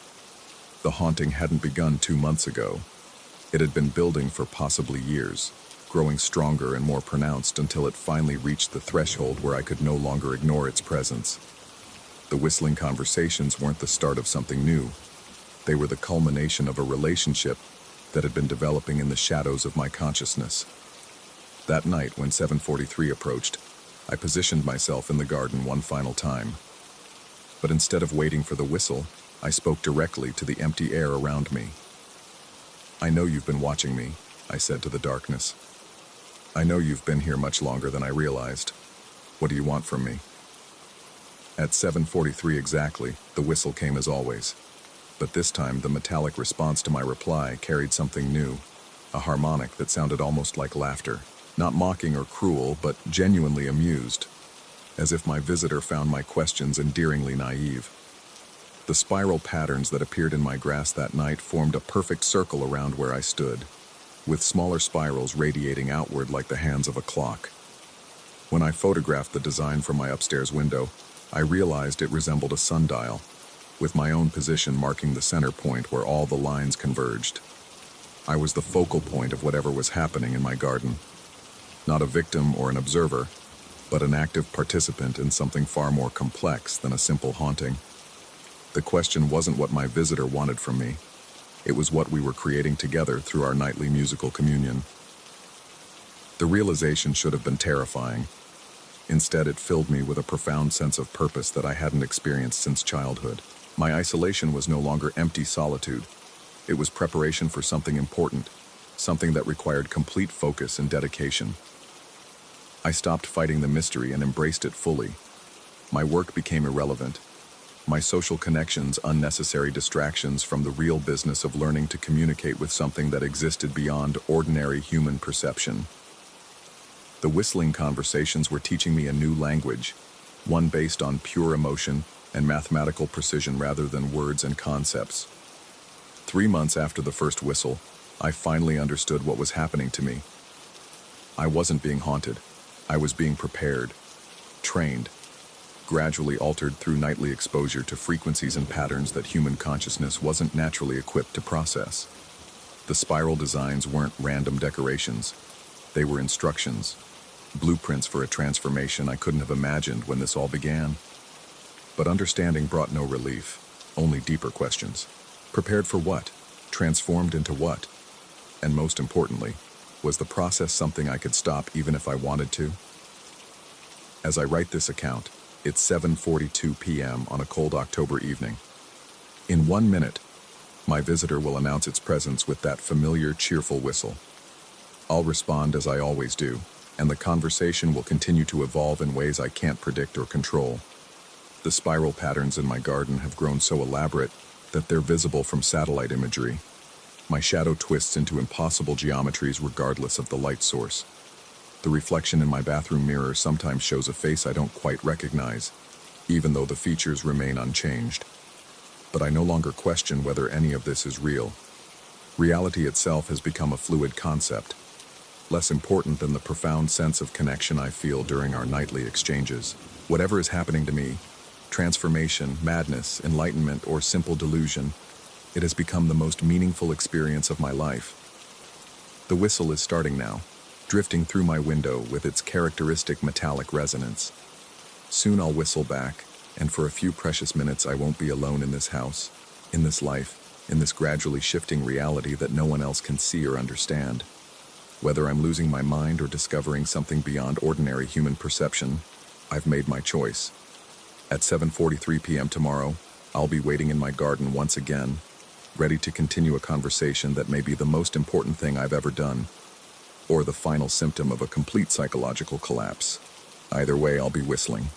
The haunting hadn't begun 2 months ago. It had been building for possibly years, growing stronger and more pronounced until it finally reached the threshold where I could no longer ignore its presence. The whistling conversations weren't the start of something new. They were the culmination of a relationship that had been developing in the shadows of my consciousness. That night, when 7:43 approached, I positioned myself in the garden one final time. But instead of waiting for the whistle, I spoke directly to the empty air around me. "I know you've been watching me," I said to the darkness. I know you've been here much longer than I realized. What do you want from me? At 7:43 exactly, the whistle came as always. But this time, the metallic response to my reply carried something new, a harmonic that sounded almost like laughter. Not mocking or cruel, but genuinely amused, as if my visitor found my questions endearingly naive. The spiral patterns that appeared in my grass that night formed a perfect circle around where I stood, with smaller spirals radiating outward like the hands of a clock. When I photographed the design from my upstairs window, I realized it resembled a sundial, with my own position marking the center point where all the lines converged. I was the focal point of whatever was happening in my garden. Not a victim or an observer, but an active participant in something far more complex than a simple haunting. The question wasn't what my visitor wanted from me. It was what we were creating together through our nightly musical communion. The realization should have been terrifying. Instead, it filled me with a profound sense of purpose that I hadn't experienced since childhood. My isolation was no longer empty solitude. It was preparation for something important, something that required complete focus and dedication. I stopped fighting the mystery and embraced it fully. My work became irrelevant. My social connections, unnecessary distractions from the real business of learning to communicate with something that existed beyond ordinary human perception. The whistling conversations were teaching me a new language, one based on pure emotion and mathematical precision rather than words and concepts. 3 months after the first whistle, I finally understood what was happening to me. I wasn't being haunted. I was being prepared, trained, gradually altered through nightly exposure to frequencies and patterns that human consciousness wasn't naturally equipped to process. The spiral designs weren't random decorations. They were instructions, blueprints for a transformation I couldn't have imagined when this all began. But understanding brought no relief, only deeper questions. Prepared for what? Transformed into what? And most importantly, was the process something I could stop even if I wanted to? As I write this account, it's 7:42 p.m. on a cold October evening. In 1 minute, my visitor will announce its presence with that familiar, cheerful whistle. I'll respond as I always do, and the conversation will continue to evolve in ways I can't predict or control. The spiral patterns in my garden have grown so elaborate that they're visible from satellite imagery. My shadow twists into impossible geometries regardless of the light source. The reflection in my bathroom mirror sometimes shows a face I don't quite recognize, even though the features remain unchanged. But I no longer question whether any of this is real. Reality itself has become a fluid concept, less important than the profound sense of connection I feel during our nightly exchanges. Whatever is happening to me, transformation, madness, enlightenment, or simple delusion, it has become the most meaningful experience of my life. The whistle is starting now, drifting through my window with its characteristic metallic resonance. Soon I'll whistle back, and for a few precious minutes I won't be alone in this house, in this life, in this gradually shifting reality that no one else can see or understand. Whether I'm losing my mind or discovering something beyond ordinary human perception, I've made my choice. At 7:43 p.m. tomorrow, I'll be waiting in my garden once again, ready to continue a conversation that may be the most important thing I've ever done, or the final symptom of a complete psychological collapse. Either way, I'll be whistling.